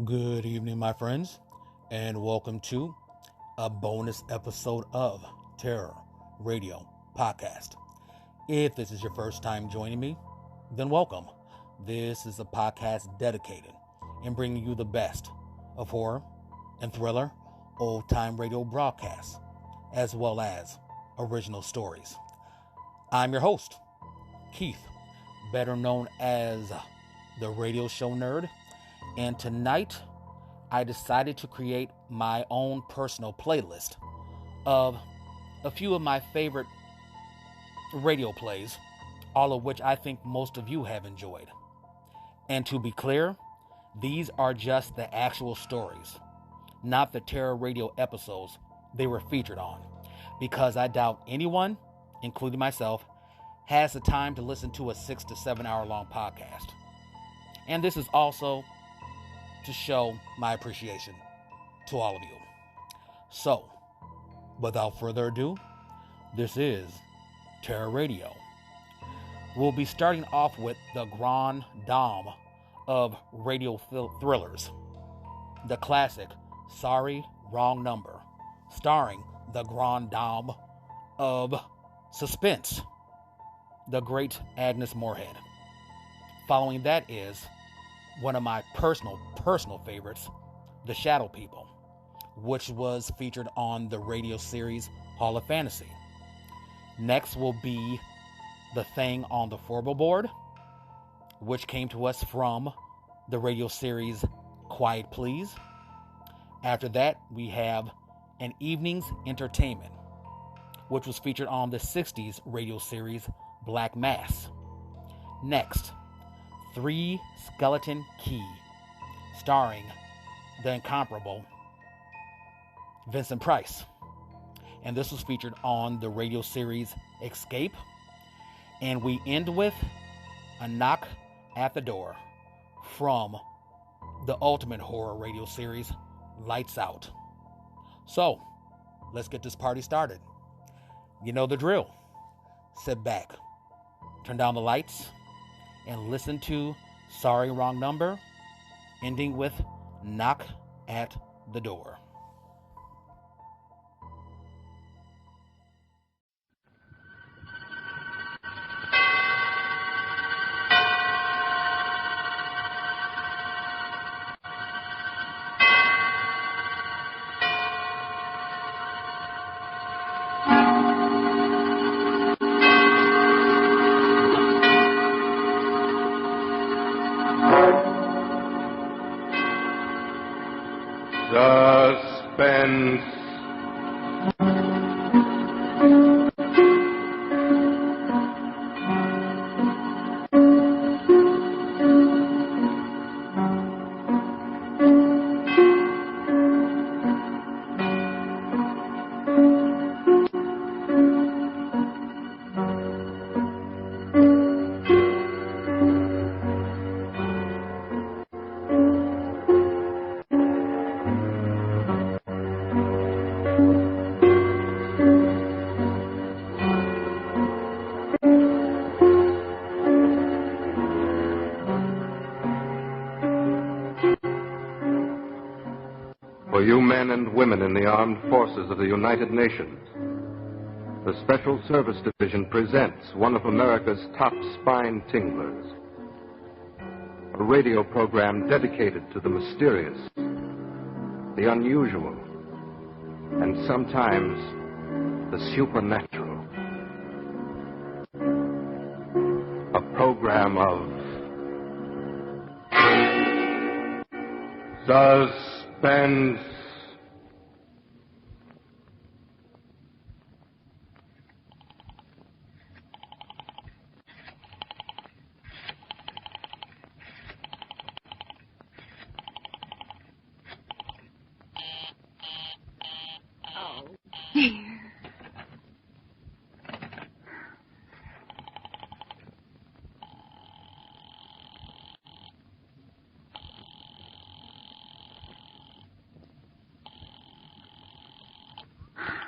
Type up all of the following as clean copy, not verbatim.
Good evening, my friends, and welcome to a bonus episode of Terror Radio Podcast. If this is your first time joining me, then welcome. This is a podcast dedicated in bringing you the best of horror and thriller old-time radio broadcasts, as well as original stories. I'm your host, Keith, better known as the Radio Show Nerd, and tonight I decided to create my own personal playlist of a few of my favorite radio plays, all of which I think most of you have enjoyed. And to be clear, these are just the actual stories, not the Terror Radio episodes they were featured on, because I doubt anyone, including myself, has the time to listen to a 6 to 7 hour long podcast. And this is also to show my appreciation to all of you. So, without further ado, this is Terror Radio. We'll be starting off with the Grand Dame of radio thrillers, the classic Sorry, Wrong Number, starring the Grand Dame of Suspense, the great Agnes Moorehead. Following that is one of my personal favorites, The Shadow People, which was featured on the radio series Hall of Fantasy. Next will be The Thing on the Fourble board, which came to us from the radio series Quiet Please. After that, we have An Evening's Entertainment, which was featured on the 60s radio series Black Mass. Next, Three Skeleton Key, starring the incomparable Vincent Price. And this was featured on the radio series Escape. And we end with A Knock at the Door from the ultimate horror radio series Lights Out. So, let's get this party started. You know the drill. Sit back, turn down the lights, and listen to Sorry, Wrong Number, ending with Knock at the Door. Suspense. For you men and women in the armed forces of the United Nations, the Special Service Division presents one of America's top spine tinglers. A radio program dedicated to the mysterious, the unusual, and sometimes the supernatural. A program of suspense.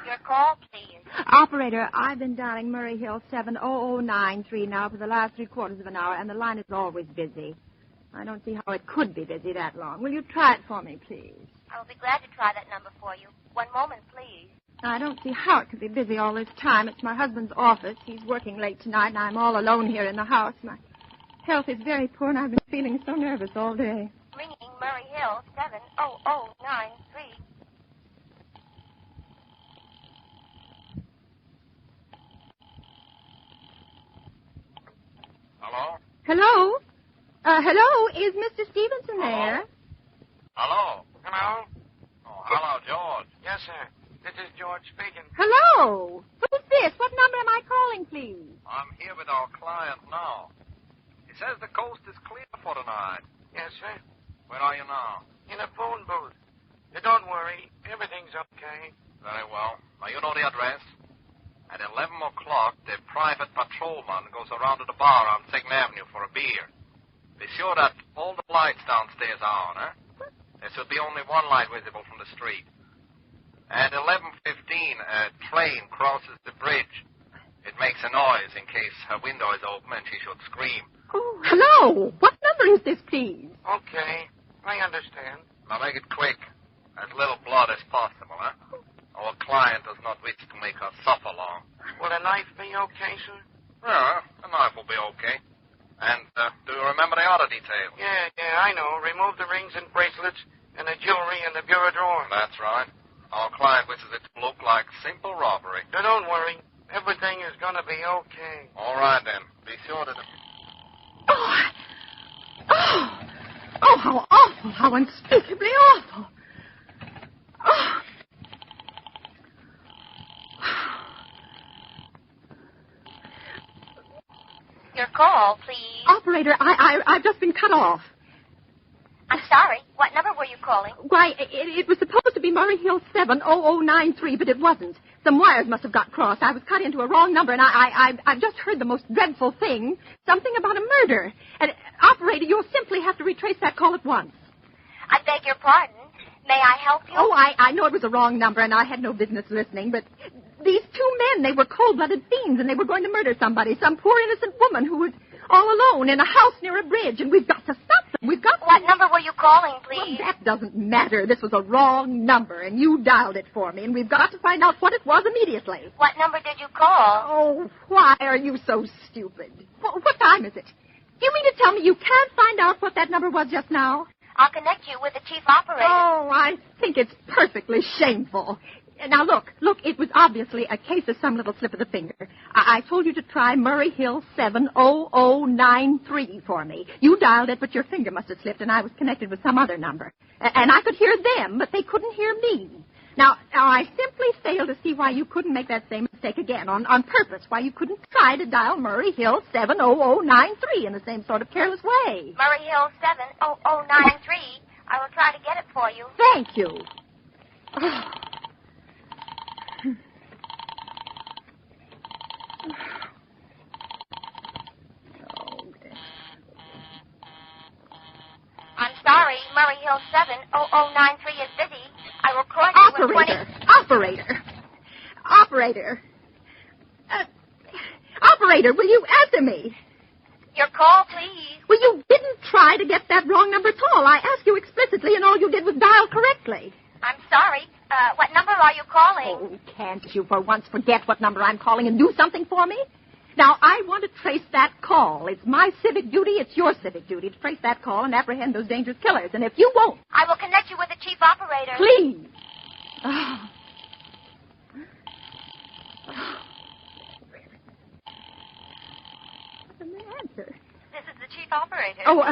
Your call, please. Operator, I've been dialing Murray Hill 70093 now for the last 3/4 of an hour, and the line is always busy. I don't see how it could be busy that long. Will you try it for me, please? I will be glad to try that number for you. One moment, please. I don't see how it could be busy all this time. It's my husband's office. He's working late tonight, and I'm all alone here in the house. My health is very poor, and I've been feeling so nervous all day. Ringing Murray Hill, 70093. Hello? Hello? Hello? Is Mr. Stevenson there? Hello? Hello? Oh, hello, George. Yes, sir. This is George speaking. Hello? Who's this? What number am I calling, please? I'm here with our client now. He says the coast is clear for tonight. Yes, sir. Where are you now? In a phone booth. Don't worry. Everything's okay. Very well. Now, you know the address. At 11 o'clock, the private patrolman goes around to the bar on 2nd Avenue for a beer. Be sure that all the lights downstairs are on, eh? There should be only one light visible from the street. At 11:15, a train crosses the bridge. It makes a noise in case her window is open and she should scream. Oh, hello. What number is this, please? Okay. I understand. Now make it quick. As little blood as possible, eh? Our client does not wish to make her suffer long. Will a knife be okay, sir? Yeah, a knife will be okay. And do you remember the other details? Yeah, I know. Remove the rings and bracelets and the jewelry in the bureau drawer. That's right. Our client wishes it to look like simple robbery. Now, don't worry. Everything is going to be okay. All right, then. Be sure to... Oh, how awful. How unspeakably awful. Oh. Your call, please. Operator, I've just been cut off. I'm sorry. What number were you calling? Why, it was supposed to be Murray Hill 70093, but it wasn't. Some wires must have got crossed. I was cut into a wrong number, and I've just heard the most dreadful thing. Something about a murder. And, operator, you'll simply have to retrace that call at once. I beg your pardon. May I help you? Oh, I know it was a wrong number, and I had no business listening, but these two men, they were cold-blooded fiends, and they were going to murder somebody, some poor innocent woman who was all alone in a house near a bridge, and we've got to stop them. We've got to... What number were you calling, please? Well, that doesn't matter. This was a wrong number, and you dialed it for me, and we've got to find out what it was immediately. What number did you call? Oh, why are you so stupid? What time is it? Do you mean to tell me you can't find out what that number was just now? I'll connect you with the chief operator. Oh, I think it's perfectly shameful. Now, look, it was obviously a case of some little slip of the finger. I told you to try Murray Hill 70093 for me. You dialed it, but your finger must have slipped, and I was connected with some other number. And I could hear them, but they couldn't hear me. Now, I simply fail to see why you couldn't make that same mistake again on purpose, why you couldn't try to dial Murray Hill 70093 in the same sort of careless way. Murray Hill 70093. I will try to get it for you. Thank you. I'm sorry. Murray Hill 70093 is busy. I will call you in 20... Operator, will you answer me? Your call, please. Well, you didn't try to get that wrong number at all. I asked you explicitly, and all you did was dial correctly. I'm sorry. What number are you calling? Oh, can't you for once forget what number I'm calling and do something for me? Now, I want to trace that call. It's my civic duty, it's your civic duty to trace that call and apprehend those dangerous killers. And if you won't... I will connect you with the chief operator. Please. What's the answer? This is the chief operator. Oh,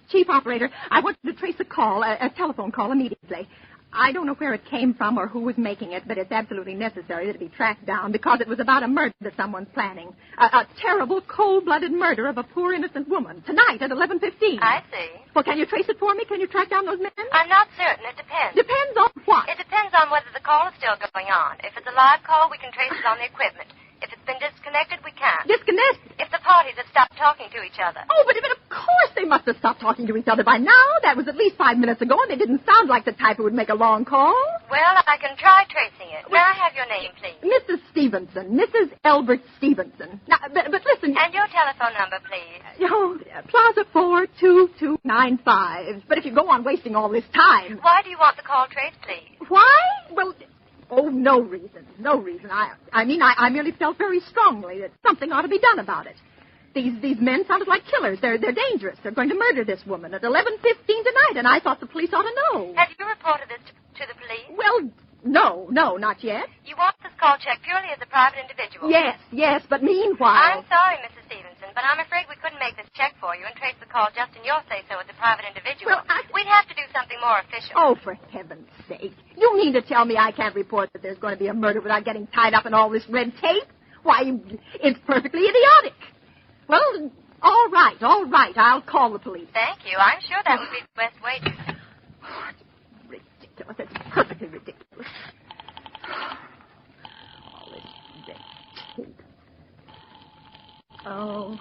chief operator, I want you to trace a call, a telephone call immediately. I don't know where it came from or who was making it, but it's absolutely necessary that it be tracked down because it was about a murder that someone's planning. A terrible, cold-blooded murder of a poor innocent woman. Tonight at 11:15. I see. Well, can you trace it for me? Can you track down those men? I'm not certain. It depends. Depends on what? It depends on whether the call is still going on. If it's a live call, we can trace it on the equipment. If it's been disconnected, we can't. Disconnected? If the parties have stopped talking to each other. Oh, but of course they must have stopped talking to each other by now. That was at least 5 minutes ago, and they didn't sound like the type who would make a long call. Well, I can try tracing it. May I have your name, please? Mrs. Stevenson. Mrs. Elbert Stevenson. Now, but listen... And your telephone number, please. Plaza 42295. But if you go on wasting all this time... Why do you want the call traced, please? Why? Well... Oh, no reason. No reason. I merely felt very strongly that something ought to be done about it. These men sounded like killers. They're dangerous. They're going to murder this woman at 11:15 tonight, and I thought the police ought to know. Have you reported this to the police? Well, no, not yet. You want this call checked purely as a private individual? Yes, but meanwhile... I'm sorry, Mrs. Stevenson, but I'm afraid we couldn't make this check for you and trace the call just in your say-so as a private individual. Well, We'd have to do something more official. Oh, for heaven's sake. You mean to tell me I can't report that there's going to be a murder without getting tied up in all this red tape? Why, it's perfectly idiotic. Well, all right. I'll call the police. Thank you. I'm sure that would be the best way to... Oh, it's ridiculous. It's perfectly ridiculous. All this red tape. Oh.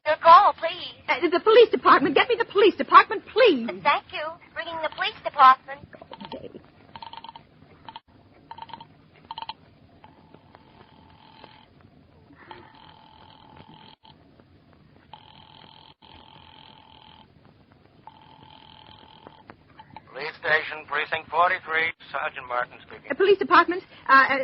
Your call, please. The police department. Get me the police department, please. Thank you. Ringing the police department. Okay. Police station, precinct 43, Sergeant Martin speaking. Police department.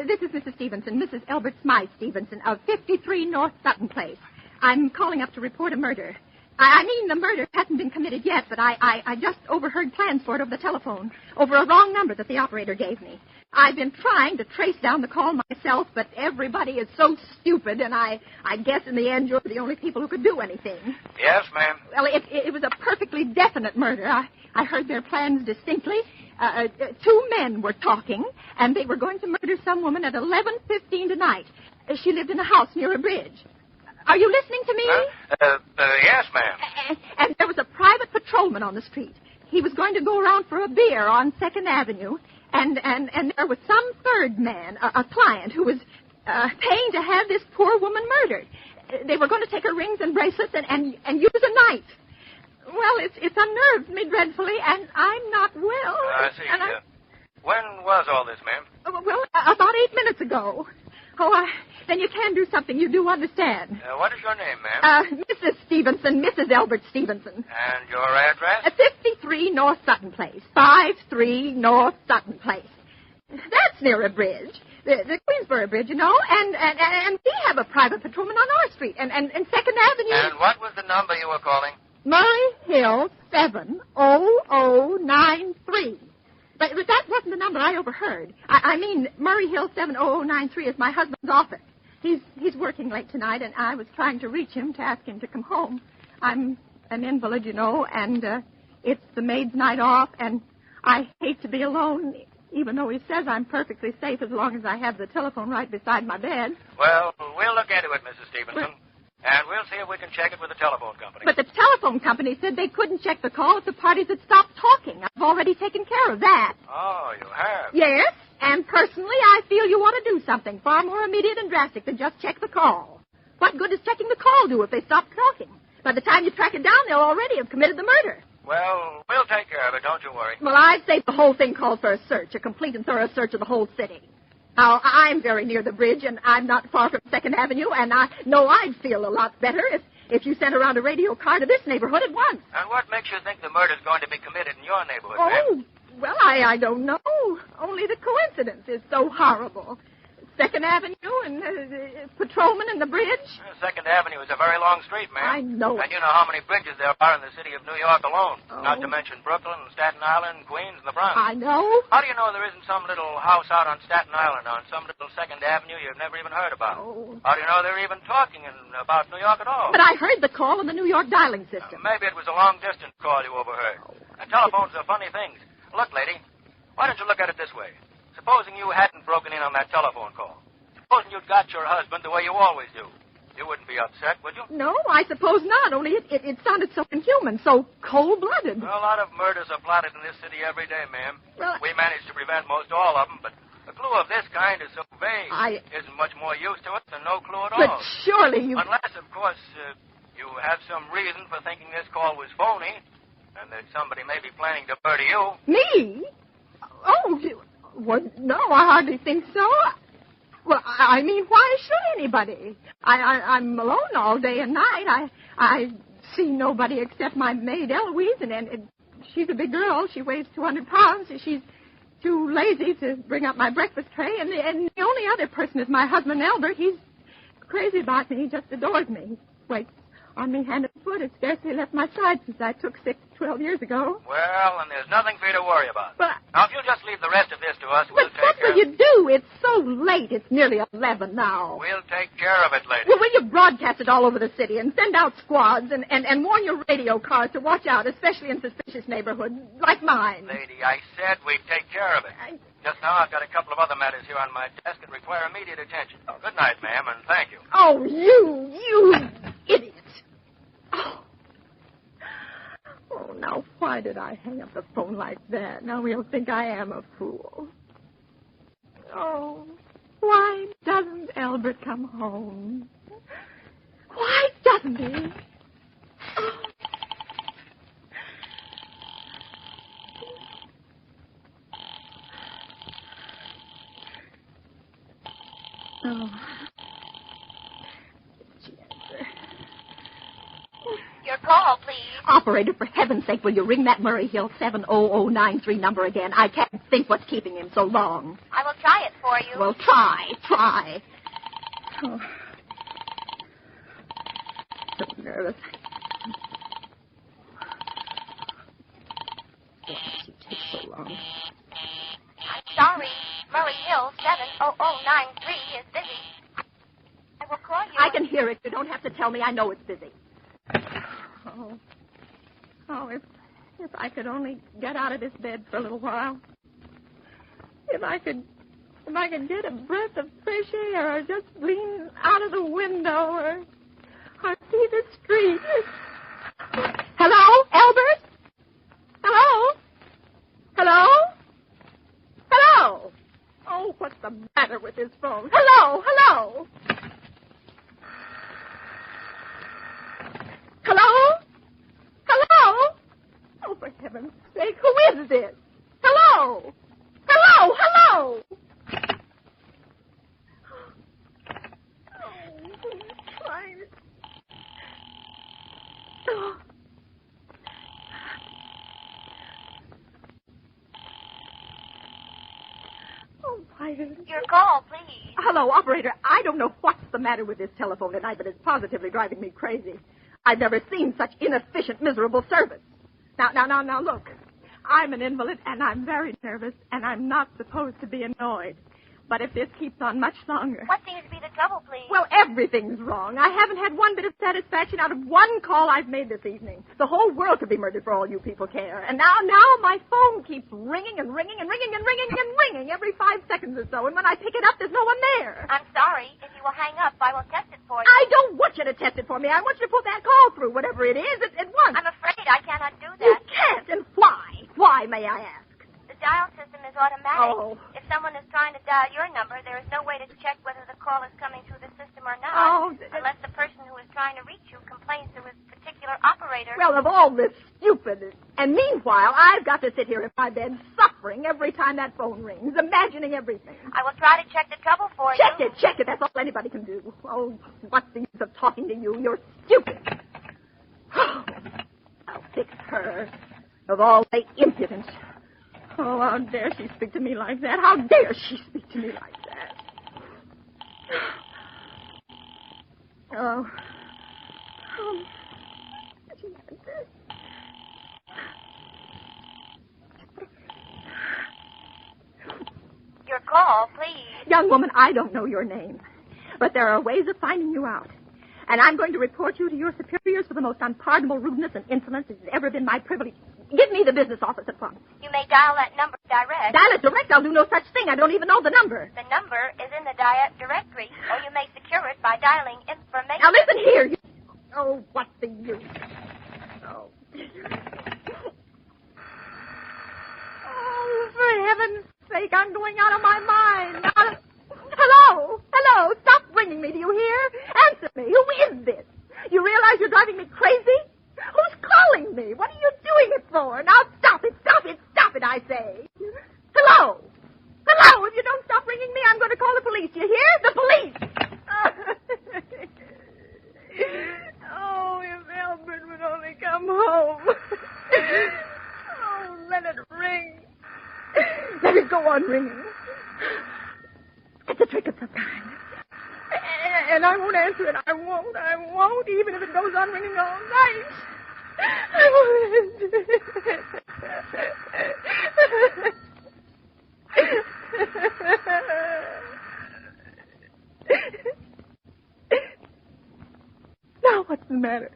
This is Mrs. Stevenson, Mrs. Elbert Smythe Stevenson of 53 North Sutton Place. I'm calling up to report a murder. I mean, the murder hasn't been committed yet, but I just overheard plans for it over the telephone, over a wrong number that the operator gave me. I've been trying to trace down the call myself, but everybody is so stupid, and I guess in the end you're the only people who could do anything. Yes, ma'am. Well, it was a perfectly definite murder. I heard their plans distinctly. Two men were talking, and they were going to murder some woman at 11:15 tonight. She lived in a house near a bridge. Are you listening to me? Yes, ma'am. And there was a private patrolman on the street. He was going to go around for a beer on 2nd Avenue, and there was some third man, a client, who was paying to have this poor woman murdered. They were going to take her rings and bracelets and use a knife. Well, it's unnerved me dreadfully, and I'm not well. I see. When was all this, ma'am? Well, about 8 minutes ago. Oh, then you can do something. You do understand. What is your name, ma'am? Mrs. Stevenson, Mrs. Elbert Stevenson. And your address? 53 North Sutton Place. 53 North Sutton Place. That's near a bridge. The Queensboro Bridge, you know, and we have a private patrolman on our street, and 2nd Avenue... And what was the number you were calling? Murray Hill 70093. But that wasn't the number I overheard. I mean, Murray Hill 70093 is my husband's office. He's working late tonight, and I was trying to reach him to ask him to come home. I'm an invalid, you know, and it's the maid's night off, and I hate to be alone, even though he says I'm perfectly safe as long as I have the telephone right beside my bed. Well, we'll look into it, Mrs. Stevenson. And we'll see if we can check it with the telephone company. But the telephone company said they couldn't check the call if the parties had stopped talking. I've already taken care of that. Oh, you have? Yes, and personally, I feel you want to do something far more immediate and drastic than just check the call. What good does checking the call do if they stop talking? By the time you track it down, they'll already have committed the murder. Well, we'll take care of it, don't you worry. Well, I'd say the whole thing calls for a search, a complete and thorough search of the whole city. Now, I'm very near the bridge, and I'm not far from 2nd Avenue, and I know I'd feel a lot better if you sent around a radio car to this neighborhood at once. And what makes you think the murder's going to be committed in your neighborhood, Oh, ma'am? well, I don't know. Only the coincidence is so horrible. 2nd Avenue and patrolman and the bridge. 2nd Avenue is a very long street, ma'am. I know it. And you know how many bridges there are in the city of New York alone. Oh. Not to mention Brooklyn, Staten Island, Queens, and the Bronx. I know. How do you know there isn't some little house out on Staten Island on some little 2nd Avenue you've never even heard about? Oh. How do you know they're even talking about New York at all? But I heard the call on the New York dialing system. Maybe it was a long-distance call you overheard. And telephones are funny things. Look, lady, why don't you look at it this way? Supposing you hadn't broken in on that telephone call. Supposing you'd got your husband the way you always do. You wouldn't be upset, would you? No, I suppose not, only it sounded so inhuman, so cold-blooded. Well, a lot of murders are plotted in this city every day, ma'am. Well, we managed to prevent most all of them, but a clue of this kind is so vague. Isn't much more use to it than no clue at all. But surely you... Unless, of course, you have some reason for thinking this call was phony, and that somebody may be planning to murder you. Me? Oh, well, no, I hardly think so. Well, I mean, why should anybody? I'm alone all day and night. I see nobody except my maid, Eloise, and she's a big girl. She weighs 200 pounds. She's too lazy to bring up my breakfast tray, and the only other person is my husband, Albert. He's crazy about me. He just adores me. He waits on me hand and foot. Has scarcely left my side since I took sick 12 years ago. Well, and there's nothing for you to worry about. But... Now, if you'll just leave the rest of this to us, we'll take what care will you do? It's so late. It's nearly 11 now. We'll take care of it, lady. Well, will you broadcast it all over the city and send out squads and warn your radio cars to watch out, especially in suspicious neighborhoods like mine? Lady, I said we'd take care of it. Just now, I've got a couple of other matters here on my desk that require immediate attention. Good night, ma'am, and thank you. Oh, you idiot. Oh, now, why did I hang up the phone like that? Now he'll think I am a fool. Oh, why doesn't Albert come home? Why doesn't he? Oh. Your call, please. Operator, for heaven's sake, will you ring that Murray Hill 70093 number again? I can't think what's keeping him so long. I will try it for you. Well, try. Oh. So nervous. Why does it take so long? I'm sorry. Murray Hill 70093 is busy. I will call you. I can hear it. You don't have to tell me. I know it's busy. Oh, if I could only get out of this bed for a little while. If I could get a breath of fresh air, or just lean out of the window, or see the street. Hello, Albert? Hello? Oh, what's the matter with this phone? Hello? Hello? Oh, for heaven's sake, who is this? Hello? Oh, who's trying to... Oh, why didn't... Your call, please. Hello, operator. I don't know what's the matter with this telephone tonight, but it's positively driving me crazy. I've never seen such inefficient, miserable service. Now, look. I'm an invalid, and I'm very nervous, and I'm not supposed to be annoyed. But if this keeps on much longer... What seems to be the trouble, please? Well, everything's wrong. I haven't had one bit of satisfaction out of one call I've made this evening. The whole world could be murdered for all you people care. And now my phone keeps ringing and ringing and ringing and ringing and ringing every 5 seconds or so. And when I pick it up, there's no one there. I'm sorry. If you will hang up, I will test it for you. I don't want you to test it for me. I want you to put that call through, whatever it is, at once. I'm afraid I cannot do that. You can't, and why? Why, may I ask? The dial system is automatic. Oh. If someone is trying to dial your number, there is no way to check whether the call is coming through the system or not. Oh. Unless the person who is trying to reach you complains to his particular operator. Well, of all this stupid... And meanwhile, I've got to sit here in my bed suffering every time that phone rings, imagining everything. I will try to check the trouble for you. Check it. That's all anybody can do. Oh, what's the use of talking to you? You're stupid. I'll fix her. Of all the impudence. Oh, how dare she speak to me like that? How dare she speak to me like that? Oh. Your call, please. Young woman, I don't know your name, but there are ways of finding you out. And I'm going to report you to your superiors for the most unpardonable rudeness and insolence that has ever been my privilege. Give me the business office at once. You may dial that number direct. Dial it direct. I'll do no such thing. I don't even know the number. The number is in the directory, or you may secure it by dialing information. Now, listen here. Oh, what's the use? Oh. Oh, for heaven's sake, I'm going out of my mind. Now, hello? Hello? Stop ringing me, do you hear? Answer me. Who is this? You realize you're driving me crazy? Who's calling me? What are you doing it for? Now, stop it, I say. Hello? Hello? If you don't stop ringing me, I'm going to call the police. You hear? The police! Oh, if Albert would only come home. Oh, let it ring. Let it go on ringing. It's a trick of some kind. And I won't answer it. I won't, even if it goes on ringing all night. I won't answer it. Now what's the matter?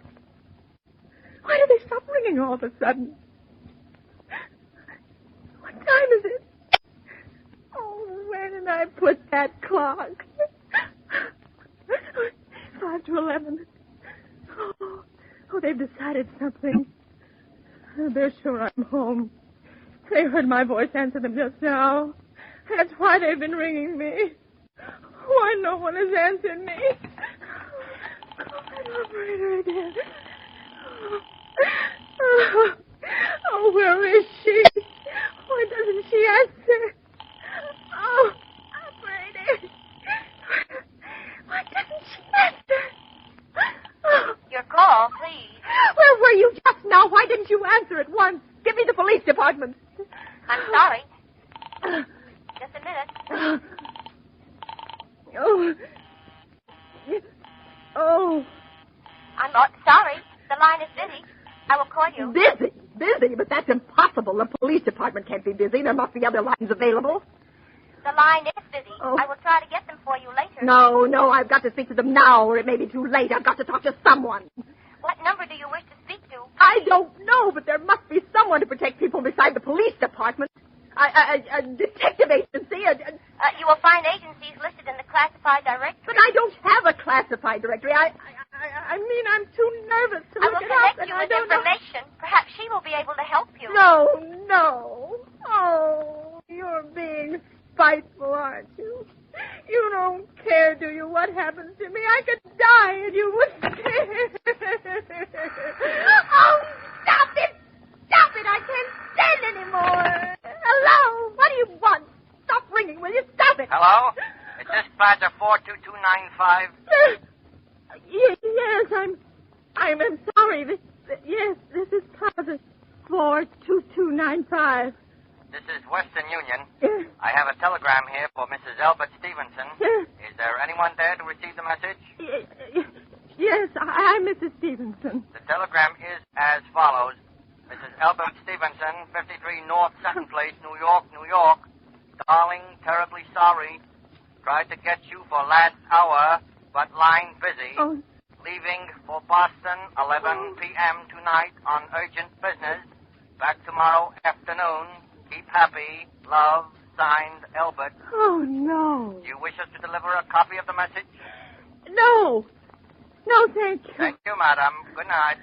Why did they stop ringing all of a sudden? What time is it? Oh, where did I put that clock? 5 to 11. Oh, they've decided something. They're sure I'm home. They heard my voice answer them just now. That's why they've been ringing me. Why no one has answered me. Call that operator again. Oh, where is she? Why doesn't she answer? Oh, operator. Why doesn't she answer? Oh. Your call, please. Where were you just now? Why didn't you answer at once? Give me the police department. I'm sorry. Just a minute. Oh. Oh. I'm sorry. The line is busy. I will call you. Busy? Busy? But that's impossible. The police department can't be busy. There must be other lines available. The line is busy. Oh. I will try to get them for you later. No, I've got to speak to them now, or it may be too late. I've got to talk to someone. What number do you wish to speak to? I don't know, but there must be someone to protect people beside the police department. A detective agency. You will find agencies listed in the classified directory. But I don't have a classified directory. I mean, I'm too nervous to I look will it up, connect and you I with don't know. information. Perhaps she will be able to help you. No. Oh, you're being spiteful, aren't you? You don't care, do you, what happens to me? I could die and you wouldn't care. Oh, stop it! Stop it! I can't stand anymore. Hello? What do you want? Stop ringing, will you? Stop it. Hello? Is this Badger 42295? Yes, I'm sorry. This is Plaza 42295. This is Western Union. Yes. I have a telegram here for Mrs. Albert Stevenson. Yes. Is there anyone there to receive the message? Yes, I'm Mrs. Stevenson. The telegram is as follows. Mrs. Albert Stevenson, 53 North Sutton Place, New York, New York. Darling, terribly sorry. Tried to get you for last hour, but line busy. Oh. Leaving for Boston, 11 p.m. tonight on urgent business. Back tomorrow afternoon. Keep happy. Love, signed, Albert. Oh, no. Do you wish us to deliver a copy of the message? No. No, thank you. Thank you, madam. Good night.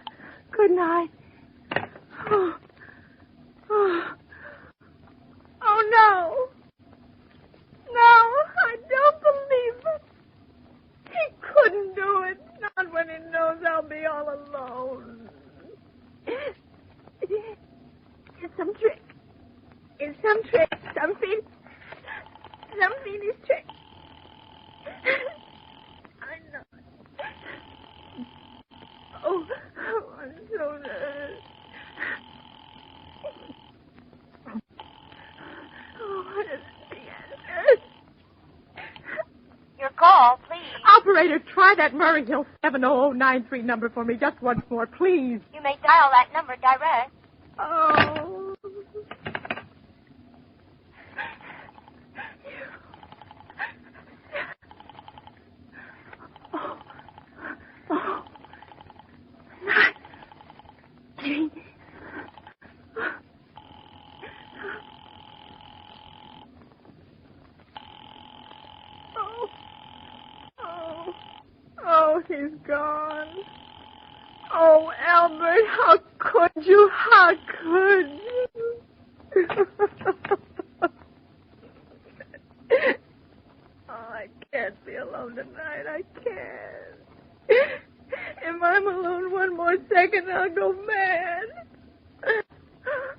Good night. Oh, no. No, I don't believe it. He couldn't do it. Not when he knows I'll be all alone. It's some trick. It's some trick. Some fiendish trick. I know. Oh, I'm so nervous. Oh, what is the answer? Your call, please. Operator, try that Murray Hill 70093 number for me just once more, please. You may dial that number direct. Oh. Oh. 9, 3. was gone. Oh, Albert, how could you? How could you? Oh, I can't be alone tonight. I can't. If I'm alone one more second, I'll go mad.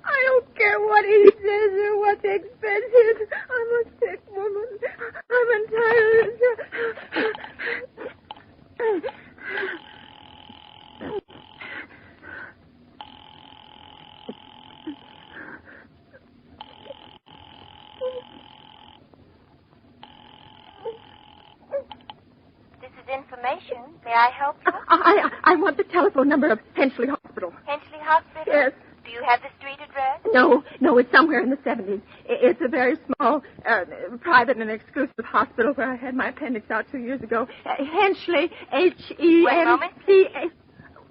I don't care what he says or what the expense is. I'm a sick woman. I'm entitled. This is information. May I help you? I want the telephone number of Hensley Hospital. Hensley Hospital? Yes. Do you have the street address? No, it's somewhere in the 70s. It's a very small, private and exclusive hospital where I had my appendix out 2 years ago. Hensley, H-E-N-C-A. Wait a moment.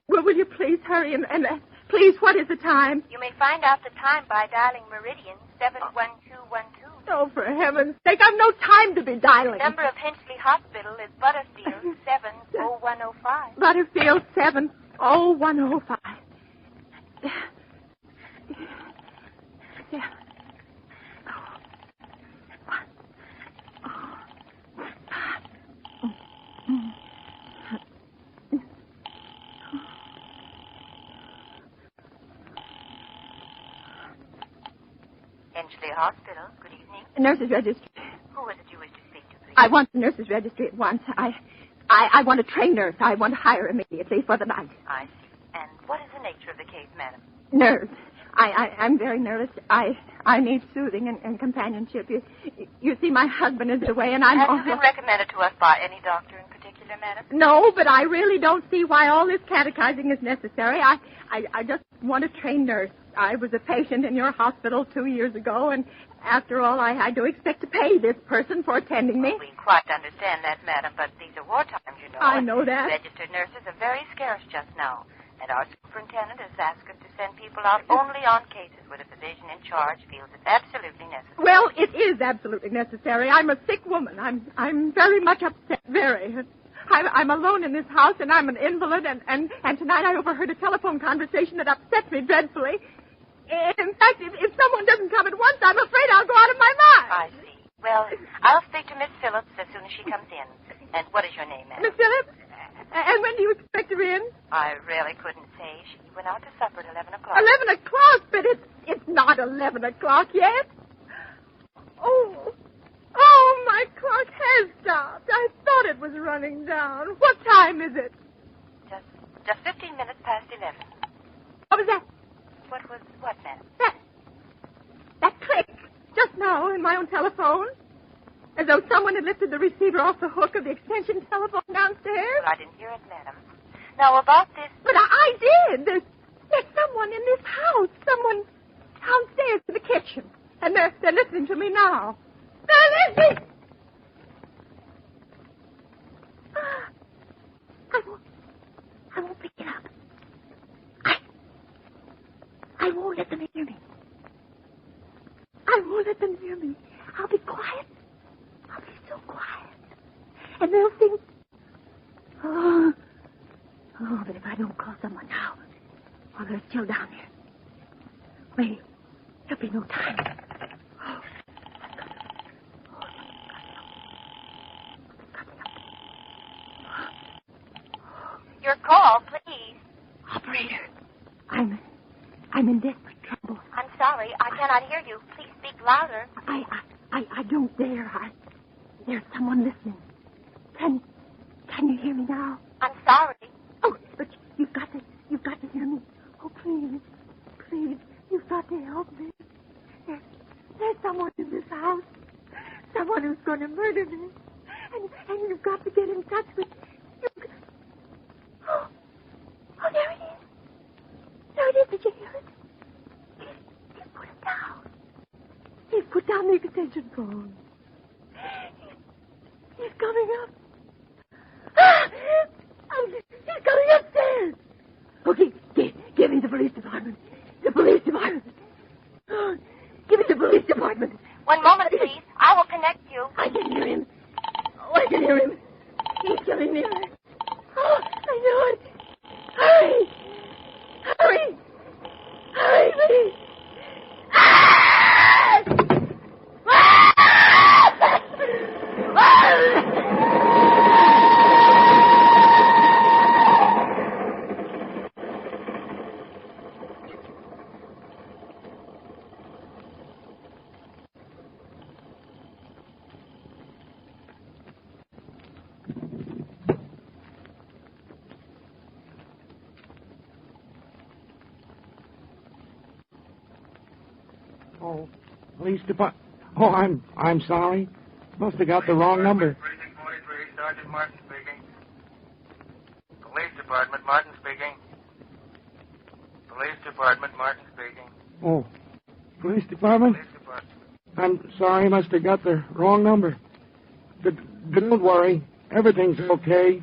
Well, will you please hurry and please, what is the time? You may find out the time by dialing Meridian 71212. Oh, for heaven's sake, I've no time to be dialing. The number of Hensley Hospital is Butterfield 70105. Butterfield 70105. Yeah. Hensley Hospital. Good evening. Nurse's registry. Who is it you wish to speak to, please? I want the nurse's registry at once. I want a trained nurse. I want to hire immediately for the night. I see. And what is the nature of the case, madam? Nerves. I'm very nervous. I need soothing and companionship. You see, my husband is away, and I'm... Has it been recommended to us by any doctor in particular, madam? No, but I really don't see why all this catechizing is necessary. I just want a trained nurse. I was a patient in your hospital 2 years ago, and after all, I do expect to pay this person for attending me. We quite understand that, madam, but these are war times, you know. I know that. Registered nurses are very scarce just now. And our superintendent has asked us to send people out only on cases where the physician in charge feels it's absolutely necessary. Well, it is absolutely necessary. I'm a sick woman. I'm very much upset, very. I'm alone in this house, and I'm an invalid, and tonight I overheard a telephone conversation that upset me dreadfully. In fact, if someone doesn't come at once, I'm afraid I'll go out of my mind. I see. Well, I'll speak to Miss Phillips as soon as she comes in. And what is your name, ma'am? Miss Phillips? And when do you expect her in? I really couldn't say. She went out to supper at 11 o'clock. 11 o'clock? But it's not 11 o'clock yet. Oh, my clock has stopped. I thought it was running down. What time is it? Just 15 minutes past 11. What was that? What, madam? That click just now in my own telephone. As though someone had lifted the receiver off the hook of the extension telephone downstairs. Well, I didn't hear it, madam. Now, about this... But I did. There's someone in this house. Someone downstairs in the kitchen. And they're listening to me now. They're listening! I won't pick it up. I won't let them hear me. I won't let them hear me. I'll be quiet. I'll be so quiet. And they'll think, oh, but if I don't call someone now, while they're still down there, wait, there'll be no time. Your call, please. Operator, I'm in desperate trouble. I'm sorry, I cannot hear you. Please speak louder. I don't dare. There's someone listening. Can you hear me now? I'm sorry. Oh, but you've got to hear me. Oh, please, you've got to help me. There's someone in this house. Someone who's going to murder me. And you've got to get in touch with... Oh, there it is. There it is. Did you hear it? He put it down. He put down the extension phone. He's coming up. He's coming upstairs. Okay, give me the police department. The police department. Give me the police department. One moment, please. I will connect you. I can hear him. Oh, I can hear him. He's coming nearer. Oh, Oh, police department. Oh, I'm sorry. Must have got the wrong number. Precinct 43, Sergeant Martin speaking. Police Department, Martin speaking. Police Department, Martin speaking. Oh, police department? Police Department. I'm sorry. Must have got the wrong number. Don't worry. Everything's okay.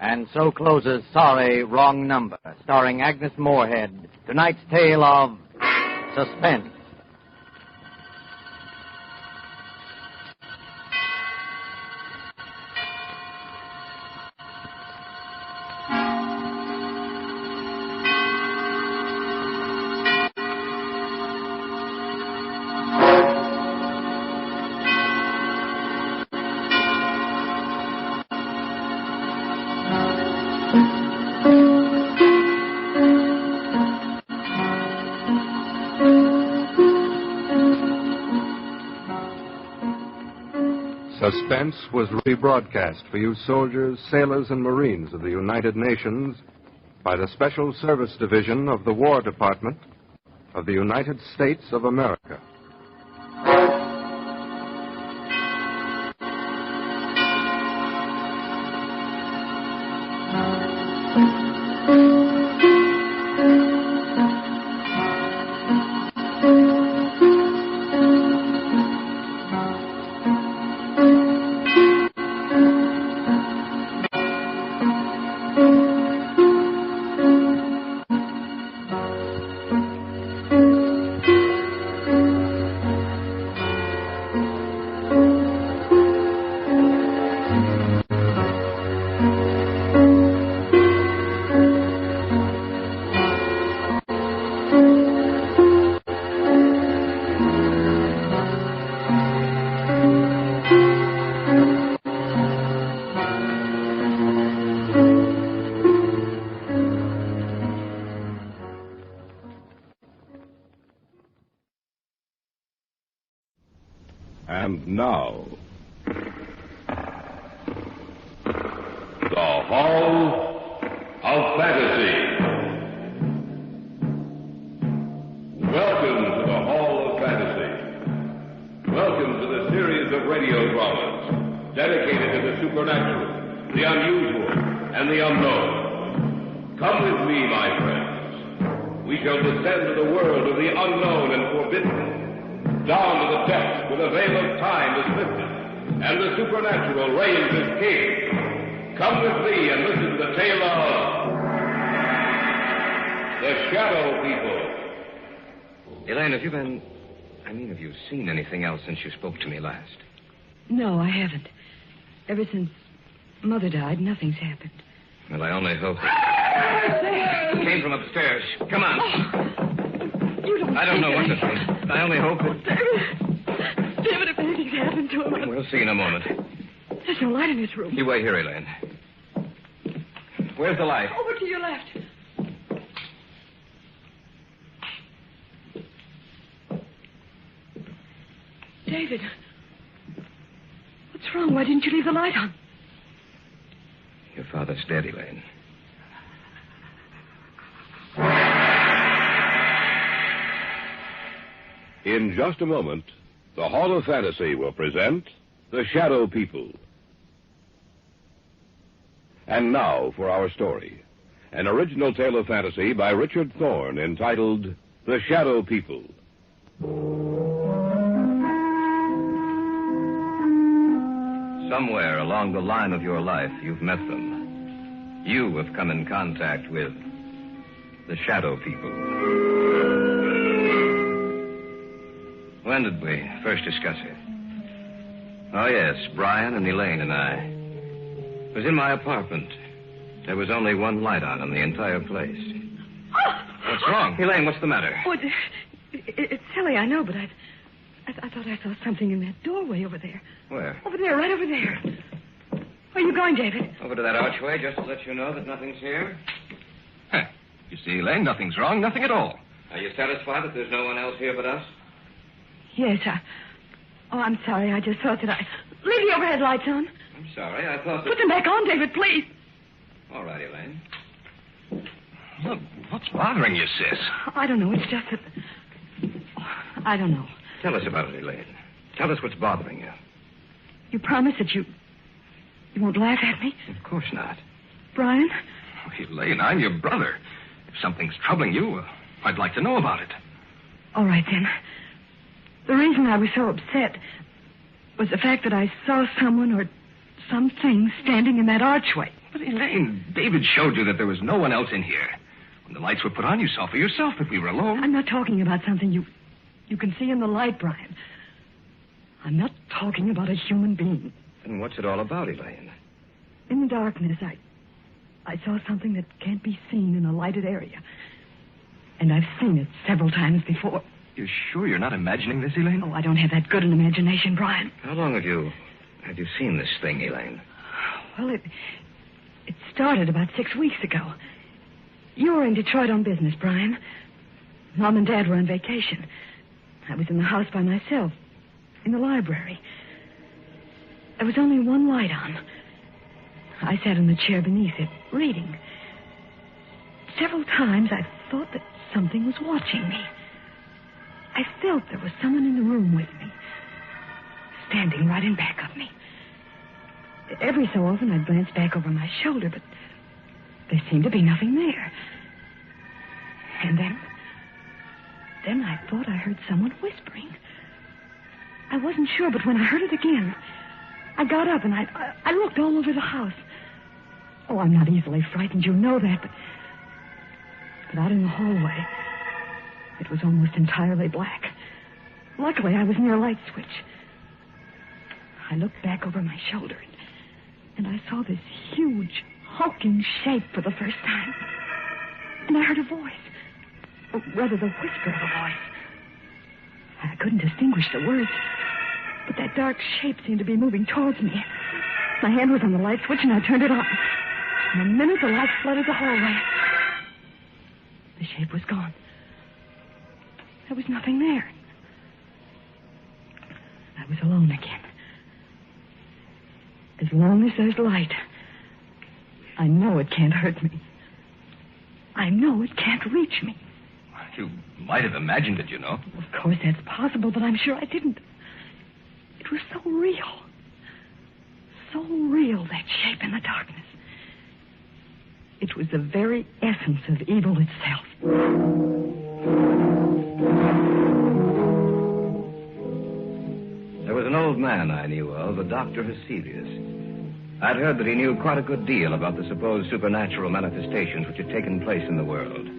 And so closes Sorry, Wrong Number, starring Agnes Moorehead, tonight's tale of Suspense. Suspense was rebroadcast for you soldiers, sailors, and Marines of the United Nations by the Special Service Division of the War Department of the United States of America. And now, the Hall of Fantasy. Welcome to the Hall of Fantasy. Welcome to the series of radio dramas dedicated to the supernatural, the unusual, and the unknown. Come with me, my friends. We shall descend to the world of the unknown and forbidden. Down to the depths where the veil of time is lifted, and the supernatural reigns as king. Come with me and listen to the tale of the Shadow People. Elaine, have you seen anything else since you spoke to me last? No, I haven't. Ever since Mother died, nothing's happened. Well, I only hope it came from upstairs. Come on. Oh, you don't I don't know what to think. I only hope it... David, if anything's happened to him... We'll see in a moment. There's no light in his room. You wait here, Elaine. Where's the light? Over to your left. David, what's wrong? Why didn't you leave the light on? Your father's dead, Elaine. In just a moment, the Hall of Fantasy will present The Shadow People. And now for our story. An original tale of fantasy by Richard Thorne entitled The Shadow People. Somewhere along the line of your life, you've met them. You have come in contact with the Shadow People. When did we first discuss it? Oh, yes, Brian and Elaine and I. It was in my apartment. There was only one light on in the entire place. What's wrong? Elaine, what's the matter? Oh, it's silly, I know, but I thought I saw something in that doorway over there. Where? Over there, right over there. Where are you going, David? Over to that archway, just to let you know that nothing's here. Huh. You see, Elaine, nothing's wrong, nothing at all. Are you satisfied that there's no one else here but us? Yes, I'm sorry. I just thought that Leave the overhead lights on. I'm sorry. I thought that... Put them back on, David, please. All right, Elaine. Look, what's bothering you, sis? I don't know. It's just that... I don't know. Tell us about it, Elaine. Tell us what's bothering you. You promise that you won't laugh at me? Of course not. Brian? Oh, Elaine, I'm your brother. If something's troubling you, I'd like to know about it. All right, then. The reason I was so upset was the fact that I saw someone or something standing in that archway. But, Elaine, David showed you that there was no one else in here. When the lights were put on, you saw for yourself that we were alone. I'm not talking about something you can see in the light, Brian. I'm not talking about a human being. Then what's it all about, Elaine? In the darkness, I saw something that can't be seen in a lighted area. And I've seen it several times before. You're sure you're not imagining this, Elaine? Oh, I don't have that good an imagination, Brian. How long have you seen this thing, Elaine? Well, it started about 6 weeks ago. You were in Detroit on business, Brian. Mom and Dad were on vacation. I was in the house by myself, in the library. There was only one light on. I sat in the chair beneath it, reading. Several times I thought that something was watching me. I felt there was someone in the room with me, standing right in back of me. Every so often I'd glance back over my shoulder, but there seemed to be nothing there. And then I thought I heard someone whispering. I wasn't sure, but when I heard it again, I got up and I looked all over the house. Oh, I'm not easily frightened, you know that, but out in the hallway, it was almost entirely black. Luckily, I was near a light switch. I looked back over my shoulder, and I saw this huge, hulking shape for the first time. And I heard a voice. Or rather, the whisper of a voice. I couldn't distinguish the words, but that dark shape seemed to be moving towards me. My hand was on the light switch, and I turned it on. In a minute, the light flooded the hallway. The shape was gone. There was nothing there. I was alone again. As long as there's light, I know it can't hurt me. I know it can't reach me. You might have imagined it, you know. Of course, that's possible, but I'm sure I didn't. It was so real. So real, that shape in the darkness. It was the very essence of evil itself. There was an old man I knew of, a Dr. Heselius. I'd heard that he knew quite a good deal about the supposed supernatural manifestations which had taken place in the world.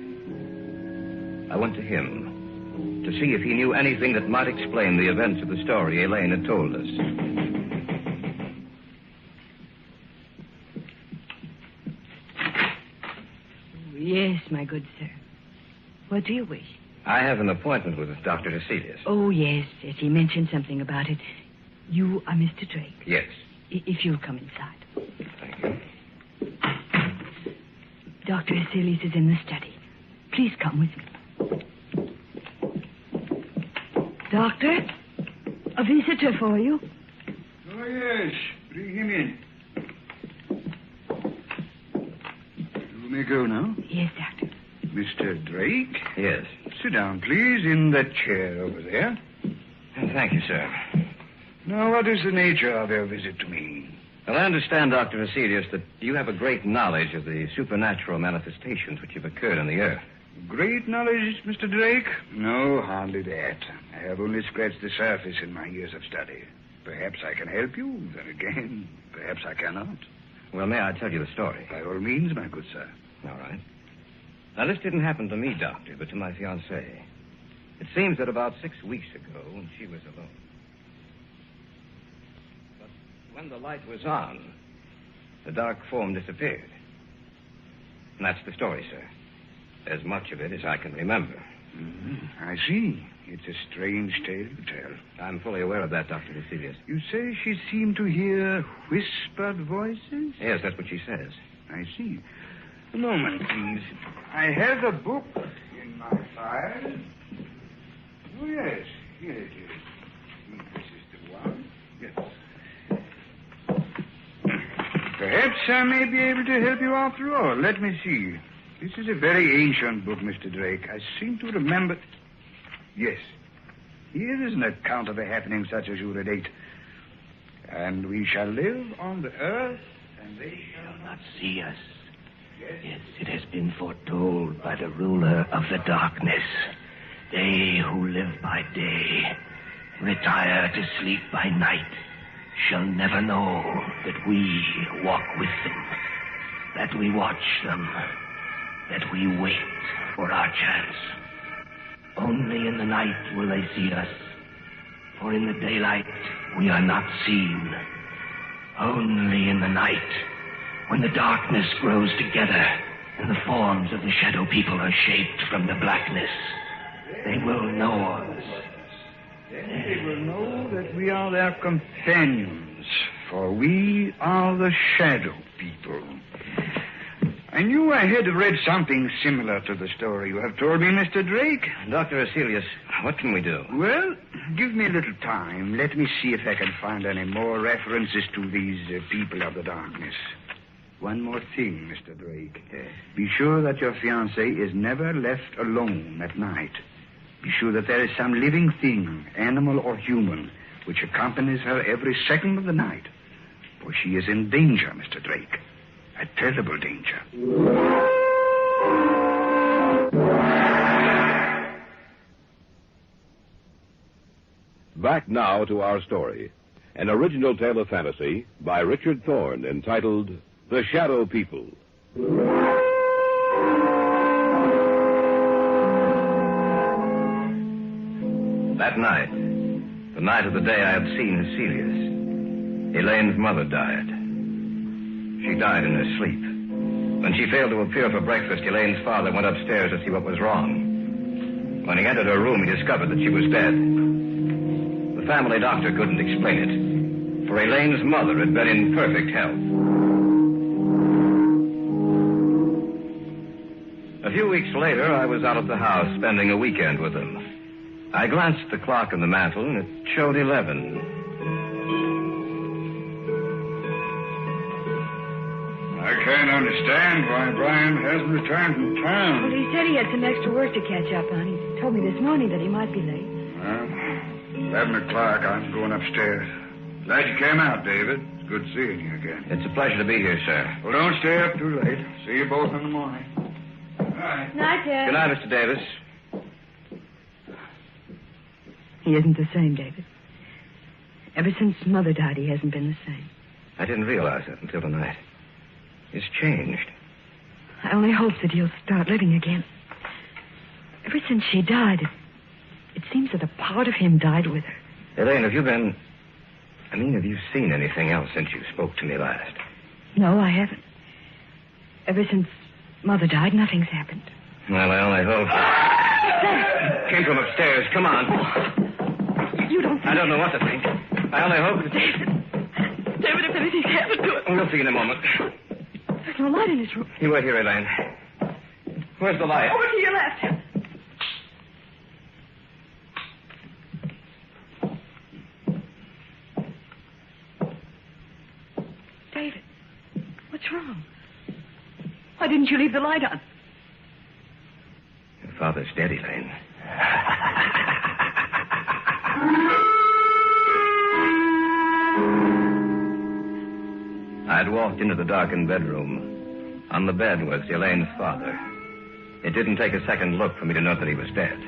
I went to him to see if he knew anything that might explain the events of the story Elaine had told us. Yes, my good sir. What do you wish? I have an appointment with Dr. Heselius. Oh, yes. He mentioned something about it. You are Mr. Drake. Yes. If you'll come inside. Thank you. Dr. Heselius is in the study. Please come with me. Doctor, a visitor for you. Oh, yes. Bring him in. You may go now. Yes, Doctor. Mr. Drake? Yes. Sit down, please, in that chair over there. Thank you, sir. Now, what is the nature of your visit to me? Well, I understand, Dr. Heselius, that you have a great knowledge of the supernatural manifestations which have occurred on the earth. Great knowledge, Mr. Drake? No, hardly that. I have only scratched the surface in my years of study. Perhaps I can help you. Then again, perhaps I cannot. Well, may I tell you the story? By all means, my good sir. All right. Now, this didn't happen to me, Doctor, but to my fiancée. It seems that about 6 weeks ago, when she was alone. But when the light was on, the dark form disappeared. And that's the story, sir. As much of it as I can remember. Mm-hmm. I see. It's a strange tale you tell. I'm fully aware of that, Dr. Heselius. You say she seemed to hear whispered voices? Yes, that's what she says. I see. A moment, please. I have a book in my file. Oh, yes. Here it is. This is the one. Yes. Perhaps I may be able to help you after all. Let me see. This is a very ancient book, Mr. Drake. I seem to remember... Yes. Here is an account of a happening such as you relate. And we shall live on the earth, and they shall not see us. Yes, it has been foretold by the ruler of the darkness. They who live by day, retire to sleep by night, shall never know that we walk with them, that we watch them, that we wait for our chance. Only in the night will they see us, for in the daylight we are not seen. Only in the night, when the darkness grows together and the forms of the shadow people are shaped from the blackness, they will know us. Then they will know that we are their companions, for we are the shadow people. I knew I had read something similar to the story you have told me, Mr. Drake. Dr. Aselius, what can we do? Well, give me a little time. Let me see if I can find any more references to these people of the darkness. One more thing, Mr. Drake. Be sure that your fiancée is never left alone at night. Be sure that there is some living thing, animal or human, which accompanies her every second of the night. For she is in danger, Mr. Drake. A terrible danger. Back now to our story. An original tale of fantasy by Richard Thorne entitled The Shadow People. That night, the night of the day I had seen Aselius, Elaine's mother died. She died in her sleep. When she failed to appear for breakfast, Elaine's father went upstairs to see what was wrong. When he entered her room, he discovered that she was dead. The family doctor couldn't explain it, for Elaine's mother had been in perfect health. A few weeks later, I was out at the house spending a weekend with them. I glanced at the clock on the mantel, and it showed 11. I can't understand why Brian hasn't returned from town. Well, he said he had some extra work to catch up on. He told me this morning that he might be late. Well, 11 o'clock, I'm going upstairs. Glad you came out, David. It's good seeing you again. It's a pleasure to be here, sir. Well, don't stay up too late. See you both in the morning. Good night. Night, Dad. Good night, Mr. Davis. He isn't the same, David. Ever since Mother died, he hasn't been the same. I didn't realize that until tonight. He's changed. I only hope that he'll start living again. Ever since she died, it seems that a part of him died with her. Elaine, have you seen anything else since you spoke to me last? No, I haven't. Ever since Mother died, nothing's happened. Well, I only hope... Came from upstairs. Come on. You don't think... I don't know what to think. I only hope... David, if anything's happened to him... We'll see in a moment. There's no light in his room. You wait here, Elaine. Where's the light? Over to your left. David, what's wrong? Why didn't you leave the light on? Your father's dead, Elaine. I'd walked into the darkened bedroom. On the bed was Elaine's father. It didn't take a second look for me to know that he was dead.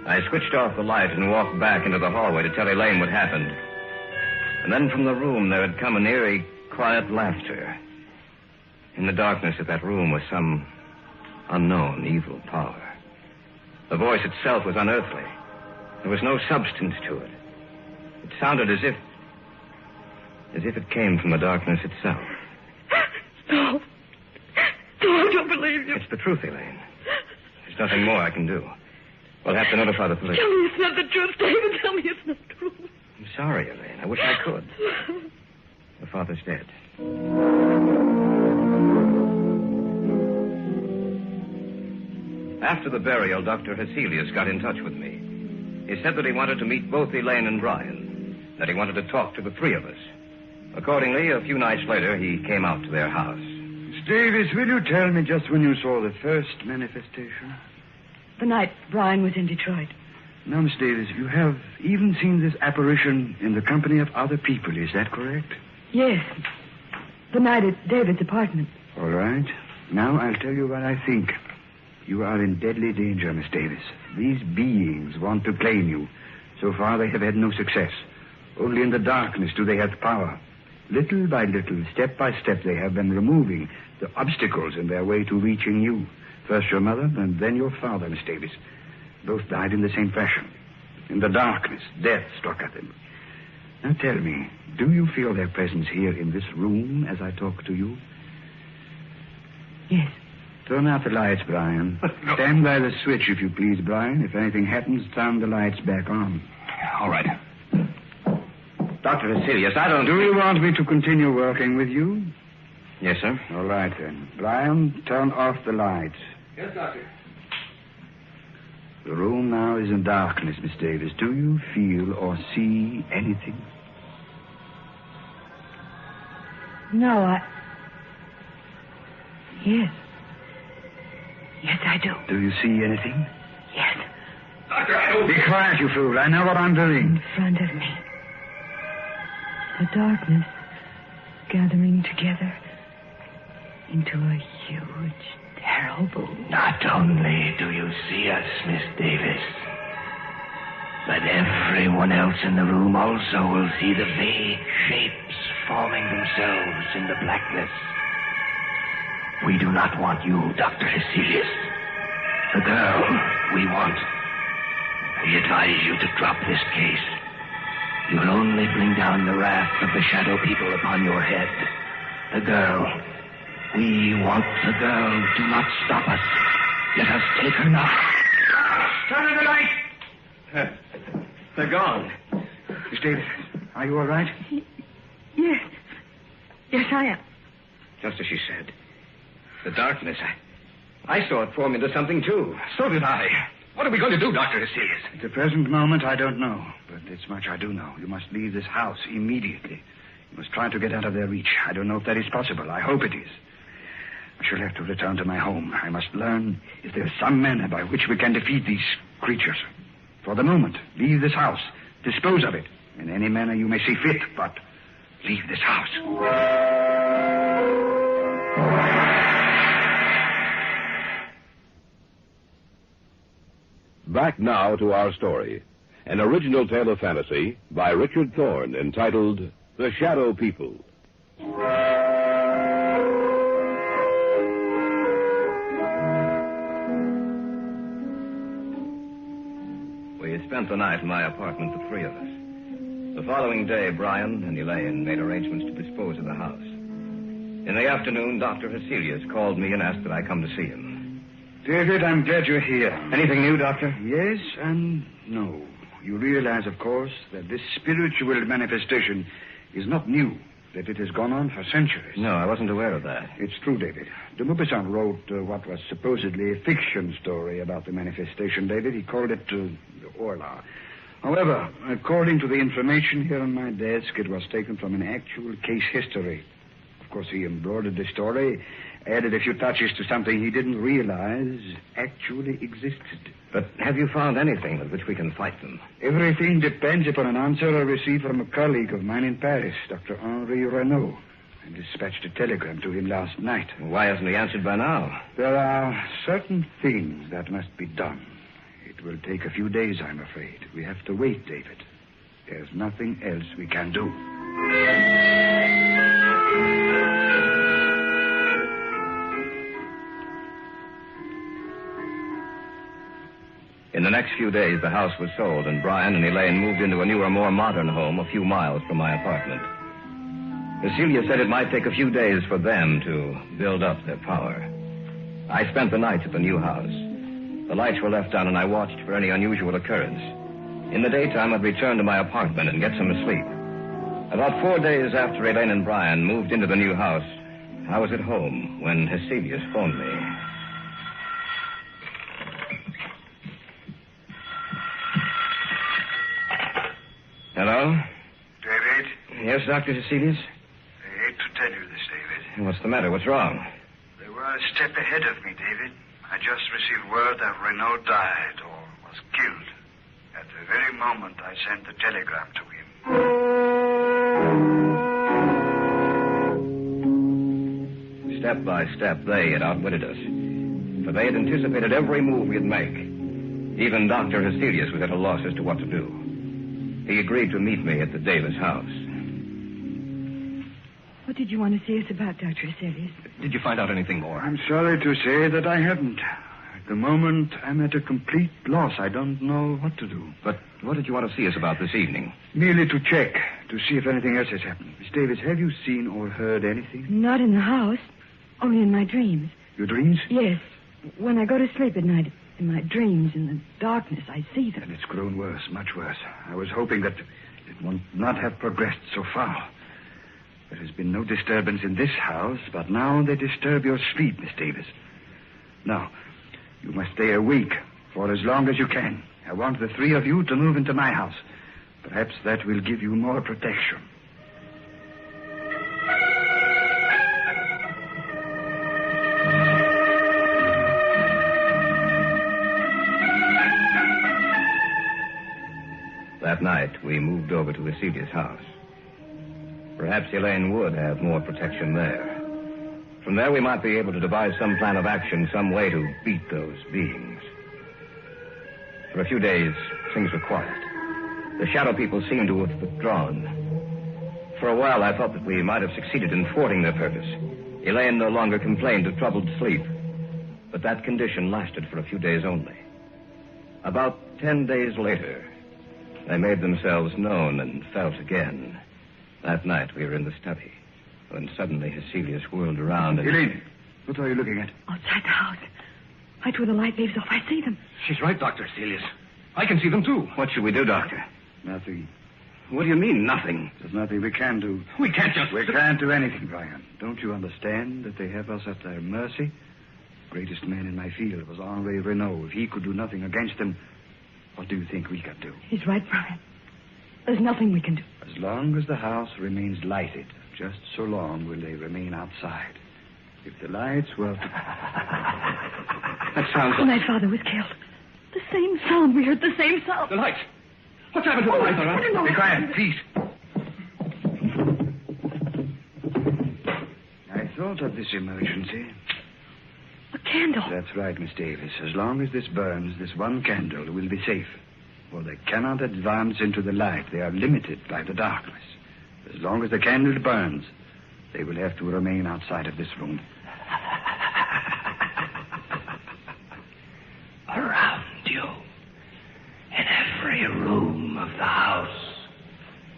I switched off the light and walked back into the hallway to tell Elaine what happened. And then from the room there had come an eerie, quiet laughter. In the darkness of that room was some unknown evil power. The voice itself was unearthly. There was no substance to it. It sounded as if it came from the darkness itself. No. No, I don't believe you. It's the truth, Elaine. There's nothing more I can do. We'll have to notify the police. Tell me it's not the truth, David. Tell me it's not true. I'm sorry, Elaine. I wish I could. Your father's dead. After the burial, Dr. Heselius got in touch with me. He said that he wanted to meet both Elaine and Brian, that he wanted to talk to the three of us. Accordingly, a few nights later, he came out to their house. Miss Davis, will you tell me just when you saw the first manifestation? The night Brian was in Detroit. Now, Miss Davis, you have even seen this apparition in the company of other people, is that correct? Yes. The night at David's apartment. All right. Now I'll tell you what I think. You are in deadly danger, Miss Davis. These beings want to claim you. So far, they have had no success. Only in the darkness do they have power. Little by little, step by step, they have been removing the obstacles in their way to reaching you. First your mother, and then your father, Miss Davis. Both died in the same fashion. In the darkness, death struck at them. Now tell me, do you feel their presence here in this room as I talk to you? Yes. Turn out the lights, Brian. No. Stand by the switch, if you please, Brian. If anything happens, turn the lights back on. All right. Dr. Heselius, I don't... Do you want me to continue working with you? Yes, sir. All right, then. Brian, turn off the lights. Yes, Doctor. The room now is in darkness, Miss Davis. Do you feel or see anything? No, Yes. Yes, I do. Do you see anything? Yes. Doctor, I don't... Be quiet, you fool. I know what I'm doing. In front of me. The darkness gathering together into a huge, terrible... Not only do you see us, Miss Davis, but everyone else in the room also will see the vague shapes forming themselves in the blackness. We do not want you, Dr. Heselius. The girl we want. We advise you to drop this case. You'll only bring down the wrath of the shadow people upon your head. The girl. We want the girl. Do not stop us. Let us take her now. Turn on the light! They're gone. Miss Davis, are you all right? Yes. Yes, I am. Just as she said. The darkness. I saw it form into something, too. So did I. What are we going to do, Dr. Heselius? At the present moment, I don't know. But it's much I do know. You must leave this house immediately. You must try to get out of their reach. I don't know if that is possible. I hope it is. I shall have to return to my home. I must learn if there is some manner by which we can defeat these creatures. For the moment, leave this house. Dispose of it in any manner you may see fit, but leave this house. Back now to our story. An original tale of fantasy by Richard Thorne entitled The Shadow People. We spent the night in my apartment, the three of us. The following day, Brian and Elaine made arrangements to dispose of the house. In the afternoon, Dr. Heselius called me and asked that I come to see him. David, I'm glad you're here. Anything new, Doctor? Yes and no. You realize, of course, that this spiritual manifestation is not new, that it has gone on for centuries. No, I wasn't aware of that. It's true, David. De Maupassant wrote what was supposedly a fiction story about the manifestation, David. He called it Orla. However, according to the information here on my desk, it was taken from an actual case history. Of course, he embroidered the story, added a few touches to something he didn't realize actually existed. But have you found anything with which we can fight them? Everything depends upon an answer I received from a colleague of mine in Paris, Dr. Henri Renaud. I dispatched a telegram to him last night. Why hasn't he answered by now? There are certain things that must be done. It will take a few days, I'm afraid. We have to wait, David. There's nothing else we can do. In the next few days, the house was sold, and Brian and Elaine moved into a newer, more modern home a few miles from my apartment. Cecilia said it might take a few days for them to build up their power. I spent the nights at the new house. The lights were left on, and I watched for any unusual occurrence. In the daytime, I'd return to my apartment and get some sleep. About 4 days after Elaine and Brian moved into the new house, I was at home when Heselius phoned me. Hello? David? Yes, Dr. Cecilius? I hate to tell you this, David. What's the matter? What's wrong? They were a step ahead of me, David. I just received word that Renault died or was killed at the very moment I sent the telegram to him. Step by step, they had outwitted us. For they had anticipated every move we'd make. Even Dr. Hecelius was at a loss as to what to do. He agreed to meet me at the Davis house. What did you want to see us about, Dr. Hecelius? Did you find out anything more? I'm sorry to say that I haven't. At the moment, I'm at a complete loss. I don't know what to do. But what did you want to see us about this evening? Merely to check, to see if anything else has happened. Miss Davis, have you seen or heard anything? Not in the house, only in my dreams. Your dreams? Yes. When I go to sleep at night, in my dreams, in the darkness, I see them. And it's grown worse, much worse. I was hoping that it would not have progressed so far. There has been no disturbance in this house, but now they disturb your sleep, Miss Davis. Now, you must stay awake for as long as you can. I want the three of you to move into my house. Perhaps that will give you more protection. That night, we moved over to Hecelius' house. Perhaps Elaine would have more protection there. From there, we might be able to devise some plan of action, some way to beat those beings. For a few days, things were quiet. The shadow people seemed to have withdrawn. For a while, I thought that we might have succeeded in thwarting their purpose. Elaine no longer complained of troubled sleep. But that condition lasted for a few days only. About 10 days later, they made themselves known and felt again. That night, we were in the study, when suddenly Hecelius whirled around and... Elaine, what are you looking at? Outside the house. Right where the light leaves off, I see them. She's right, Dr. Hecelius. I can see them, too. What should we do, Doctor? Nothing. What do you mean, nothing? There's nothing we can do. We can't just... We can't do anything, Brian. Don't you understand that they have us at their mercy? The greatest man in my field was Henri Renault. If he could do nothing against them, what do you think we can do? He's right, Brian. There's nothing we can do. As long as the house remains lighted, just so long will they remain outside. If the lights were to... That sounds... When my father was killed. The same sound. We heard the same sound. The lights. What's happened to the lights, all right? No. Be quiet, please. I thought of this emergency. A candle. That's right, Miss Davis. As long as this burns, this one candle will be safe. For they cannot advance into the light. They are limited by the darkness. As long as the candle burns, they will have to remain outside of this room. Around you, in every room of the house,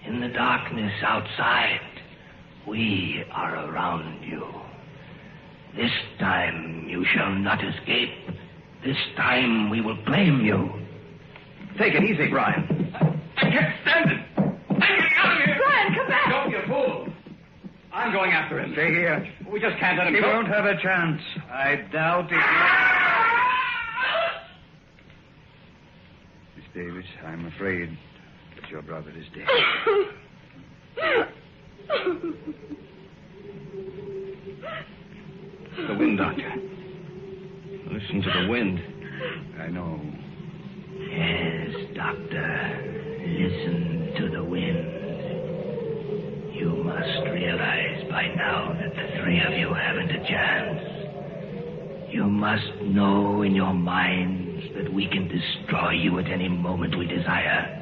in the darkness outside, we are around you. This time you shall not escape. This time we will claim you. Take it easy, Brian. I can't stand it. I'm getting out of here. Brian, come back. Don't be a fool. I'm going after him. Stay here. We just can't let him He go. won't have a chance. I doubt it. Miss Davis, I'm afraid that your brother is dead. The wind, Doctor. Listen to the wind. I know. Yes, Doctor. Listen to the wind. You must realize by now that the three of you haven't a chance. You must know in your minds that we can destroy you at any moment we desire.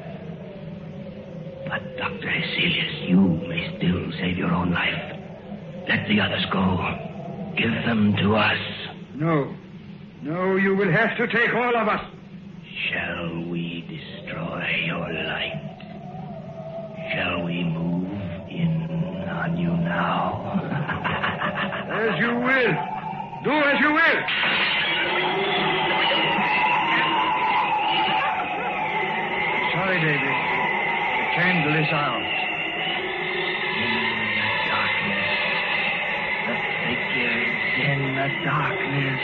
But, Dr. Hecelius, you may still save your own life. Let the others go. Give them to us. No. No, you will have to take all of us. Shall we destroy your light? Shall we move in on you now? As you will. Do as you will. Sorry, David. The candle is out. In the darkness. The figures in the darkness.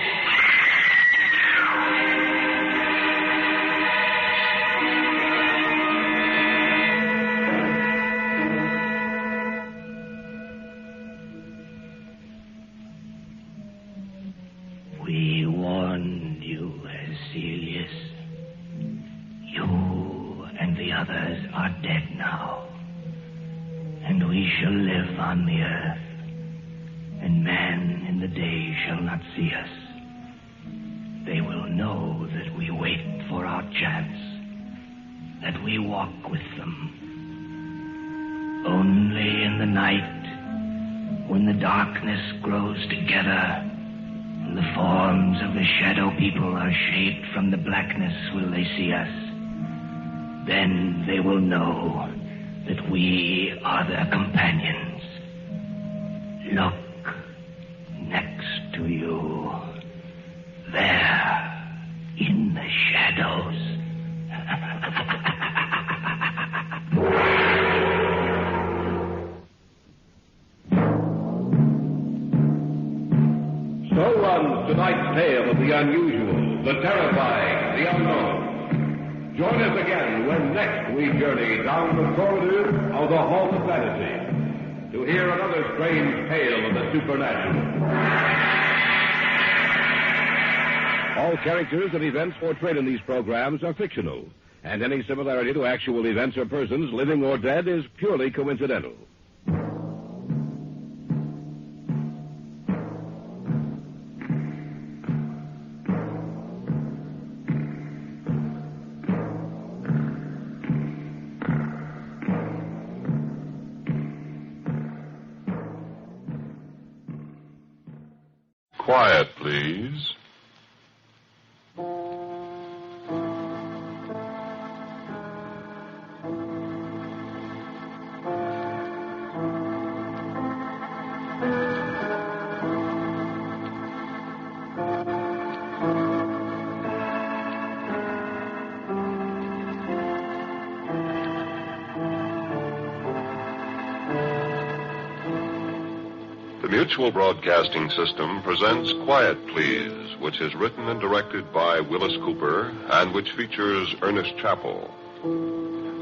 We warned you, Celius. You and the others are dead now. And we shall live on the earth. And man in the day shall not see us. They will know that we wait for our chance, that we walk with them. Only in the night, when the darkness grows together, and the forms of the shadow people are shaped from the blackness, will they see us. Then they will know that we are their companions. Look next to you. There, in the shadows. So runs tonight's tale of the unusual, the terrifying, the unknown. Join us again when next we journey down the corridors of the Hall of Fantasy to hear another strange tale of the supernatural. All characters and events portrayed in these programs are fictional, and any similarity to actual events or persons, living or dead, is purely coincidental. Quiet, please. The Mutual Broadcasting System presents Quiet Please, which is written and directed by Willis Cooper and which features Ernest Chappell.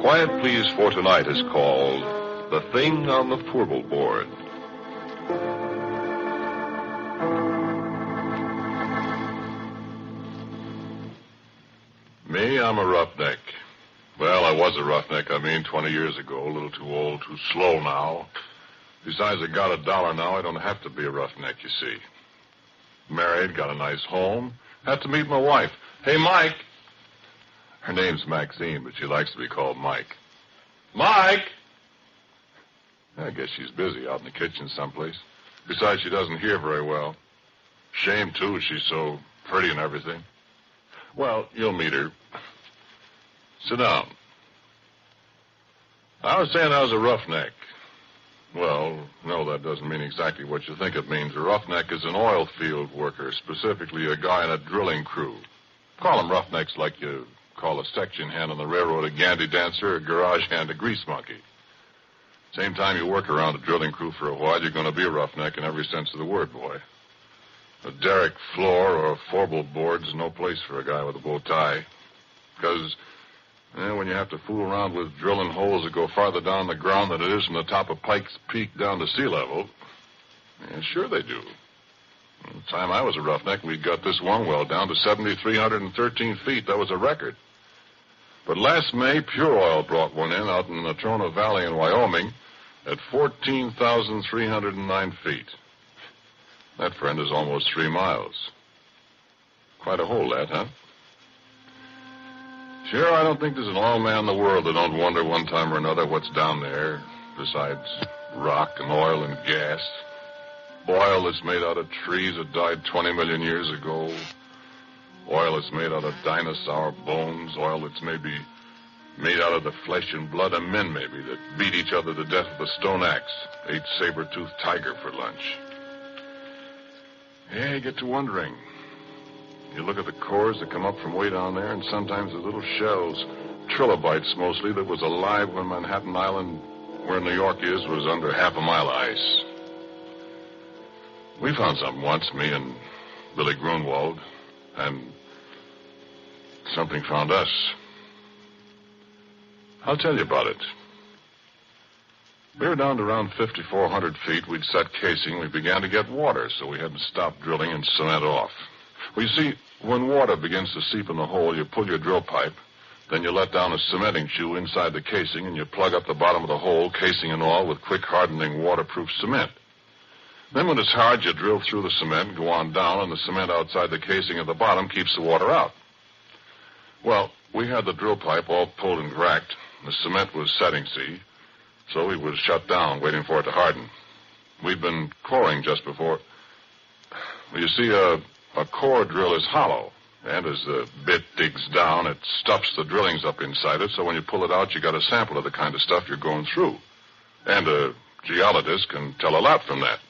Quiet Please for tonight is called The Thing on the Fourble Board. Me, I'm a roughneck. Well, I was a roughneck, 20 years ago. A little too old, too slow now. Besides, I got $1 now. I don't have to be a roughneck, you see. Married, got a nice home. Had to meet my wife. Hey, Mike. Her name's Maxine, but she likes to be called Mike. Mike! I guess she's busy out in the kitchen someplace. Besides, she doesn't hear very well. Shame, too. She's so pretty and everything. Well, you'll meet her. Sit down. I was saying I was a roughneck. Well, no, that doesn't mean exactly what you think it means. A roughneck is an oil field worker, specifically a guy in a drilling crew. Call them roughnecks like you call a section hand on the railroad a gandy dancer, a garage hand a grease monkey. Same time you work around a drilling crew for a while, you're going to be a roughneck in every sense of the word, boy. A derrick floor or a Fourble board is no place for a guy with a bow tie. Because when you have to fool around with drilling holes that go farther down the ground than it is from the top of Pike's Peak down to sea level, sure they do. The time I was a roughneck, we got this one well down to 7,313 feet. That was a record. But last May, Pure Oil brought one in out in the Natrona Valley in Wyoming at 14,309 feet. That, friend, is almost 3 miles. Quite a hole, that, huh? Sure, I don't think there's an oil man in the world that don't wonder one time or another what's down there, besides rock and oil and gas. Oil that's made out of trees that died 20 million years ago. Oil that's made out of dinosaur bones. Oil that's maybe made out of the flesh and blood of men, maybe, that beat each other to death with a stone axe, ate saber-toothed tiger for lunch. Yeah, you get to wondering. You look at the cores that come up from way down there, and sometimes the little shells, trilobites mostly, that was alive when Manhattan Island, where New York is, was under half a mile of ice. We found something once, me and Billy Grunwald, and something found us. I'll tell you about it. We were down to around 5,400 feet. We'd set casing. We began to get water, so we had to stop drilling and cement off. Well, you see, when water begins to seep in the hole, you pull your drill pipe, then you let down a cementing shoe inside the casing, and you plug up the bottom of the hole, casing and all, with quick hardening waterproof cement. Then when it's hard, you drill through the cement, go on down, and the cement outside the casing at the bottom keeps the water out. Well, we had the drill pipe all pulled and cracked. The cement was setting, see? So we was shut down, waiting for it to harden. We'd been coring just before. Well, you see, a core drill is hollow, and as the bit digs down, it stuffs the drillings up inside it, so when you pull it out, you got a sample of the kind of stuff you're going through. And a geologist can tell a lot from that.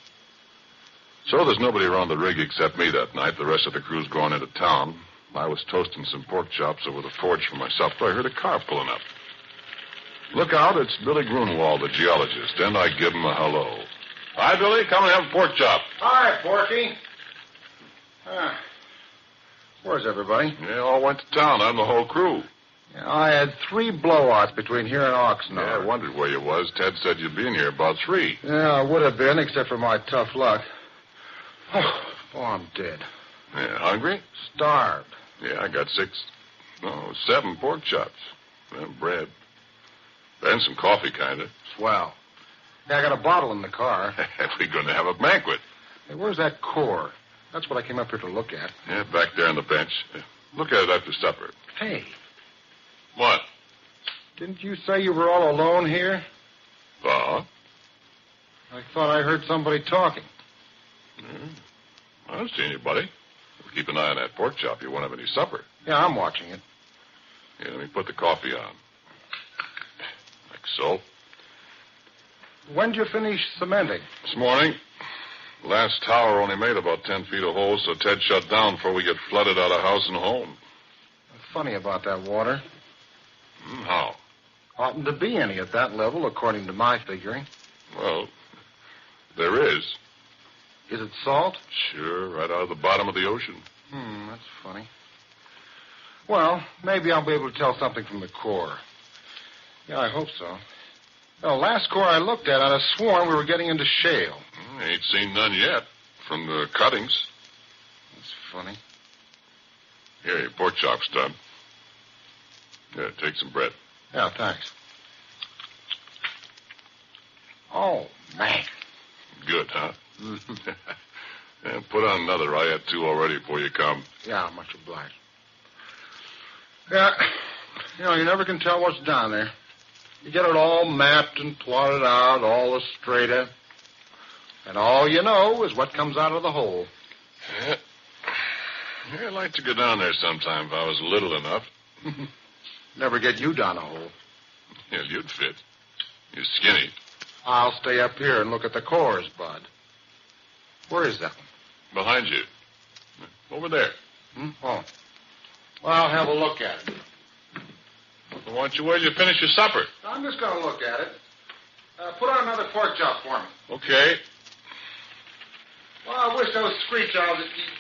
So there's nobody around the rig except me that night. The rest of the crew's gone into town. I was toasting some pork chops over the forge for myself, but I heard a car pulling up. Look out, it's Billy Grunwald, the geologist, and I give him a hello. Hi, Billy. Come and have a pork chop. Hi, Porky. Where's everybody? They all went to town. I'm the whole crew. Yeah, I had 3 blowouts between here and Oxnard. Yeah, I wondered where you was. Ted said you'd be in here about 3. Yeah, I would have been, except for my tough luck. Oh, I'm dead. Yeah, hungry? Starved. Yeah, I got 7 pork chops. Bread. And some coffee, kind of. Swell. Yeah, I got a bottle in the car. We're going to have a banquet. Hey, where's that core? That's what I came up here to look at. Yeah, back there on the bench. Look at it after supper. Hey. What? Didn't you say you were all alone here? I thought I heard somebody talking. I don't see anybody. Keep an eye on that pork chop. You won't have any supper. Yeah, I'm watching it. Yeah, let me put the coffee on. Like so. When'd you finish cementing? This morning. Last tower only made about 10 feet of holes, so Ted shut down before we get flooded out of house and home. Funny about that water. How? Oughtn't to be any at that level, according to my figuring. Well, there is. Is it salt? Sure, right out of the bottom of the ocean. That's funny. Well, maybe I'll be able to tell something from the core. Yeah, I hope so. Well, last core I looked at, I'd have sworn we were getting into shale. Ain't seen none yet from the cuttings. That's funny. Here, your pork chop's done. Here, take some bread. Yeah, thanks. Oh, man. Good, huh? Yeah, put on another. I had 2 already before you come. Yeah, much obliged. Yeah, you never can tell what's down there. You get it all mapped and plotted out, all the strata. And all you know is what comes out of the hole. Yeah. I'd like to go down there sometime if I was little enough. Never get you down a hole. Yeah, you'd fit. You're skinny. I'll stay up here and look at the cores, Bud. Where is that one? Behind you. Over there. Oh. Well, I'll have a look at it. Well, why don't you wait till you finish your supper? I'm just going to look at it. Put on another pork chop for me. Okay. Well, I wish those screech owls would keep...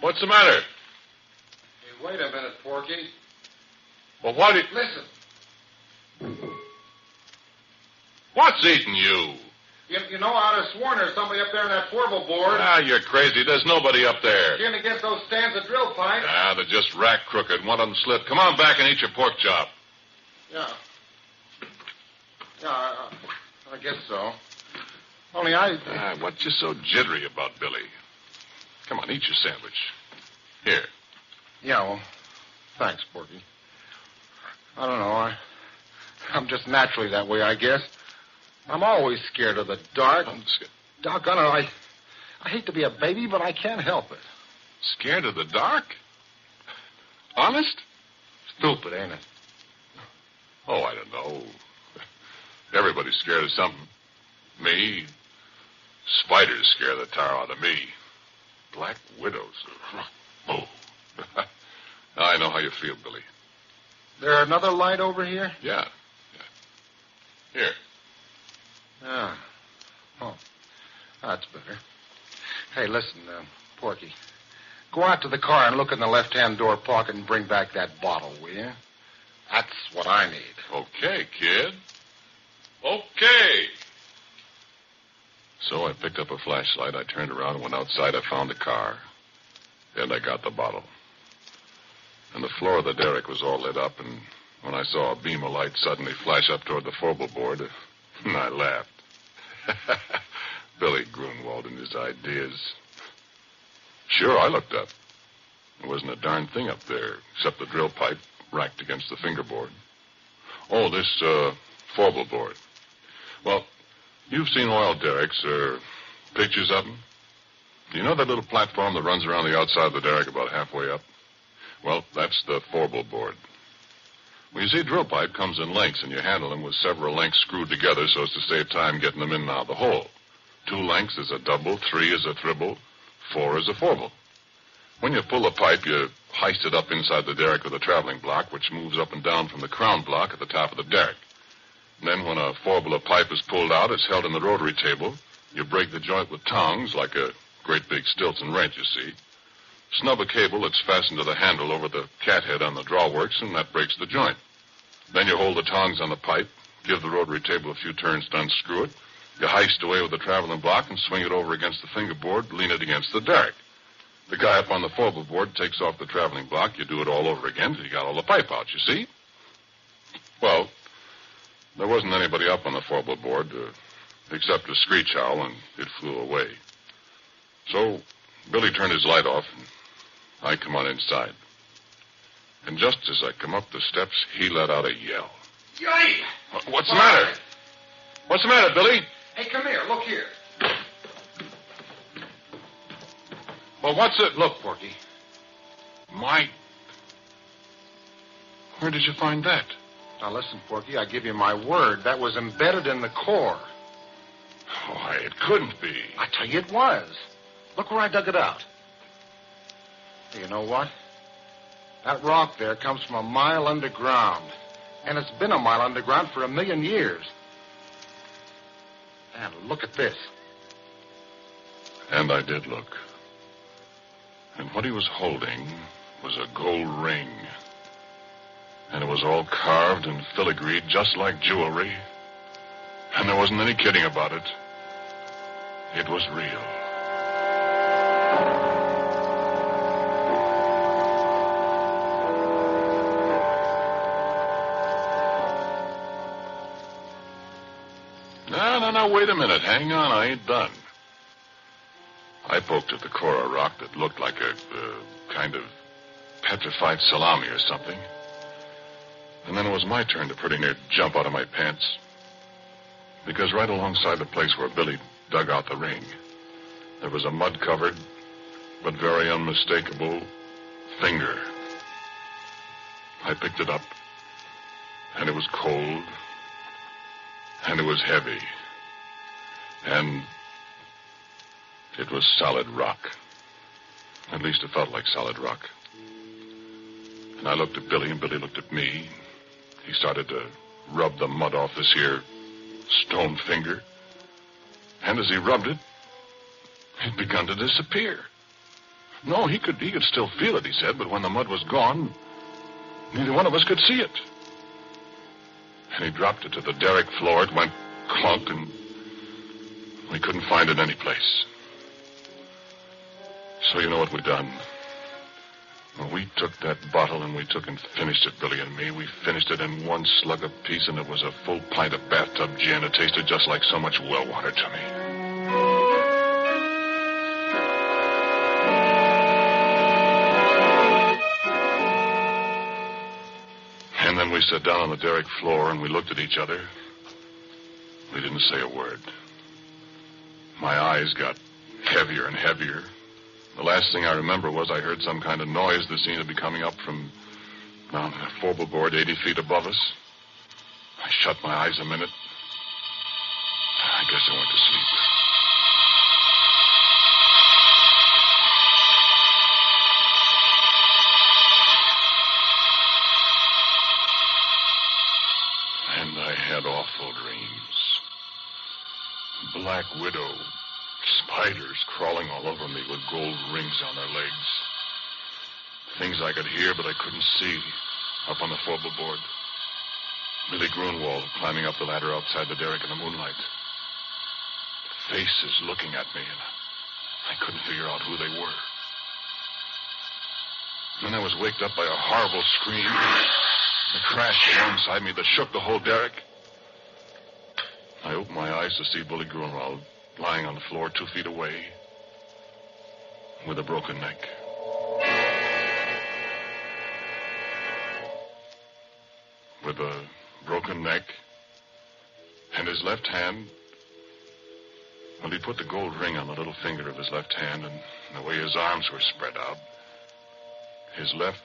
What's the matter? Hey, wait a minute, Porky. Well, why did... Listen. What's eating you? You know, I'd have sworn there's somebody up there on that Fourble board. Ah, you're crazy. There's nobody up there. Trying to get those stands of drill pipe. Ah, they're just rack crooked. One of them slipped. Come on back and eat your pork chop. Yeah. Yeah, I guess so. Only what's you so jittery about, Billy? Come on, eat your sandwich. Here. Yeah, well, thanks, Porky. I don't know. I'm just naturally that way, I guess. I'm always scared of the dark. Doggone it, I hate to be a baby, but I can't help it. Scared of the dark? Honest? Stupid, ain't it? Oh, I don't know. Everybody's scared of something. Me. Spiders scare the tar out of me. Black widows. Oh. I know how you feel, Billy. There another light over here? Yeah. Here. Ah. Oh. That's better. Hey, listen, Porky. Go out to the car and look in the left-hand door pocket and bring back that bottle, will you? That's what I need. Okay, kid. Okay. So I picked up a flashlight. I turned around and went outside. I found the car. And I got the bottle. And the floor of the derrick was all lit up, and when I saw a beam of light suddenly flash up toward the Fourble board, I laughed. Billy Grunwald and his ideas. Sure, I looked up. There wasn't a darn thing up there except the drill pipe racked against the fingerboard. Oh, this Fourble board. Well, you've seen oil derricks or pictures of them? You know that little platform that runs around the outside of the derrick about halfway up? Well, that's the Fourble board. Well, you see, a drill pipe comes in lengths, and you handle them with several lengths screwed together so as to save time getting them in and out of the hole. 2 lengths is a double, 3 is a triple, 4 is a Fourble. When you pull the pipe, you heist it up inside the derrick with a traveling block, which moves up and down from the crown block at the top of the derrick. And then when a Fourble of pipe is pulled out, it's held in the rotary table. You break the joint with tongs, like a great big Stilton wrench, you see. Snub a cable that's fastened to the handle over the cathead on the drawworks, and that breaks the joint. Then you hold the tongs on the pipe, give the rotary table a few turns to unscrew it. You heist away with the traveling block and swing it over against the fingerboard, lean it against the derrick. The guy up on the Fourble board takes off the traveling block. You do it all over again till you got all the pipe out, you see? Well, there wasn't anybody up on the Fourble board except a screech owl, and it flew away. So Billy turned his light off, and I come on inside. And just as I come up the steps, he let out a yell. Yay! What's the matter? What's the matter, Billy? Hey, come here. Look here. Well, what's it? Look, Porky. Where did you find that? Now, listen, Porky, I give you my word. That was embedded in the core. Why, it couldn't be. I tell you it was. Look where I dug it out. Hey, you know what? That rock there comes from a mile underground. And it's been a mile underground for 1,000,000 years. And look at this. And I did look. And what he was holding was a gold ring. And it was all carved and filigreed just like jewelry. And there wasn't any kidding about it. It was real. No, wait a minute. Hang on, I ain't done. I poked at the core of rock that looked like a kind of petrified salami or something. And then it was my turn to pretty near jump out of my pants. Because right alongside the place where Billy dug out the ring, there was a mud-covered, but very unmistakable finger. I picked it up, and it was cold, and it was heavy, and it was solid rock. At least it felt like solid rock. And I looked at Billy, and Billy looked at me. He started to rub the mud off this here stone finger. And as he rubbed it, it begun to disappear. No, he could still feel it, he said, but when the mud was gone, neither one of us could see it. And he dropped it to the derrick floor. It went clunk, and we couldn't find it any place. So you know what we done? Well, we took that bottle and we took and finished it, Billy and me. We finished it in one slug apiece, and it was a full pint of bathtub gin. It tasted just like so much well water to me. And then we sat down on the derrick floor and we looked at each other. We didn't say a word. My eyes got heavier and heavier. The last thing I remember was I heard some kind of noise that seemed to be coming up from down the Fourble board 80 feet above us. I shut my eyes a minute. I guess I went to sleep. And I had awful dreams. Black Widow. Spiders crawling all over me with gold rings on their legs. Things I could hear, but I couldn't see up on the Fourble board. Billy Grunwald climbing up the ladder outside the derrick in the moonlight. faces looking at me, and I couldn't figure out who they were. Then I was waked up by a horrible scream, a crash alongside me that shook the whole derrick. I opened my eyes to see Bully Grunwald lying on the floor 2 feet away with a broken neck. With a broken neck and his left hand, well, he put the gold ring on the little finger of his left hand, and the way his arms were spread out, his left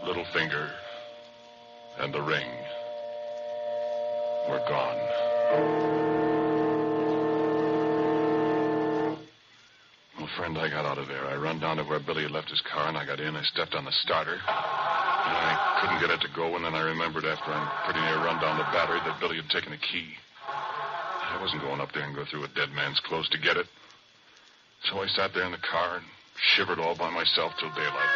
little finger and the ring were gone. Well, friend, I got out of there. I run down to where Billy had left his car, and I got in. I stepped on the starter. And I couldn't get it to go, and then I remembered after I pretty near run down the battery that Billy had taken the key. I wasn't going up there and go through a dead man's clothes to get it. So I sat there in the car and shivered all by myself till daylight.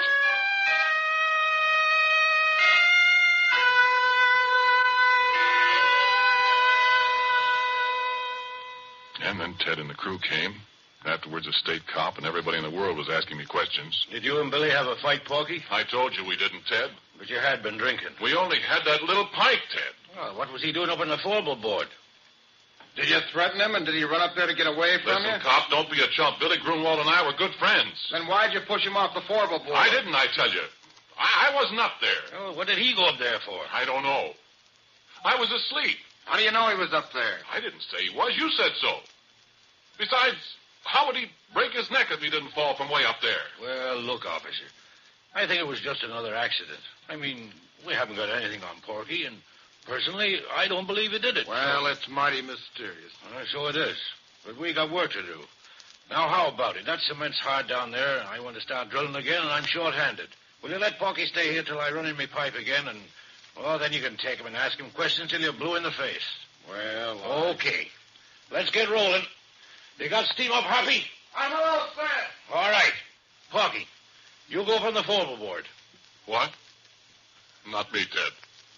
And then Ted and the crew came. Afterwards, a state cop, and everybody in the world was asking me questions. Did you and Billy have a fight, Porky? I told you we didn't, Ted. But you had been drinking. We only had that little pint, Ted. Well, what was he doing up on the Fourble board? Did you threaten him, and did he run up there to get away from you? Listen, cop, don't be a chump. Billy Grunwald and I were good friends. Then why'd you push him off the Fourble board? I didn't, I tell you. I wasn't up there. Oh, what did he go up there for? I don't know. I was asleep. How do you know he was up there? I didn't say he was. You said so. Besides, how would he break his neck if he didn't fall from way up there? Well, look, officer. I think it was just another accident. I mean, we haven't got anything on Porky, and personally, I don't believe he did it. Well, it's mighty mysterious. So it is. But we got work to do. Now, how about it? That cement's hard down there, and I want to start drilling again, and I'm short-handed. Will you let Porky stay here till I run in my pipe again, and, well, then you can take him and ask him questions till you're blue in the face. Well, okay. Let's get rolling. You got steam up, Happy? I'm all set. All right. Porky, you go from the Fourble board. What? Not me, Ted.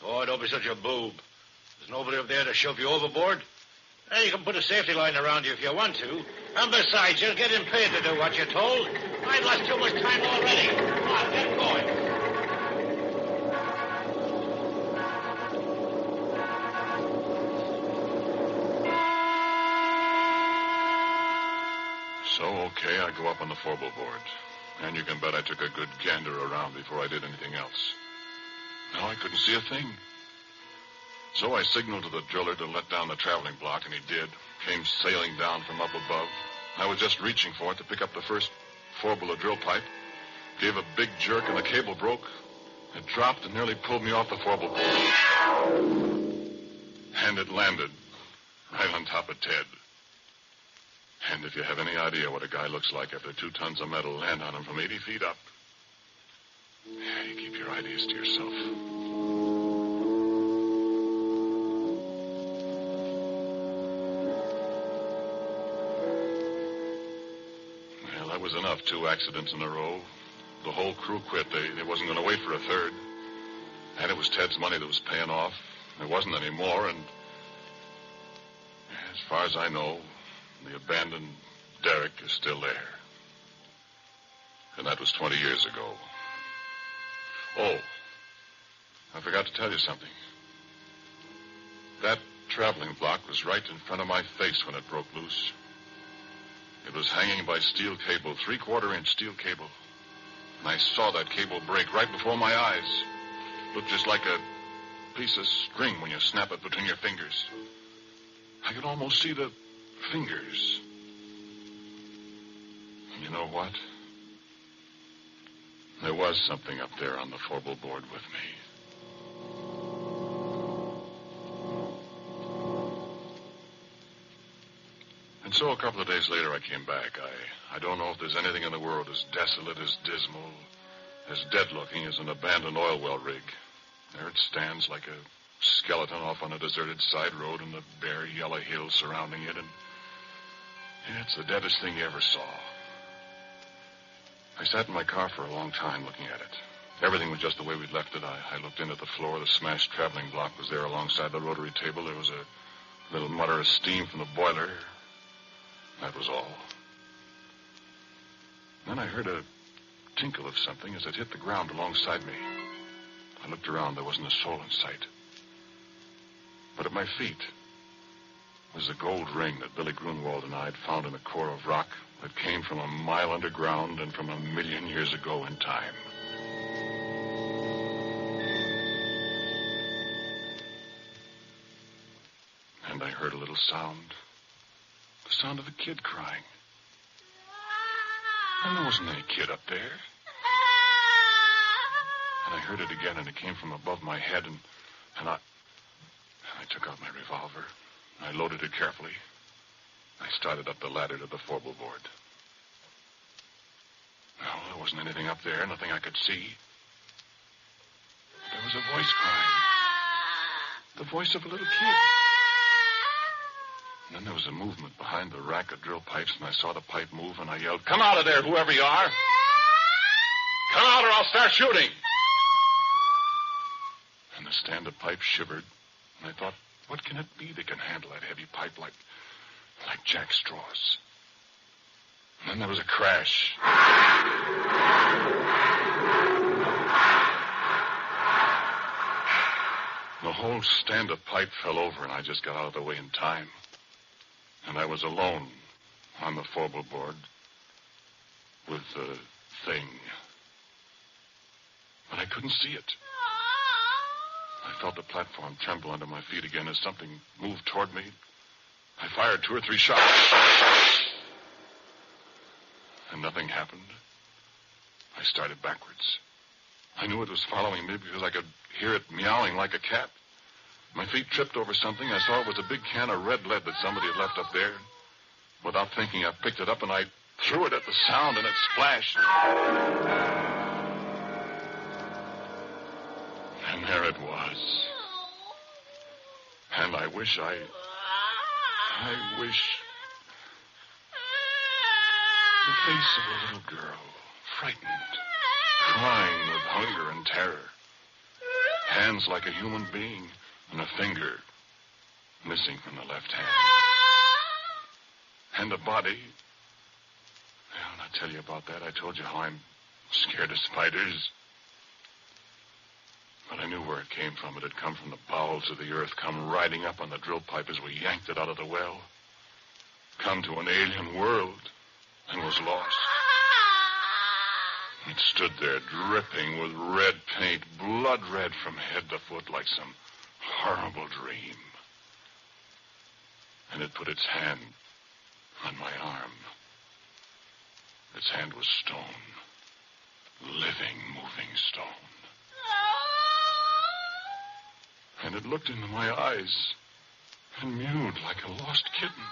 Oh, don't be such a boob. There's nobody up there to shove you overboard. Well, you can put a safety line around you if you want to. And besides, you're getting paid to do what you're told. I've lost too much time already. Come on, get going. So, okay, I go up on the Fourble board. And you can bet I took a good gander around before I did anything else. Now I couldn't see a thing. So I signaled to the driller to let down the traveling block, and he did. Came sailing down from up above. I was just reaching for it to pick up the first Fourble drill pipe. Gave a big jerk, and the cable broke. It dropped and nearly pulled me off the Fourble board. And it landed right on top of Ted. And if you have any idea what a guy looks like after 2 tons of metal land on him from 80 feet up, you keep your ideas to yourself. Well, that was enough. 2 accidents in a row. The whole crew quit. They wasn't going to wait for a third. And it was Ted's money that was paying off. There wasn't any more, and as far as I know, the abandoned derrick is still there. And that was 20 years ago. Oh, I forgot to tell you something. That traveling block was right in front of my face when it broke loose. It was hanging by steel cable, 3/4-inch steel cable. And I saw that cable break right before my eyes. Looked just like a piece of string when you snap it between your fingers. I could almost see the fingers. You know what? There was something up there on the Fourble board with me. And so a couple of days later I came back. I don't know if there's anything in the world as desolate, as dismal, as dead-looking as an abandoned oil well rig. There it stands like a skeleton off on a deserted side road and the bare yellow hills surrounding it, and it's the deadest thing you ever saw. I sat in my car for a long time looking at it. Everything was just the way we'd left it. I looked in at the floor. The smashed traveling block was there alongside the rotary table. There was a little mutter of steam from the boiler. That was all. Then I heard a tinkle of something as it hit the ground alongside me. I looked around. There wasn't a soul in sight. But at my feet was a gold ring that Billy Grunwald and I had found in a core of rock that came from a mile underground and from 1,000,000 years ago in time. And I heard a little sound. The sound of a kid crying. And there wasn't any kid up there. And I heard it again, and it came from above my head, and I took out my revolver. I loaded it carefully. I started up the ladder to the Fourble board. Well, there wasn't anything up there, nothing I could see. But there was a voice crying. The voice of a little kid. And then there was a movement behind the rack of drill pipes, and I saw the pipe move, and I yelled, "Come out of there, whoever you are! Come out or I'll start shooting!" And the stand-up pipe shivered, and I thought, what can it be that can handle that heavy pipe like jack straws? And then there was a crash. The whole stand-up pipe fell over, and I just got out of the way in time. And I was alone on the Fourble board with the thing. But I couldn't see it. I felt the platform tremble under my feet again as something moved toward me. I fired 2 or 3 shots. And nothing happened. I started backwards. I knew it was following me because I could hear it meowing like a cat. My feet tripped over something. I saw it was a big can of red lead that somebody had left up there. Without thinking, I picked it up and I threw it at the sound, and it splashed. And there it was. And I wish the face of a little girl, frightened, crying with hunger and terror. Hands like a human being, and a finger missing from the left hand. And the body. Well, I'll tell you about that. I told you how I'm scared of spiders. But I knew where it came from. It had come from the bowels of the earth, come riding up on the drill pipe as we yanked it out of the well. Come to an alien world, and was lost. It stood there dripping with red paint, blood red from head to foot like some horrible dream. And it put its hand on my arm. Its hand was stone. Living, moving stone. And it looked into my eyes and mewed like a lost kitten.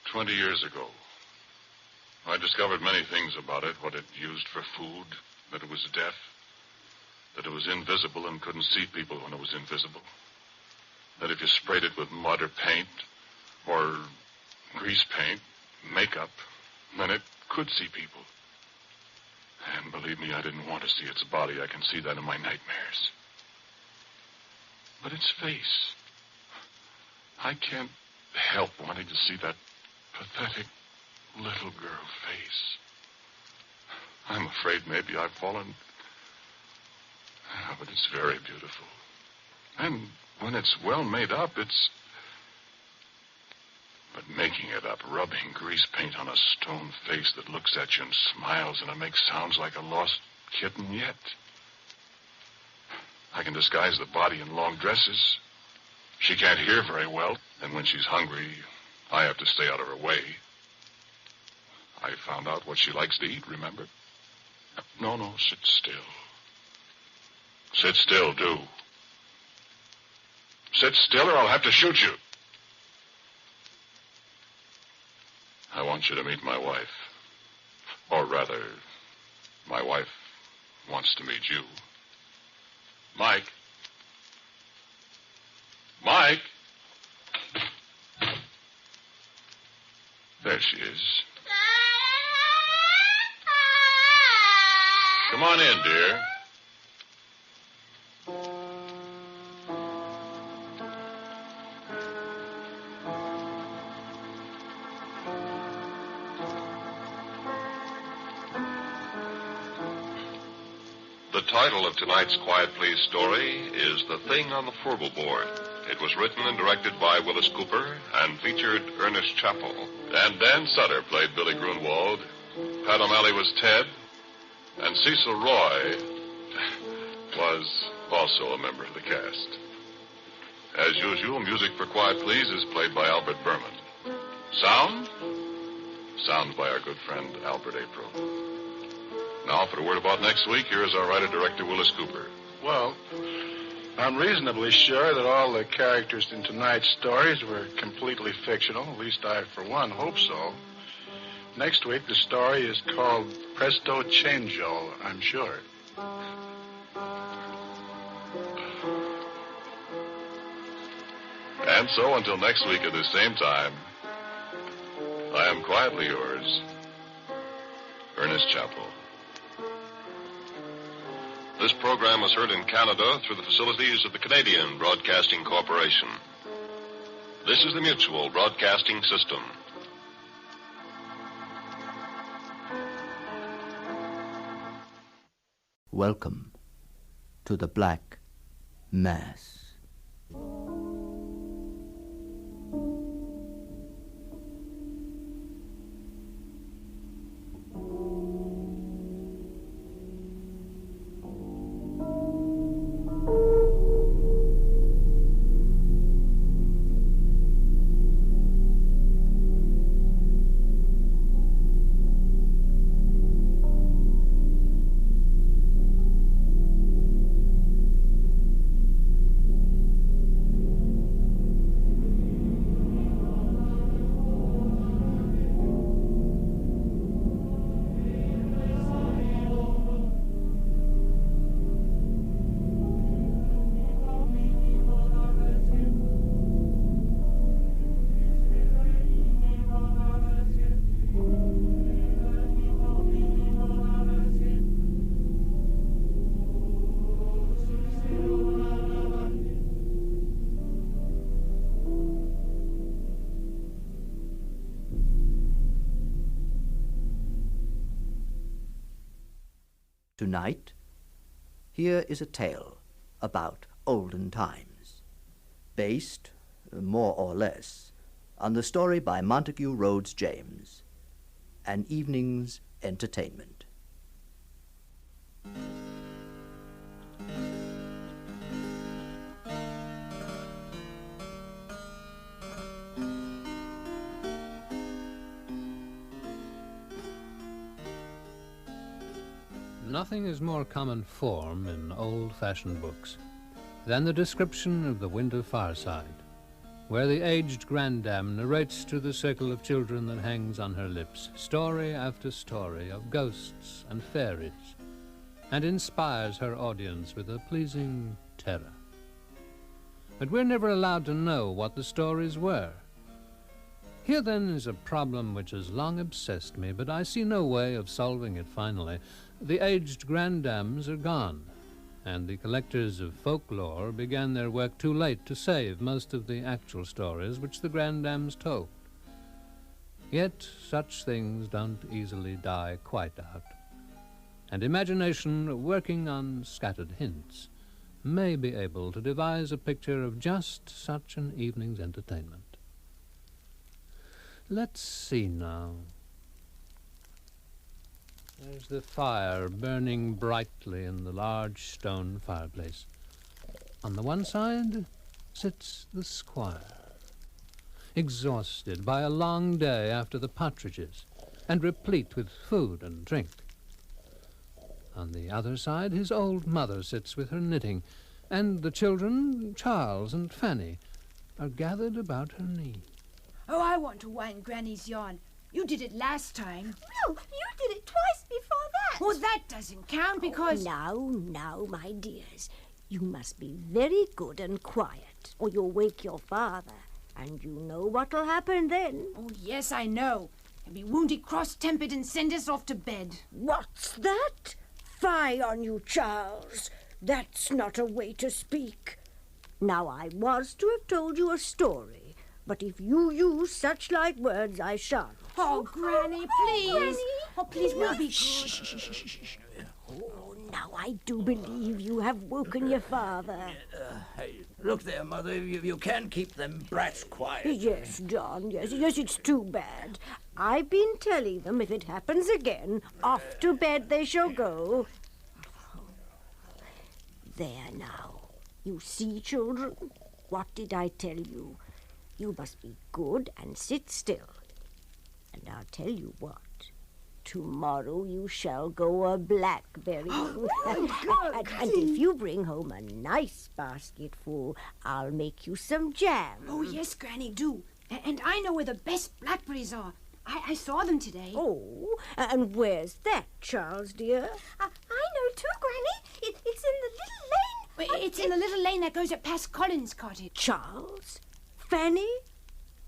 "20 years ago, I discovered many things about it, what it used for food, that it was deaf, that it was invisible and couldn't see people when it was invisible, that if you sprayed it with mud or paint or grease paint, makeup, then it could see people. And believe me, I didn't want to see its body. I can see that in my nightmares. But its face, I can't help wanting to see that pathetic little girl face. I'm afraid maybe I've fallen. But it's very beautiful. And when it's well made up, it's... But making it up, rubbing grease paint on a stone face that looks at you and smiles, and it makes sounds like a lost kitten yet. I can disguise the body in long dresses. She can't hear very well, and when she's hungry, I have to stay out of her way. I found out what she likes to eat, remember? No, sit still. Sit still, do. Sit still or I'll have to shoot you. I want you to meet my wife. Or rather, my wife wants to meet you. Mike. Mike. There she is. Come on in, dear. The title of tonight's Quiet Please story is The Thing on the Fourble Board. It was written and directed by Willis Cooper and featured Ernest Chappell. And Dan Sutter played Billy Grunwald. Pat O'Malley was Ted. And Cecil Roy was also a member of the cast. As usual, music for Quiet Please is played by Albert Berman. Sound by our good friend Albert April. Now, for a word about next week, here is our writer-director, Willis Cooper. Well, I'm reasonably sure that all the characters in tonight's stories were completely fictional. At least I, for one, hope so. Next week, the story is called Presto Changeo, I'm sure. And so, until next week at the same time, I am quietly yours, Ernest Chappell. This program was heard in Canada through the facilities of the Canadian Broadcasting Corporation. This is the Mutual Broadcasting System. Welcome to the Black Mass. Tonight, here is a tale about olden times, based, more or less, on the story by Montague Rhodes James, An Evening's Entertainment. Nothing is more common form in old-fashioned books than the description of the winter fireside, where the aged grandam narrates to the circle of children that hangs on her lips story after story of ghosts and fairies, and inspires her audience with a pleasing terror. But we're never allowed to know what the stories were. Here, then, is a problem which has long obsessed me, but I see no way of solving it finally. The aged grandams are gone, and the collectors of folklore began their work too late to save most of the actual stories which the grandams told. Yet such things don't easily die quite out, and imagination, working on scattered hints, may be able to devise a picture of just such an evening's entertainment. Let's see now. There's the fire burning brightly in the large stone fireplace. On the one side sits the squire, exhausted by a long day after the partridges, and replete with food and drink. On the other side his old mother sits with her knitting, and the children, Charles and Fanny, are gathered about her knee. Oh, I want to wind Granny's yarn. You did it last time. No, you did it twice before that. Well, that doesn't count because... Oh, now, my dears. You must be very good and quiet, or you'll wake your father. And you know what'll happen then. Oh, yes, I know. He'll be wounded, cross-tempered, and send us off to bed. What's that? Fie on you, Charles. That's not a way to speak. Now, I was to have told you a story, but if you use such light words, I shan't. Oh, Granny, please. Granny, Oh, please, we'll be good. Shh. Oh, now I do believe you have woken your father. Hey, look there, Mother. You can't keep them brats quiet. Yes, John, yes, it's too bad. I've been telling them if it happens again, off to bed they shall go. There now. You see, children? What did I tell you? You must be good and sit still. And I'll tell you what. Tomorrow you shall go a blackberrying. And if you bring home a nice basketful, I'll make you some jam. Oh, yes, Granny, do. And I know where the best blackberries are. I saw them today. Oh, and where's that, Charles, dear? I know too, Granny. It's in the little lane. It's in the little lane that goes up past Colin's cottage. Charles? Fanny?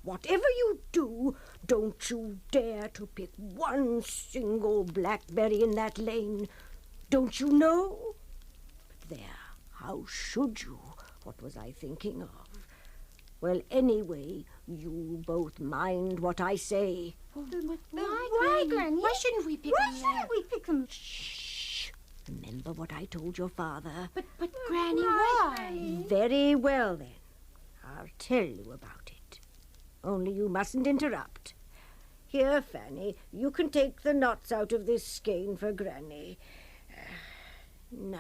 Whatever you do, don't you dare to pick one single blackberry in that lane. Don't you know? But there, how should you? What was I thinking of? Well, anyway, you both mind what I say. Why, Granny? Why shouldn't we pick them? Why shouldn't we pick them? Shh. Remember what I told your father. But Granny, why? Very well, then. I'll tell you about it. Only you mustn't interrupt. Here, Fanny, you can take the knots out of this skein for Granny. Now,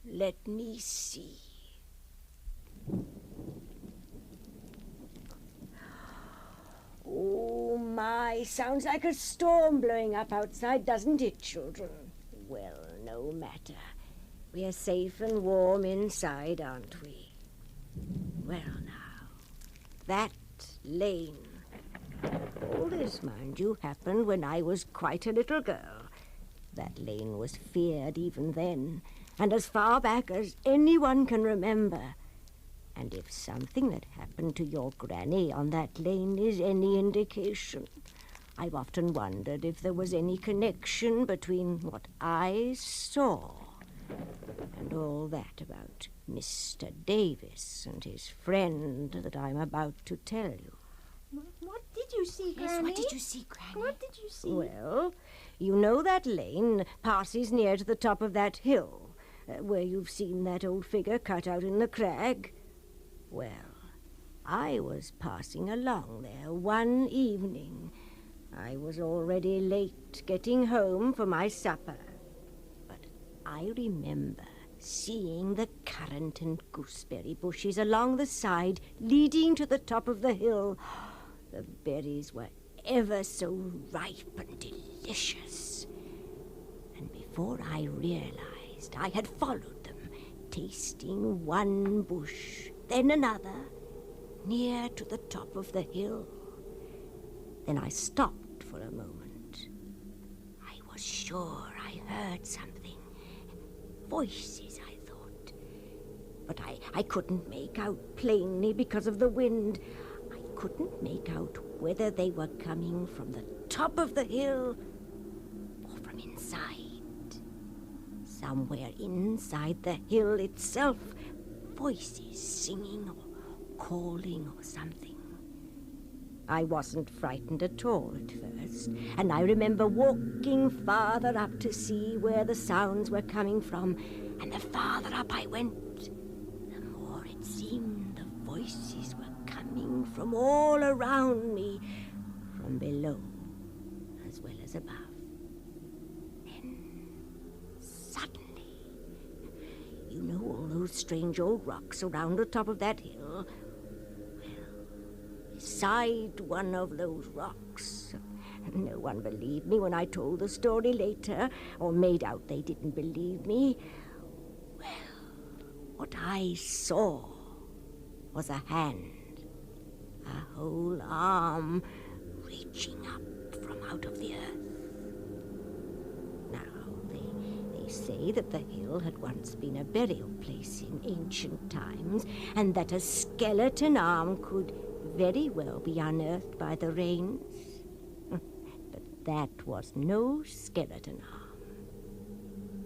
let me see. Oh, my, sounds like a storm blowing up outside, doesn't it, children? Well, no matter. We're safe and warm inside, aren't we? Well, now, that lane. All this, mind you, happened when I was quite a little girl. That lane was feared even then, and as far back as anyone can remember. And if something that happened to your granny on that lane is any indication, I've often wondered if there was any connection between what I saw and all that about Mr. Davis and his friend that I'm about to tell you. What did you see, Granny? Yes, what did you see, Granny? What did you see? Well, you know that lane passes near to the top of that hill, where you've seen that old figure cut out in the crag. Well, I was passing along there one evening. I was already late getting home for my supper. But I remember seeing the currant and gooseberry bushes along the side leading to the top of the hill. The berries were ever so ripe and delicious. And before I realized, I had followed them, tasting one bush, then another, near to the top of the hill. Then I stopped for a moment. I was sure I heard something. Voices, I thought. But I couldn't make out plainly because of the wind. I couldn't make out whether they were coming from the top of the hill or from inside. Somewhere inside the hill itself, voices singing or calling or something. I wasn't frightened at all at first, and I remember walking farther up to see where the sounds were coming from, and the farther up I went, the more it seemed the voices were coming from all around me, from below as well as above. Then, suddenly, you know all those strange old rocks around the top of that hill? Beside one of those rocks. No one believed me when I told the story later, or made out they didn't believe me. Well, what I saw was a hand, a whole arm reaching up from out of the earth. Now, they say that the hill had once been a burial place in ancient times, and that a skeleton arm could very well be unearthed by the rains. But that was no skeleton arm.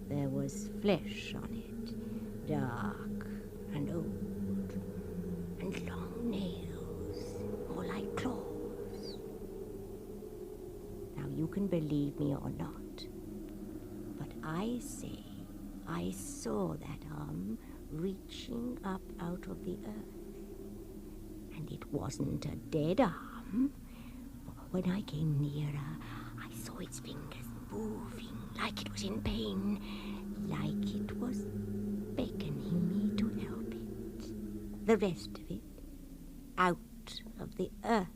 there was flesh on it, dark and old, and long nails, more like claws. Now, you can believe me or not, but I say I saw that arm reaching up out of the earth. And it wasn't a dead arm. When I came nearer, I saw its fingers moving like it was in pain, like it was beckoning me to help it. The rest of it out of the earth.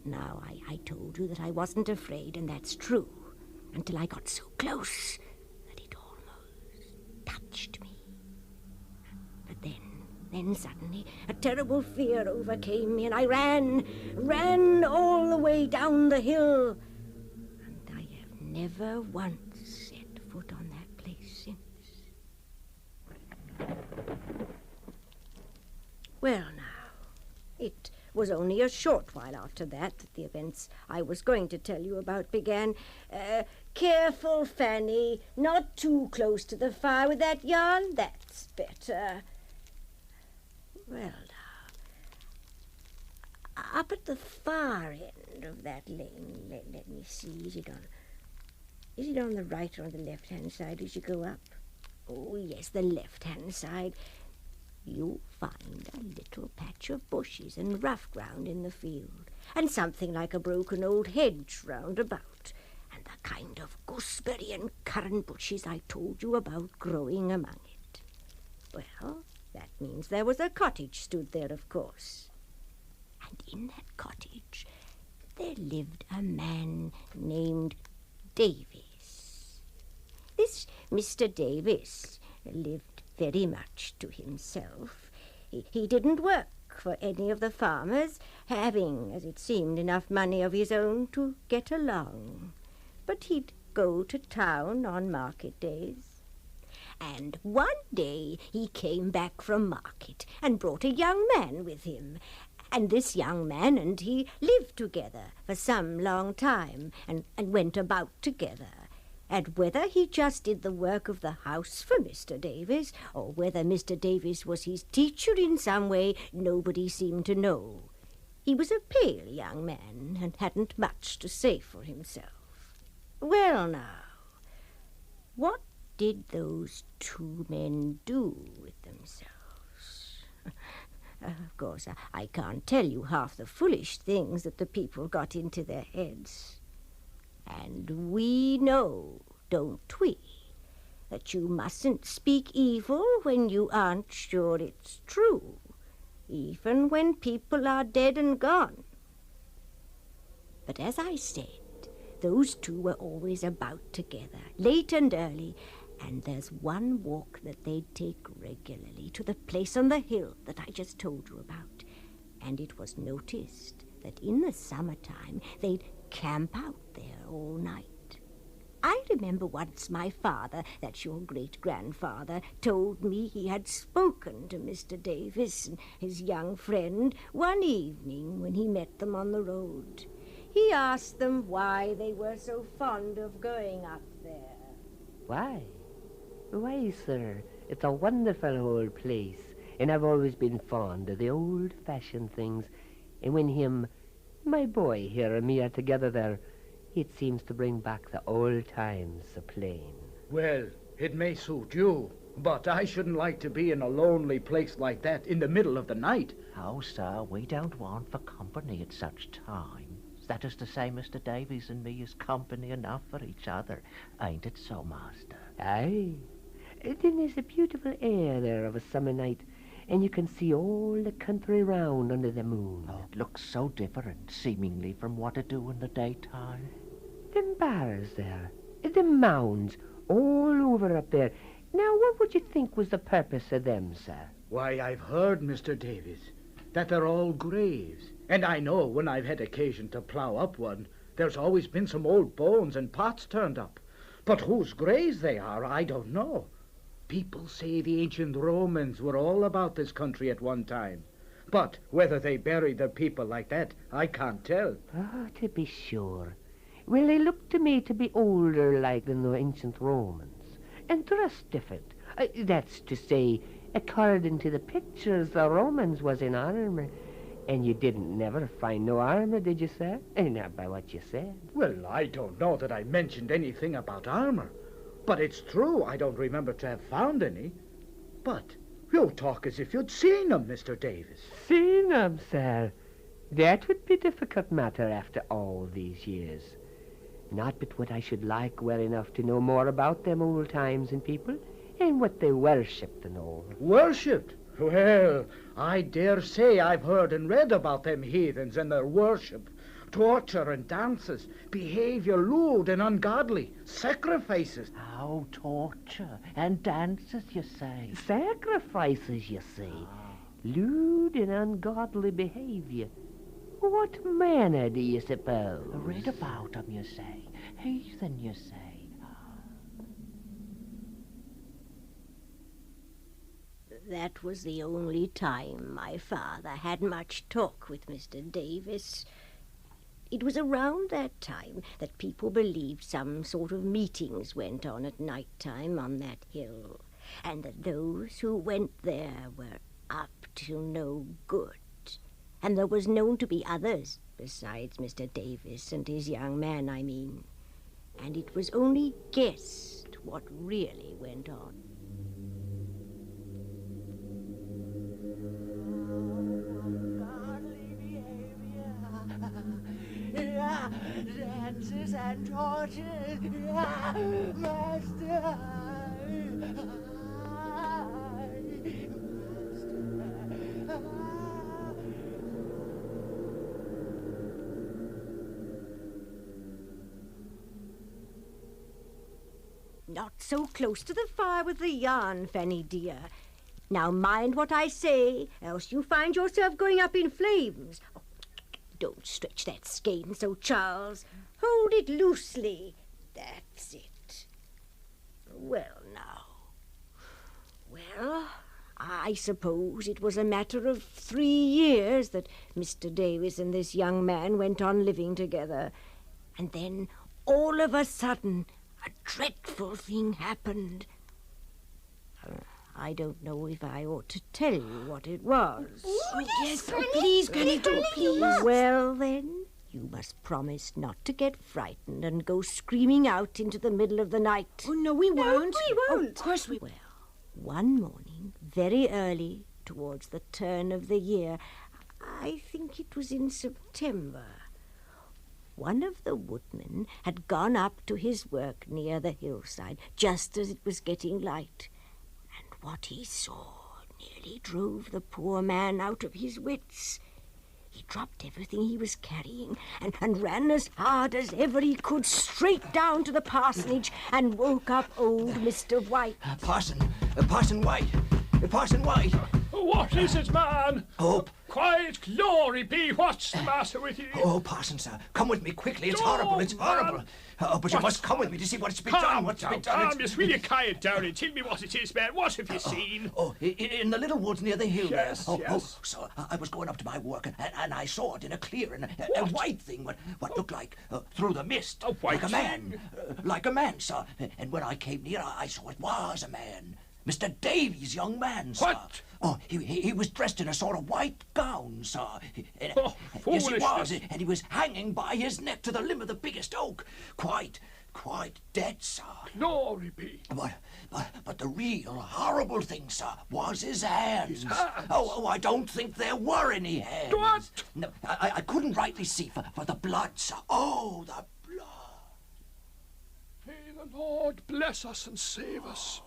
Now, I told you that I wasn't afraid, and that's true, until I got so close that it almost touched me. But then suddenly a terrible fear overcame me, and I ran all the way down the hill. And I have never once set foot on that place since. Well, now, it was only a short while after that the events I was going to tell you about began. Careful, Fanny, not too close to the fire with that yarn. That's better. Well, now, up at the far end of that lane, let me see, is it on the right or on the left-hand side as you go up? Oh, yes, the left-hand side. You'll find a little patch of bushes and rough ground in the field, and something like a broken old hedge round about, and the kind of gooseberry and currant bushes I told you about growing among it. Well, that means there was a cottage stood there, of course. And in that cottage there lived a man named Davis. This Mr. Davis lived very much to himself. He didn't work for any of the farmers, having, as it seemed, enough money of his own to get along. But he'd go to town on market days. And one day he came back from market and brought a young man with him. And this young man and he lived together for some long time and went about together. And whether he just did the work of the house for Mr. Davis, or whether Mr. Davis was his teacher in some way, nobody seemed to know. He was a pale young man and hadn't much to say for himself. Well, now, what did those two men do with themselves? Of course, I can't tell you half the foolish things that the people got into their heads. And we know, don't we, that you mustn't speak evil when you aren't sure it's true, even when people are dead and gone. But as I said, those two were always about together, late and early, and there's one walk that they'd take regularly to the place on the hill that I just told you about. And it was noticed that in the summertime they'd camp out there all night. I remember once my father, that's your great-grandfather, told me he had spoken to Mr. Davis and his young friend one evening when he met them on the road. He asked them why they were so fond of going up there. Why? Why, sir, it's a wonderful old place, and I've always been fond of the old-fashioned things. And when my boy here and me are together there, it seems to bring back the old times so plain. Well, it may suit you, but I shouldn't like to be in a lonely place like that in the middle of the night. Oh, sir, we don't want for company at such times. That is to say, Mr. Davies and me is company enough for each other. Ain't it so, master? Aye. Then there's a beautiful air there of a summer night, and you can see all the country round under the moon. Oh, it looks so different, seemingly, from what it do in the daytime. Them bars there, the mounds, all over up there. Now, what would you think was the purpose of them, sir? Why, I've heard, Mr. Davies, that they're all graves. And I know when I've had occasion to plough up one, there's always been some old bones and pots turned up. But whose graves they are, I don't know. People say the ancient Romans were all about this country at one time. But whether they buried their people like that, I can't tell. Oh, to be sure. Well, they looked to me to be older like than the ancient Romans, and dressed different. That's to say, according to the pictures, the Romans was in armor. And you didn't never find no armor, did you, sir? Not by what you said. Well, I don't know that I mentioned anything about armor. But it's true, I don't remember to have found any. But you talk as if you'd seen 'em, Mr. Davis. Seen 'em, sir? That would be a difficult matter after all these years. Not but what I should like well enough to know more about them old times and people, and what they worshipped and all. Worshipped? Well, I dare say I've heard and read about them heathens and their worship. Torture and dances, behavior lewd and ungodly, sacrifices. Oh, torture and dances, you say? Sacrifices, you see. Lewd and ungodly behavior. What manner do you suppose? Read about 'em, you say. Heathen, you say. That was the only time my father had much talk with Mr. Davis. It was around that time that people believed some sort of meetings went on at night time on that hill, and that those who went there were up to no good. And there was known to be others besides Mr. Davis and his young man, I mean. And it was only guessed what really went on. Dances and tortures, master. Not so close to the fire with the yarn, Fanny dear. Now mind what I say, else you find yourself going up in flames. Oh, don't stretch that skein so, Charles. Hold it loosely. That's it. Well, now. Well, I suppose it was a matter of 3 years that Mr. Davis and this young man went on living together. And then, all of a sudden, a dreadful thing happened. I don't know if I ought to tell you what it was. Oh, yes, Granny. Oh, please, Granny, do, please. Well, then, you must promise not to get frightened and go screaming out into the middle of the night. Oh, no, we won't. No, we won't. Of course we will. One morning, very early, towards the turn of the year, I think it was in September, one of the woodmen had gone up to his work near the hillside just as it was getting light. And what he saw nearly drove the poor man out of his wits. He dropped everything he was carrying and ran as hard as ever he could straight down to the parsonage and woke up old Mr. White. Parson White. Parson White. What is it, man? Oh. Quiet, glory be. What's the matter with you? Oh, Parson, sir, come with me quickly. It's horrible. It's horrible. But you must come with me to see what's been done. What's been done. Calm, will you quiet down and tell me what it is, man? What have you seen? In the little woods near the hill there. Yes. So I was going up to my work, and I saw it in a clearing. A white thing, what looked like, through the mist. A white like a man. Like a man, sir. And when I came near, I saw it was a man. Mr. Davies, young man, sir. What? Oh, he was dressed in a sort of white gown, sir. Yes, he was, and he was hanging by his neck to the limb of the biggest oak. Quite dead, sir. Glory be. But the real horrible thing, sir, was his hands. Oh, I don't think there were any hands. What? No, I couldn't rightly see for the blood, sir. Oh, the blood. May the Lord bless us and save us.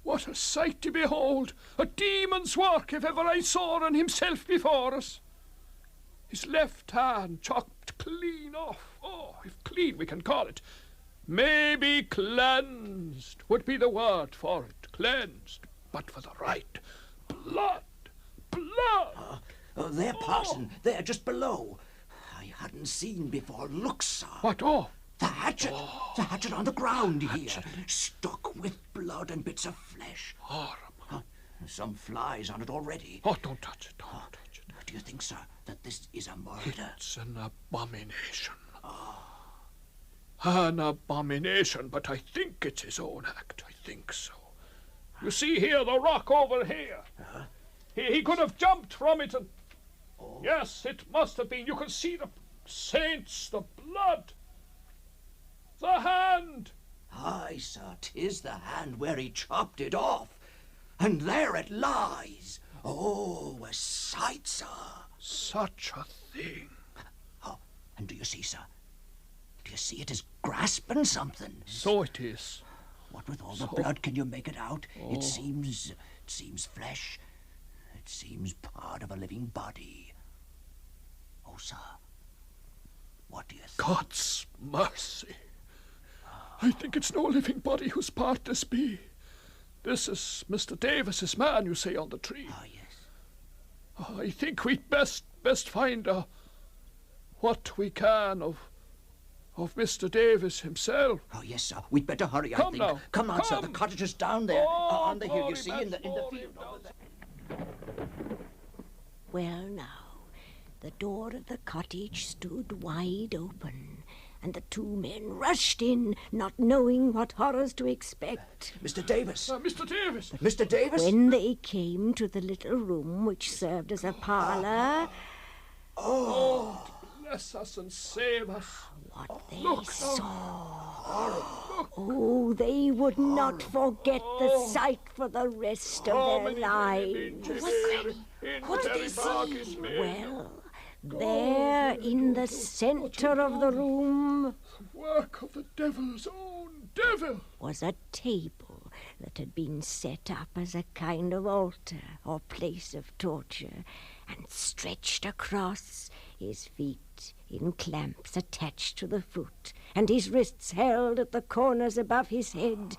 What a sight to behold! A demon's work, if ever I saw, and himself before us. His left hand chopped clean off. Oh, if clean we can call it. Maybe cleansed would be the word for it. Cleansed. But for the right. Blood. There, Parson. There, just below. I hadn't seen before. Look, sir. What? Oh. The hatchet. The hatchet on the ground here. Stuck with blood and bits of flesh. Horrible. Some flies on it already. Oh, don't touch it. Don't touch it. Do you think, sir, that this is a murder? It's an abomination. An abomination, but I think it's his own act. I think so. You see here, the rock over here. He could have jumped from it and... Yes, it must have been. You can see the saints, the blood, the hand. Aye, sir, 'tis the hand where he chopped it off. And there it lies. Oh, a sight, sir. Such a thing. Oh, and do you see, sir? Do you see it is grasping something? So it is. What with all the blood can you make it out? Oh. It seems flesh. It seems part of a living body. Oh, sir, what do you think? God's mercy. I think it's no living body whose part this be. This is Mr. Davis's man, you say, on the tree. Ah, yes. I think we'd best find what we can of Mr. Davis himself. Oh, yes, sir. We'd better hurry, I Come think. now. Come on, sir. The cottage is down there. on the hill, you see, glory, in the glory field over there. Well, now, the door of the cottage stood wide open, and the two men rushed in, not knowing what horrors to expect. Mr. Davis. Mr. Davis. Mr. Davis? When they came to the little room which served as a parlor... Oh, bless us and save us. What they Look, saw. Oh, they would not forget the sight for the rest of their lives. What did they see? Well, there in the center of the room Work of the devil's own devil was a table that had been set up as a kind of altar or place of torture, and stretched across, his feet in clamps attached to the foot, and his wrists held at the corners above his head,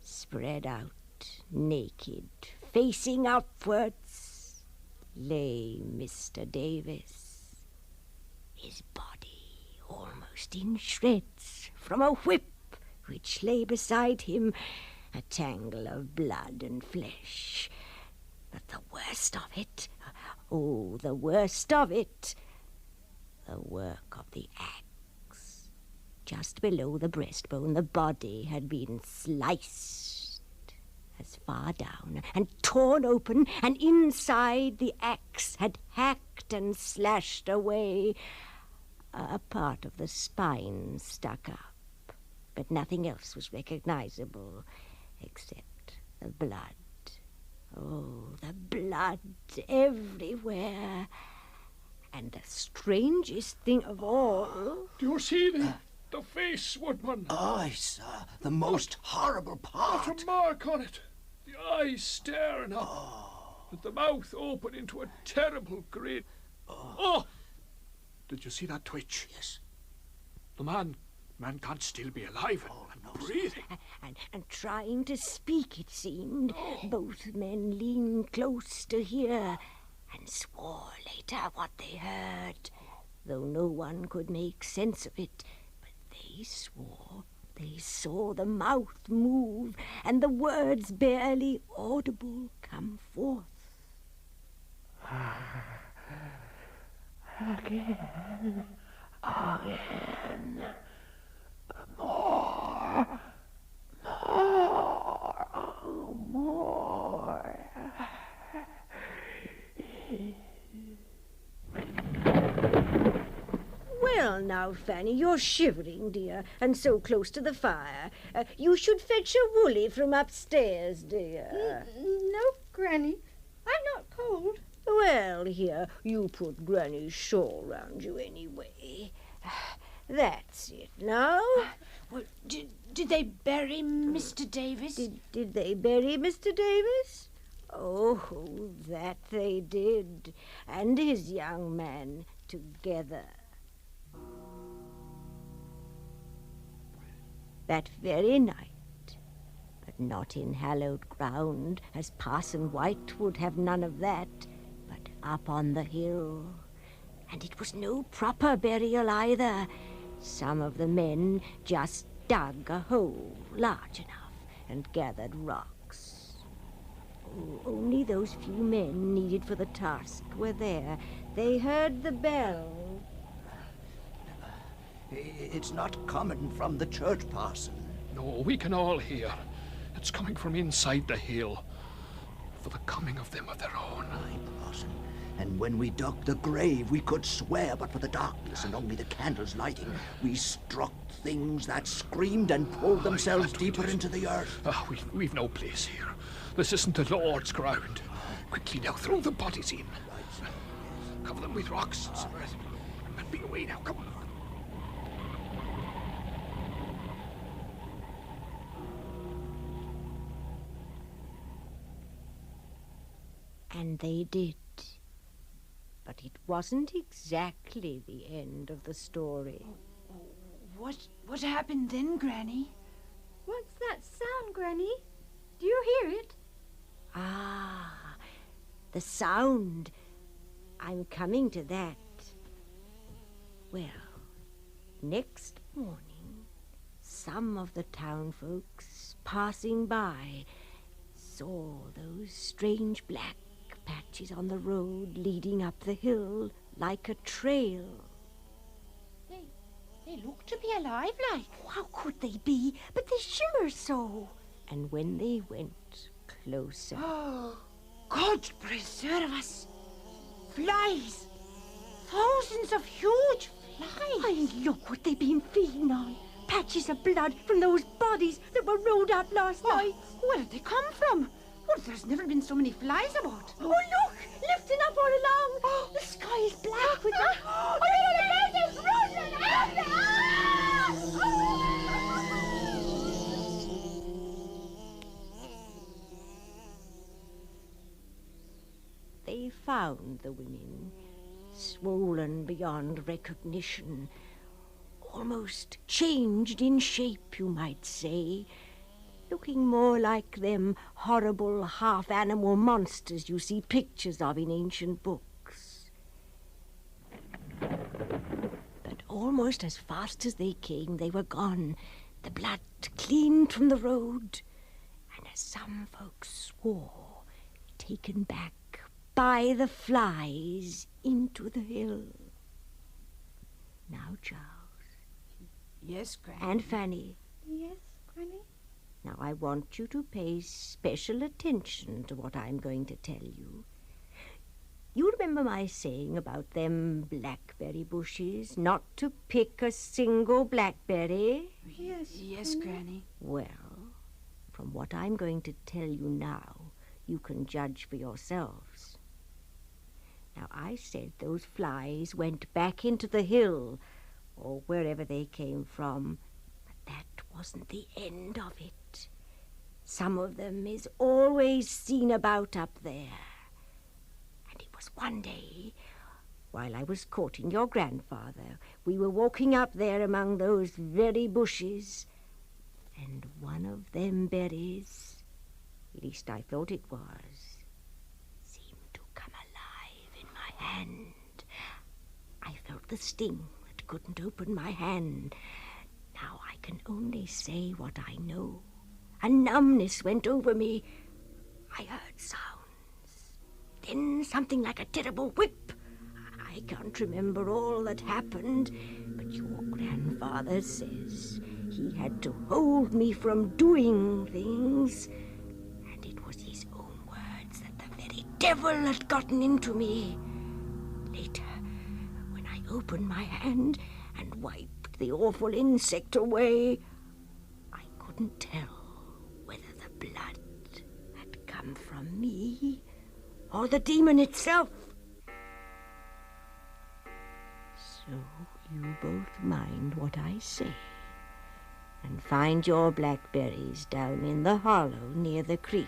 spread out, naked, facing upwards, lay Mr. Davis, his body almost in shreds from a whip which lay beside him, a tangle of blood and flesh. But the worst of it, oh, the worst of it, the work of the axe. Just below the breastbone, the body had been sliced as far down and torn open, and inside the axe had hacked and slashed away. A part of the spine stuck up, but nothing else was recognizable except the blood. Oh, the blood everywhere. And the strangest thing of all... Do you see the face, Woodman? Aye, sir. The most horrible part. Not a mark on it. The eyes staring up. With the mouth open into a terrible grin. Oh! Did you see that twitch? Yes. The man can't still be alive and breathing. And trying to speak, it seemed. Both men leaned close to hear, and swore later what they heard, though no one could make sense of it. But they swore they saw the mouth move, and the words barely audible come forth. Again. More. Well, now, Fanny, you're shivering, dear, and so close to the fire. You should fetch a woolly from upstairs, dear. No, Granny. I'm not cold. Well, here, you put Granny's shawl round you anyway. That's it now. Well, did they bury Mr. Davis? Did they bury Mr. Davis? Oh, that they did. And his young man together. That very night, but not in hallowed ground, as Parson White would have none of that, but up on the hill. And it was no proper burial either. Some of the men just dug a hole large enough and gathered rocks. Oh, only those few men needed for the task were there. They heard the bell. It's not coming from the church, parson. No, we can all hear. It's coming from inside the hill. For the coming of them of their own. Aye, parson. And when we dug the grave, we could swear, but for the darkness and only the candles lighting, we struck things that screamed and pulled themselves deeper into the earth. We've no place here. This isn't the Lord's ground. Quickly now, throw the bodies in. Cover them with rocks and some earth. And be away now, come on. And they did. But it wasn't exactly the end of the story. What happened then, Granny? What's that sound, Granny? Do you hear it? Ah, the sound. I'm coming to that. Well, next morning, some of the town folks passing by saw those strange black patches on the road leading up the hill like a trail. They look to be alive, like. How could they be? But they shimmer so. And when they went closer... Oh, God preserve us! Flies! Thousands of huge flies! And look what they've been feeding on. Patches of blood from those bodies that were rolled out last night. Where did they come from? Well, there's never been so many flies about. Oh, look! Lifting up all along. Oh, the sky is black with them. Oh, there's a They found the women, swollen beyond recognition, almost changed in shape, you might say, looking more like them horrible half-animal monsters you see pictures of in ancient books. But almost as fast as they came, they were gone, the blood cleaned from the road, and as some folks swore, taken back by the flies into the hill. Now, Charles. Yes, Granny. And Fanny. Yes, Granny? Now, I want you to pay special attention to what I'm going to tell you. You remember my saying about them blackberry bushes, not to pick a single blackberry? Yes, Granny. Well, from what I'm going to tell you now, you can judge for yourselves. Now, I said those flies went back into the hill, or wherever they came from, but that wasn't the end of it. Some of them is always seen about up there. And it was one day, while I was courting your grandfather, we were walking up there among those very bushes, and one of them berries, at least I thought it was, seemed to come alive in my hand. I felt the sting that couldn't open my hand. Now I can only say what I know. A numbness went over me. I heard sounds. Then something like a terrible whip. I can't remember all that happened, but your grandfather says he had to hold me from doing things. And it was his own words that the very devil had gotten into me. Later, when I opened my hand and wiped the awful insect away, I couldn't tell whether the blood had come from me or the demon itself. So you both mind what I say, and find your blackberries down in the hollow near the creek.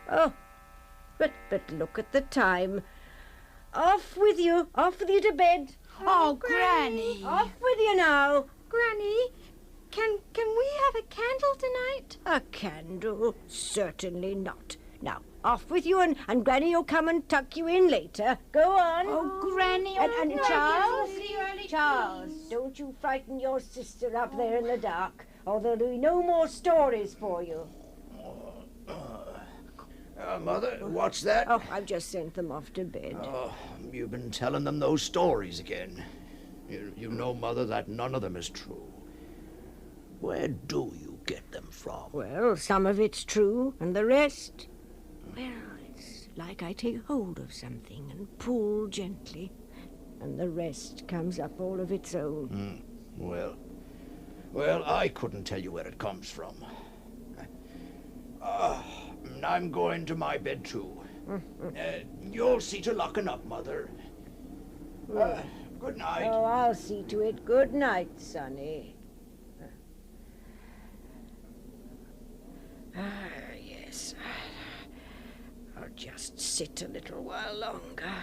Oh, but look at the time. Off with you to bed. Oh, Granny. Off with you now. Granny, can we have a candle tonight? A candle? Certainly not. Now, off with you, and Granny will come and tuck you in later. Go on. Oh, Granny. And Charles, don't you frighten your sister up there in the dark, or there'll be no more stories for you. Mother, what's that? Oh, I've just sent them off to bed. Oh, you've been telling them those stories again. You know, Mother, that none of them is true. Where do you get them from? Well, some of it's true, and the rest... Well, it's like I take hold of something and pull gently, and the rest comes up all of its own. Well, I couldn't tell you where it comes from. I'm going to my bed, too. You'll see to locking up, Mother. Good night. Oh, I'll see to it. Good night, Sonny. Yes. I'll just sit a little while longer.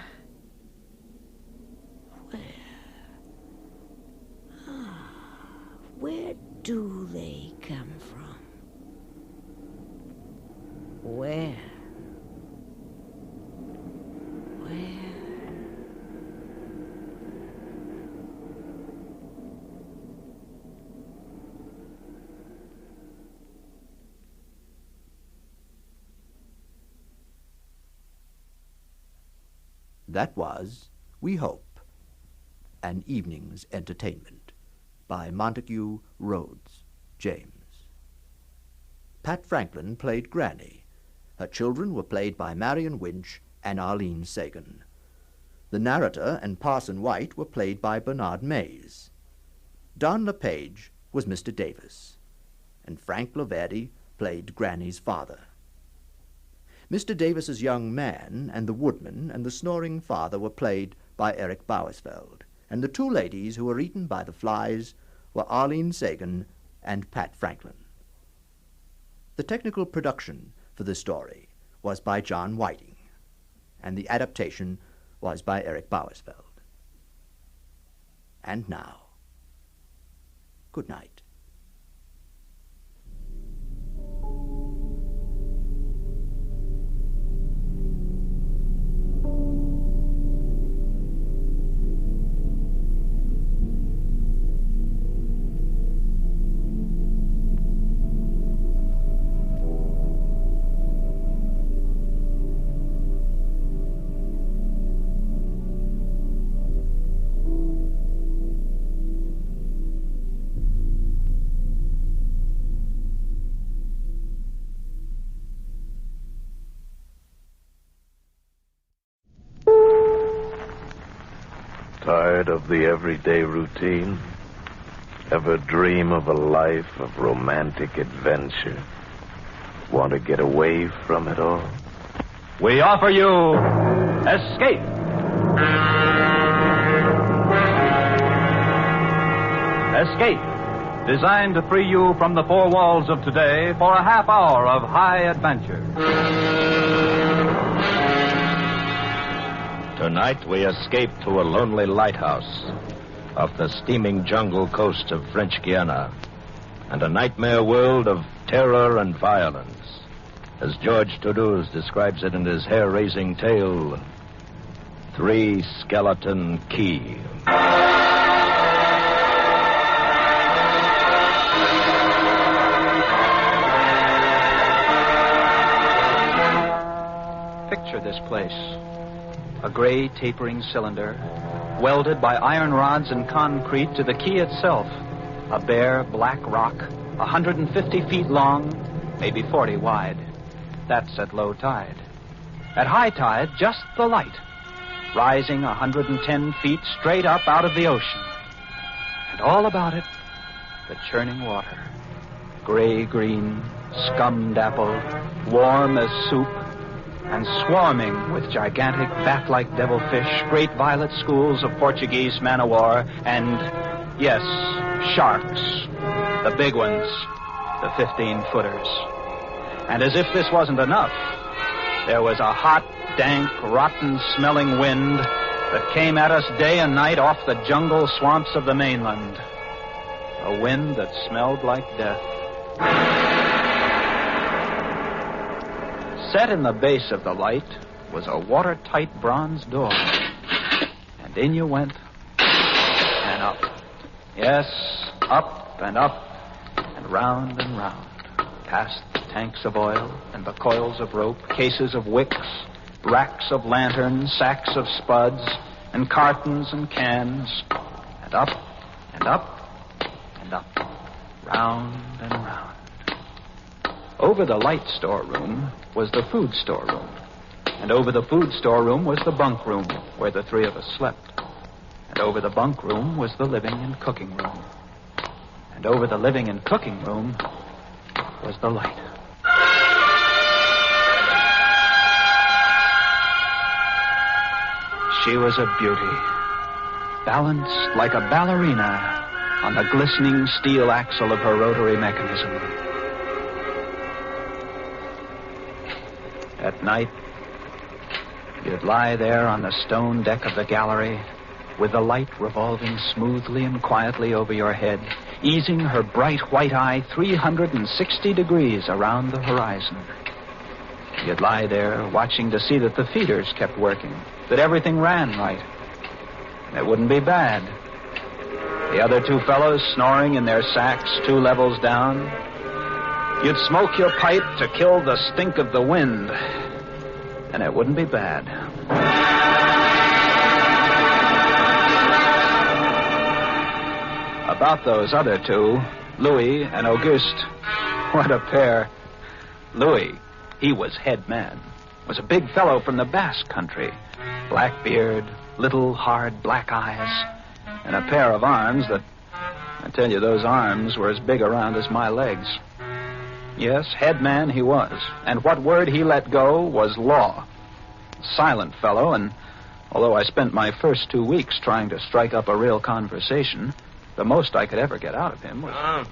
Where do they come from? Where? That was, we hope, An Evening's Entertainment by Montague Rhodes James. Pat Franklin played Granny. Her children were played by Marion Winch and Arlene Sagan. The narrator and Parson White were played by Bernard Mays. Don LePage was Mr. Davis, and Frank Laverdi played Granny's father. Mr. Davis's young man and the woodman and the snoring father were played by Eric Bowersfeld, and the two ladies who were eaten by the flies were Arlene Sagan and Pat Franklin. The technical production for the story was by John Whiting, and the adaptation was by Eric Bowersfeld. And now, good night. Tired of the everyday routine? Ever dream of a life of romantic adventure? Want to get away from it all? We offer you Escape. Escape, designed to free you from the four walls of today for a half hour of high adventure. Tonight we escape to a lonely lighthouse off the steaming jungle coast of French Guiana and a nightmare world of terror and violence, as George Toulouse describes it in his hair-raising tale, Three Skeleton Key. Picture this place. A gray, tapering cylinder, welded by iron rods and concrete to the key itself. A bare, black rock, 150 feet long, maybe 40 wide. That's at low tide. At high tide, just the light, rising 110 feet straight up out of the ocean. And all about it, the churning water. Gray-green, scum-dappled, warm as soup, and swarming with gigantic bat-like devilfish, great violet schools of Portuguese man-o'-war, and, yes, sharks, the big ones, the 15-footers. And as if this wasn't enough, there was a hot, dank, rotten-smelling wind that came at us day and night off the jungle swamps of the mainland. A wind that smelled like death. Set in the base of the light was a watertight bronze door. And in you went, and up. Yes, up, and round, past the tanks of oil and the coils of rope, cases of wicks, racks of lanterns, sacks of spuds, and cartons and cans, and up and up and up, round and round. Over the light storeroom was the food storeroom, and over the food storeroom was the bunk room where the three of us slept, and over the bunk room was the living and cooking room, and over the living and cooking room was the light. She was a beauty, balanced like a ballerina on the glistening steel axle of her rotary mechanism. At night, you'd lie there on the stone deck of the gallery with the light revolving smoothly and quietly over your head, easing her bright white eye 360 degrees around the horizon. You'd lie there watching to see that the feeders kept working, that everything ran right. And it wouldn't be bad. The other two fellows snoring in their sacks 2 levels down. You'd smoke your pipe to kill the stink of the wind, and it wouldn't be bad. About those other two, Louis and Auguste, what a pair. Louis, he was head man, was a big fellow from the Basque country. Black beard, little hard black eyes, and a pair of arms that, I tell you, those arms were as big around as my legs. Yes, head man he was, and what word he let go was law. Silent fellow, and although I spent my first 2 weeks trying to strike up a real conversation, the most I could ever get out of him was...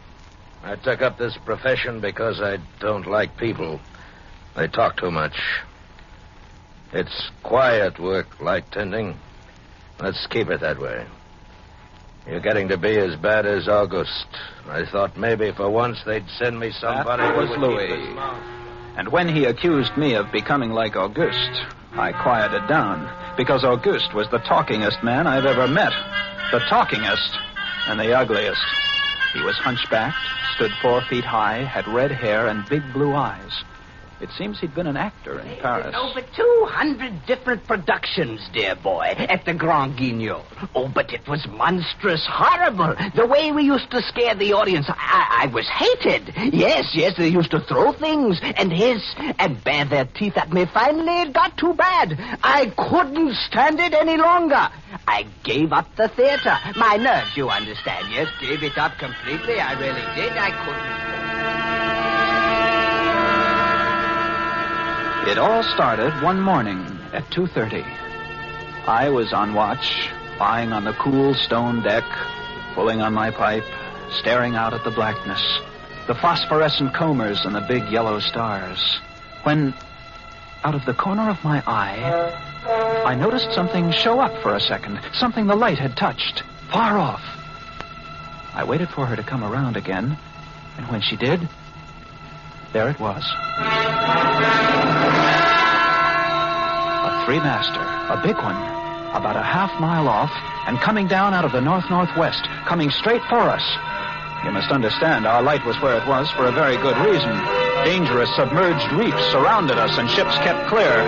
I took up this profession because I don't like people. They talk too much. It's quiet work, light tending. Let's keep it that way. You're getting to be as bad as August. I thought maybe for once they'd send me somebody That who was would Louis. keep his mouth. And when he accused me of becoming like Auguste, I quieted down, because Auguste was the talkingest man I've ever met. The talkingest and the ugliest. He was hunchbacked, stood 4 feet high, had red hair and big blue eyes. It seems he'd been an actor in Paris. Over 200 different productions, dear boy, at the Grand Guignol. Oh, but it was monstrous, horrible. The way we used to scare the audience, I was hated. Yes, they used to throw things and hiss and bare their teeth at me. Finally, it got too bad. I couldn't stand it any longer. I gave up the theater. My nerves, you understand, yes, gave it up completely. I really did. I couldn't. It all started one morning at 2:30. I was on watch, lying on the cool stone deck, pulling on my pipe, staring out at the blackness, the phosphorescent combers and the big yellow stars, when, out of the corner of my eye, I noticed something show up for a second, something the light had touched, far off. I waited for her to come around again, and when she did, there it was. A 3-master, a big one, about a half-mile off, and coming down out of the north-northwest, coming straight for us. You must understand, our light was where it was for a very good reason. Dangerous submerged reefs surrounded us, and ships kept clear.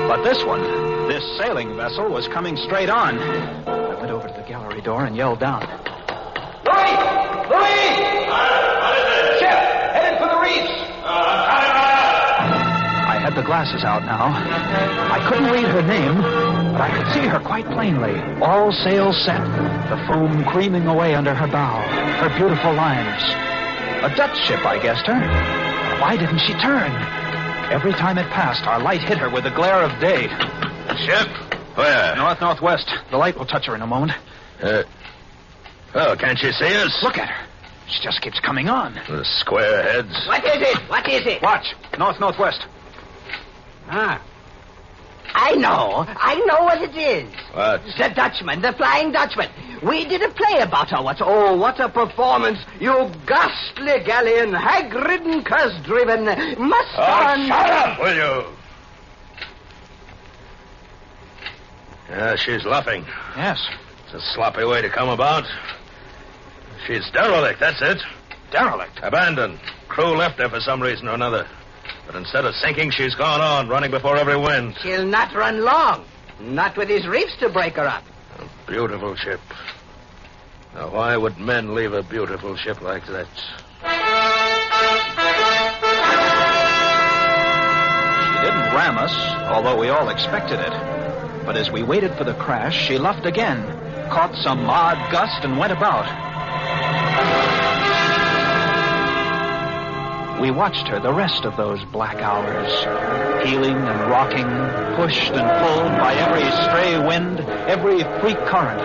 But this one, this sailing vessel, was coming straight on. I went over to the gallery door and yelled down. Louis! Louis! What is it? Ship! Headed for the reefs! I had the glasses out now. I couldn't read her name, but I could see her quite plainly. All sails set, the foam creaming away under her bow, her beautiful lines. A Dutch ship, I guessed her. Why didn't she turn? Every time it passed, our light hit her with the glare of day. Ship? Where? North-northwest. The light will touch her in a moment. Oh, can't she see us? Look at her. She just keeps coming on. The square heads. What is it? What is it? Watch. North-northwest. I know what it is. What? The Dutchman, the Flying Dutchman. We did a play about her. What a performance. You ghastly galleon, hag-ridden, curse-driven, must-on... shut up, will you? Yeah, she's luffing. Yes. It's a sloppy way to come about. She's derelict, that's it. Derelict? Abandoned. Crew left her for some reason or another. But instead of sinking, she's gone on, running before every wind. She'll not run long. Not with these reefs to break her up. A beautiful ship. Now, why would men leave a beautiful ship like that? She didn't ram us, although we all expected it. But as we waited for the crash, she luffed again, caught some odd gust, and went about. We watched her the rest of those black hours, heeling and rocking, pushed and pulled by every stray wind, every freak current.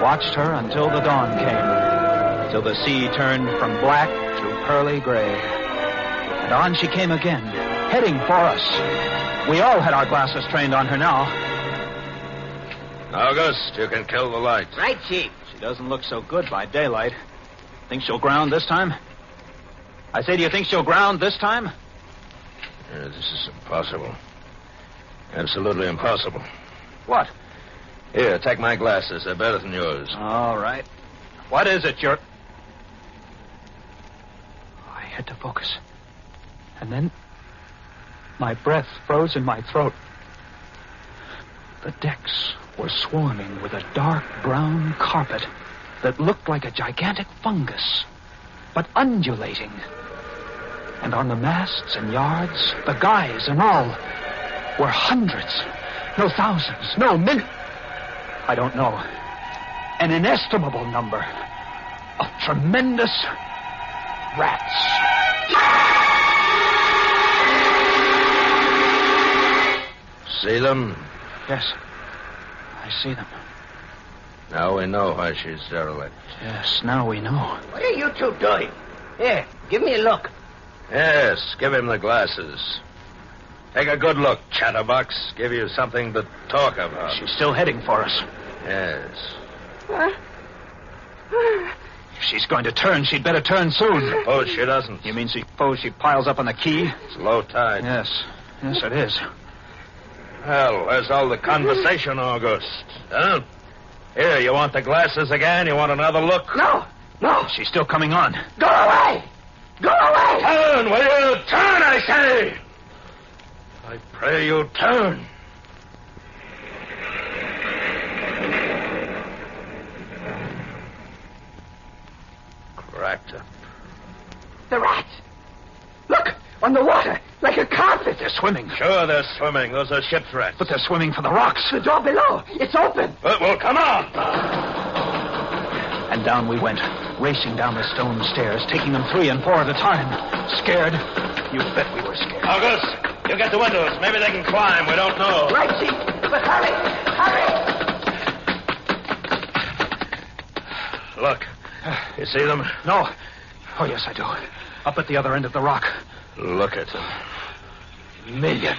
Watched her until the dawn came, till the sea turned from black to pearly gray. And on she came again, heading for us. We all had our glasses trained on her now. August, you can kill the lights. Right, Chief. She doesn't look so good by daylight. Think she'll ground this time? I say, do you think she'll ground this time? This is impossible. Absolutely impossible. What? Here, take my glasses. They're better than yours. All right. What is it, you're... I had to focus. And then my breath froze in my throat. The decks were swarming with a dark brown carpet that looked like a gigantic fungus, but undulating. And on the masts and yards, the guys and all, were hundreds, no thousands, no millions. I don't know. An inestimable number of tremendous rats. See them? Yes, I see them. Now we know why she's derelict. Yes, now we know. What are you two doing? Here, give me a look. Yes, give him the glasses. Take a good look, chatterbox. Give you something to talk about. She's still heading for us. Yes. If she's going to turn, she'd better turn soon. Suppose she doesn't. You mean suppose she piles up on the quay? It's low tide. Yes. Yes, it is. Well, where's all the conversation, August? Huh? Here, you want the glasses again? You want another look? No. She's still coming on. Go away! Go away! Turn, will you? Turn, I say! I pray you turn. Cracked up. The rats! Look, on the water, like a carpet. They're swimming. Sure, they're swimming. Those are ship's rats. But they're swimming for the rocks. The door below, it's open. Well, come on! And down we went, racing down the stone stairs, taking them 3 and 4 at a time. Scared? You bet we were scared. August, you get the windows. Maybe they can climb. We don't know. Right, Chief. But hurry! Look. You see them? No. Oh, yes, I do. Up at the other end of the rock. Look at them. Millions.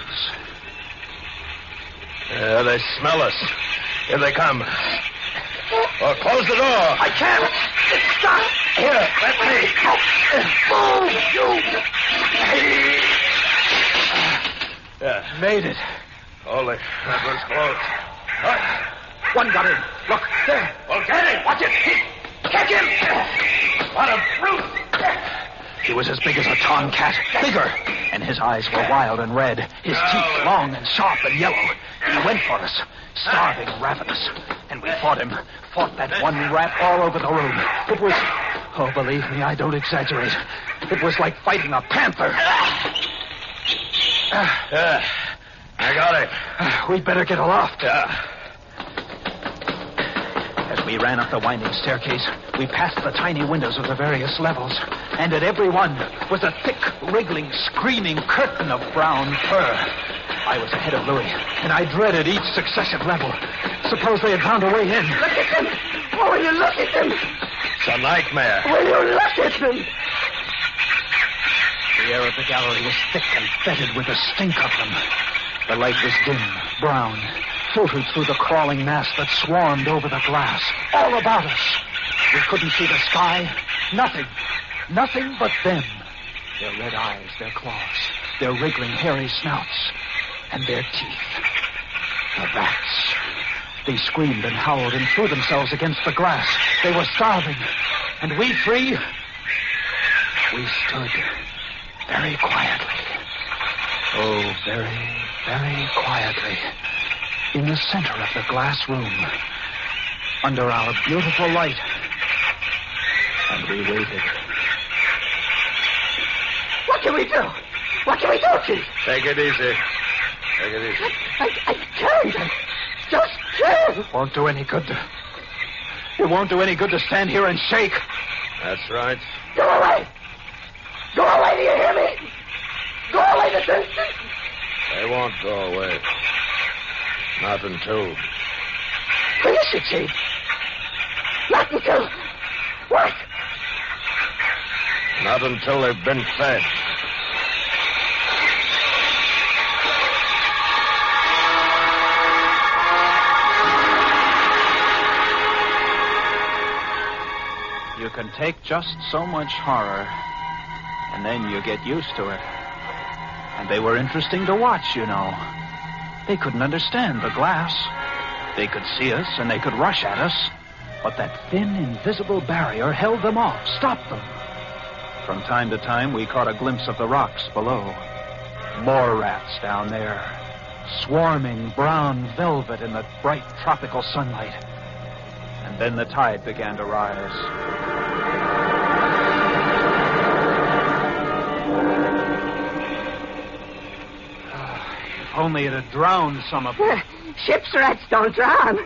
Yeah, they smell us. Here they come. Oh, close the door. I can't. It's stuck. Here, let me. Oh, Yeah. Made it. Holy, that was close. One got in. Look, there. Well, get him. Watch it. Catch him. What a brute. He was as big as a tomcat, bigger. And his eyes were wild and red, his teeth long and sharp and yellow. He went for us, starving, ravenous. And we fought him, fought that one rat all over the room. It was, oh, believe me, I don't exaggerate. It was like fighting a panther. I got it. We'd better get aloft. As we ran up the winding staircase, we passed the tiny windows of the various levels, and at every one was a thick, wriggling, screaming curtain of brown fur. I was ahead of Louis, and I dreaded each successive level. Suppose they had found a way in. Look at them! Oh, will you look at them? It's a nightmare. Will you look at them? The air of the gallery was thick and fetid with the stink of them. The light was dim, brown, filtered through the crawling mass that swarmed over the glass, all about us. We couldn't see the sky. Nothing. Nothing but them. Their red eyes, their claws, their wriggling, hairy snouts, and their teeth. The rats. They screamed and howled and threw themselves against the glass. They were starving. And we 3, we stood very quietly. Oh, very, very quietly. In the center of the glass room. Under our beautiful light. And we waited. What can we do? What can we do, Chief? Take it easy. Take it easy. I can't. I just can't. Won't do any good to... It won't do any good to stand here and shake. That's right. Go away. Go away, do you hear me? Go away this instant. They won't go away. Not until... Finish it, Chief. Not until... What? Not until they've been fed. You can take just so much horror, and then you get used to it. And they were interesting to watch, you know. They couldn't understand the glass. They could see us, and they could rush at us. But that thin, invisible barrier held them off, stopped them. From time to time, we caught a glimpse of the rocks below. More rats down there, swarming brown velvet in the bright tropical sunlight. And then the tide began to rise. If only it had drowned some of them. Ship's rats don't drown.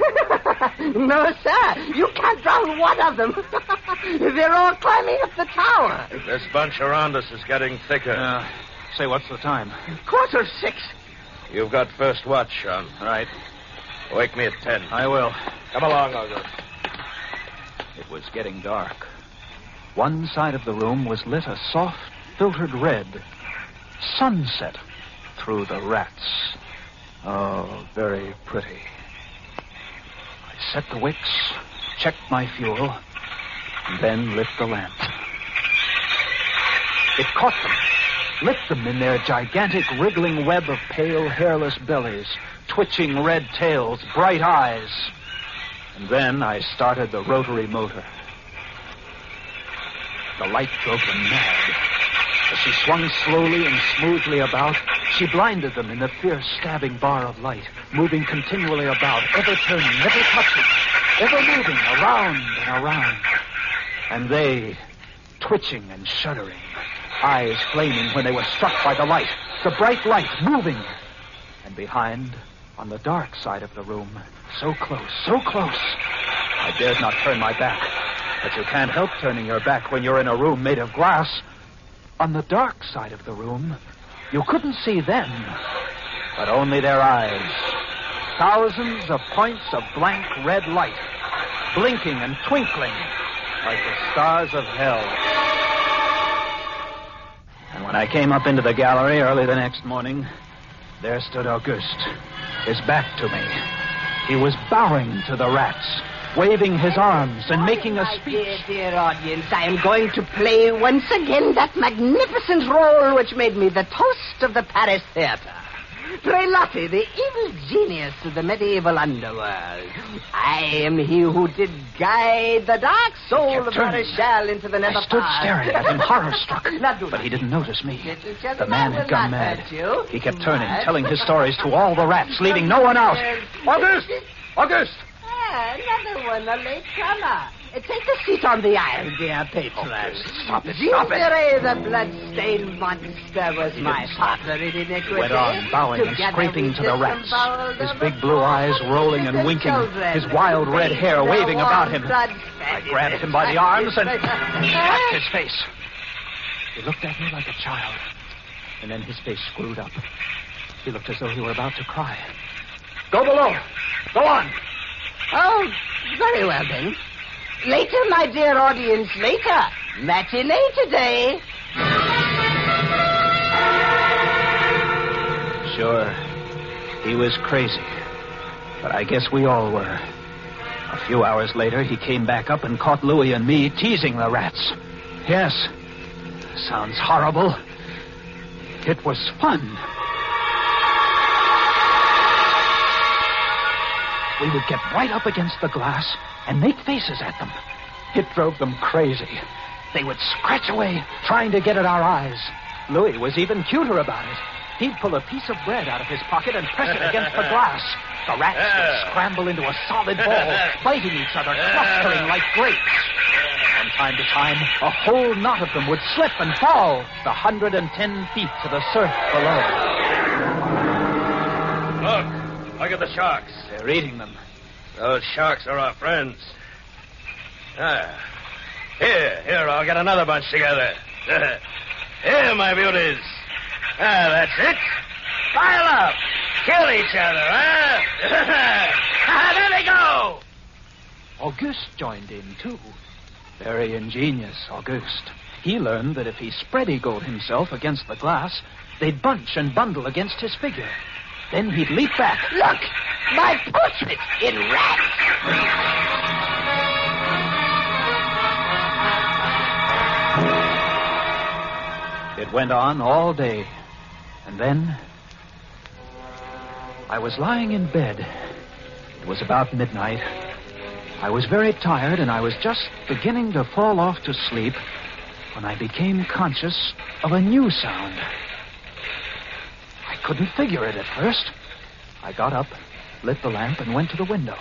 No, sir. You can't drown one of them. They're all climbing up the tower. This bunch around us is getting thicker. Say, what's the time? 6:15. You've got first watch, Sean. Right. Wake me at 10. I will. Come along, August. It was getting dark. One side of the room was lit a soft, filtered red. Sunset through the rats. Oh, very pretty. I set the wicks, checked my fuel, and then lit the lamp. It caught them, lit them in their gigantic wriggling web of pale, hairless bellies, twitching red tails, bright eyes. And then I started the rotary motor. The light drove them mad. As she swung slowly and smoothly about, she blinded them in the fierce, stabbing bar of light, moving continually about, ever turning, never touching, ever moving around and around. And they, twitching and shuddering, eyes flaming when they were struck by the light, the bright light moving. And behind, on the dark side of the room, so close, I dared not turn my back. But you can't help turning your back when you're in a room made of glass. On the dark side of the room, you couldn't see them, but only their eyes. Thousands of points of blank red light, blinking and twinkling like the stars of hell. And when I came up into the gallery early the next morning, there stood Auguste, his back to me. He was bowing to the rats, waving his arms and making a speech. Dear audience, I am going to play once again that magnificent role which made me the toast of the Paris theater. Prelotti, the evil genius of the medieval underworld. I am he who did guide the dark soul of Marechal into the nether. I stood staring at him, horror-struck, but he didn't notice me. The man had gone mad. He kept turning, telling his stories to all the rats, leaving no one out. Auguste! Auguste! Another one, a late comer. Take a seat on the iron, dear patron. Stop it. Gingeray, the blood-stained monster, was my partner in iniquity. He went on, bowing and scraping to the rats, his big blue eyes rolling and winking, his wild red hair waving about him. I grabbed him by the arms and slapped his face. He looked at me like a child, and then his face screwed up. He looked as though he were about to cry. Go below. Go on. Oh, very well, then. Later, my dear audience, later. Matinee today. Sure, he was crazy, but I guess we all were. A few hours later, he came back up and caught Louis and me teasing the rats. Yes, sounds horrible. It was fun. We would get right up against the glass and make faces at them. It drove them crazy. They would scratch away, trying to get at our eyes. Louis was even cuter about it. He'd pull a piece of bread out of his pocket and press it against the glass. The rats would scramble into a solid ball, biting each other, clustering like grapes. And From time to time, a whole knot of them would slip and fall the 110 feet to the surf below. Look at the sharks. They're eating them. Those sharks are our friends. Here, I'll get another bunch together. Here, my beauties. That's it. Pile up. Kill each other, huh? There they go. Auguste joined in, too. Very ingenious, Auguste. He learned that if he spread-eagled himself against the glass, they'd bunch and bundle against his figure. Then he'd leap back. Look! My portrait in rats! It went on all day. And then I was lying in bed. It was about midnight. I was very tired, and I was just beginning to fall off to sleep when I became conscious of a new sound. I couldn't figure it at first. I got up, lit the lamp, and went to the window.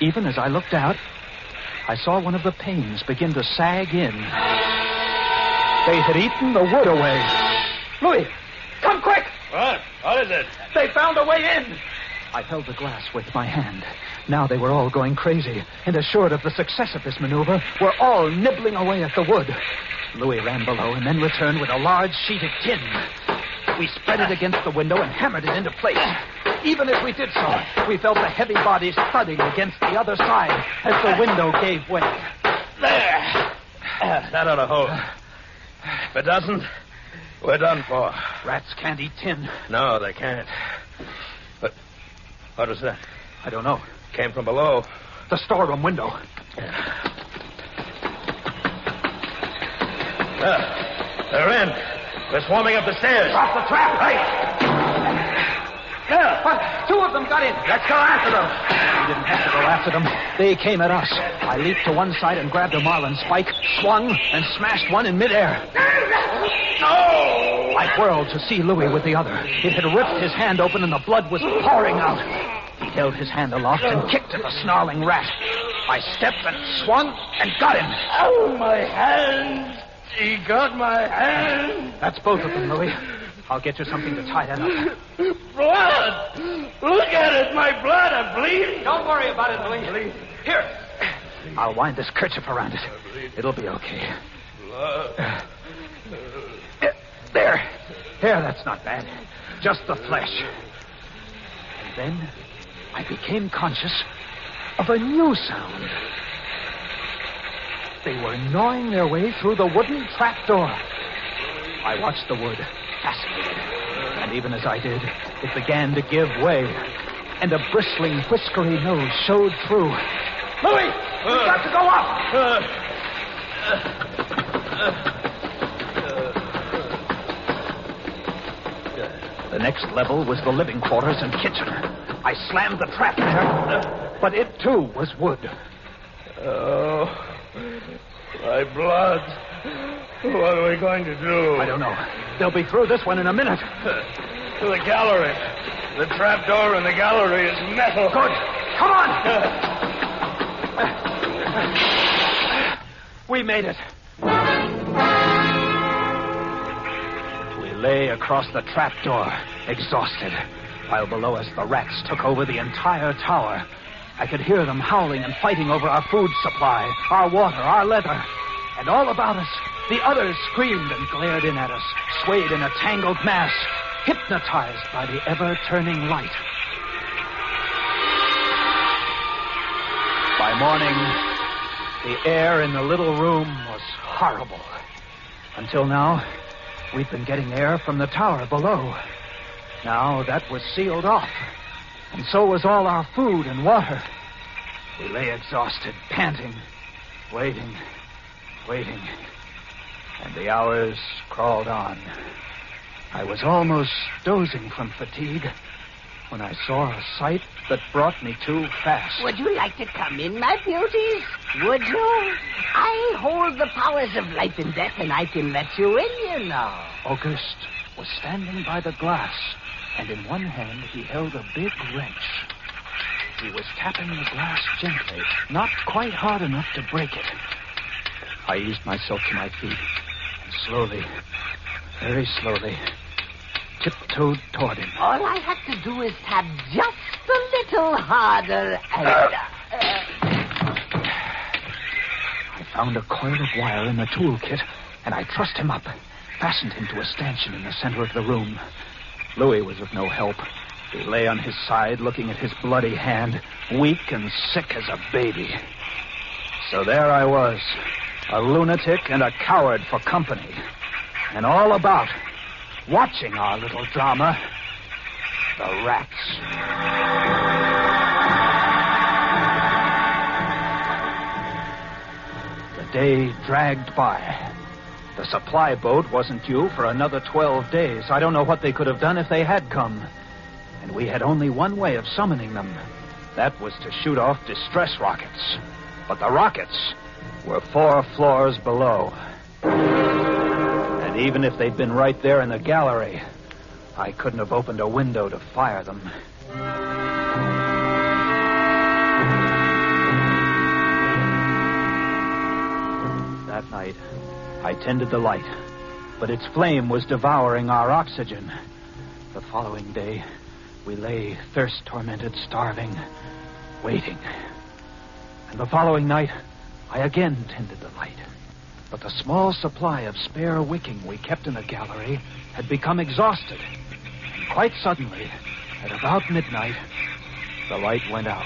Even as I looked out, I saw one of the panes begin to sag in. They had eaten the wood away. Louis, come quick! What is it? They found a way in! I held the glass with my hand. Now they were all going crazy, and assured of the success of this maneuver, were all nibbling away at the wood. Louis ran below and then returned with a large sheet of tin. We spread it against the window and hammered it into place. Even as we did so, we felt the heavy bodies thudding against the other side as the window gave way. There! That ought to hold. If it doesn't, we're done for. Rats can't eat tin. No, they can't. But what was that? I don't know. Came from below. The storeroom window. They're in. They're swarming up the stairs. Drop the trap. Right. Yeah. What? Two of them got in. Let's go after them. We didn't have to go after them. They came at us. I leaped to one side and grabbed a marlin spike, swung, and smashed one in midair. No! I whirled to see Louis with the other. It had ripped his hand open and the blood was pouring out. He held his hand aloft and kicked at the snarling rat. I stepped and swung and got him. Oh, my hand! He got my hand! That's both of them, Louis. I'll get you something to tie that up. Blood! Look at it, my blood, I'm bleeding. Don't worry about it, Louis. Here. I'll wind this kerchief around it. It'll be okay. Blood. There, that's not bad. Just the flesh. And then I became conscious of a new sound. They were gnawing their way through the wooden trapdoor. I watched the wood, fascinated. And even as I did, it began to give way. And a bristling, whiskery nose showed through. Louis, we've got to go up! The next level was the living quarters and kitchen. I slammed the trap there, but it too was wood. Oh, my blood. What are we going to do? I don't know. They'll be through this one in a minute. To the gallery. The trap door in the gallery is metal. Good. Come on. We made it. We lay across the trapdoor, exhausted, while below us the rats took over the entire tower. I could hear them howling and fighting over our food supply, our water, our leather. And all about us, the others screamed and glared in at us, swayed in a tangled mass, hypnotized by the ever-turning light. By morning, the air in the little room was horrible. Until now, we'd been getting air from the tower below. Now that was sealed off, and so was all our food and water. We lay exhausted, panting, waiting, and the hours crawled on. I was almost dozing from fatigue when I saw a sight that brought me to fast. Would you like to come in, my beauties? Would you? I hold the powers of life and death, and I can let you in, you know. Auguste was standing by the glass, and in one hand he held a big wrench. He was tapping the glass gently, not quite hard enough to break it. I eased myself to my feet and slowly, very slowly, tiptoed toward him. All I had to do is tap just a little harder and... I found a coil of wire in the toolkit, and I trussed him up, fastened him to a stanchion in the center of the room. Louis was of no help. He lay on his side, looking at his bloody hand, weak and sick as a baby. So there I was, a lunatic and a coward for company. And all about, watching our little drama, the rats. The day dragged by. The supply boat wasn't due for another 12 days. I don't know what they could have done if they had come. And we had only one way of summoning them. That was to shoot off distress rockets. But the rockets were 4 floors below. And even if they'd been right there in the gallery, I couldn't have opened a window to fire them. That night, I tended the light, but its flame was devouring our oxygen. The following day, we lay thirst-tormented, starving, waiting. And the following night, I again tended the light. But the small supply of spare wicking we kept in the gallery had become exhausted. And quite suddenly, at about midnight, the light went out.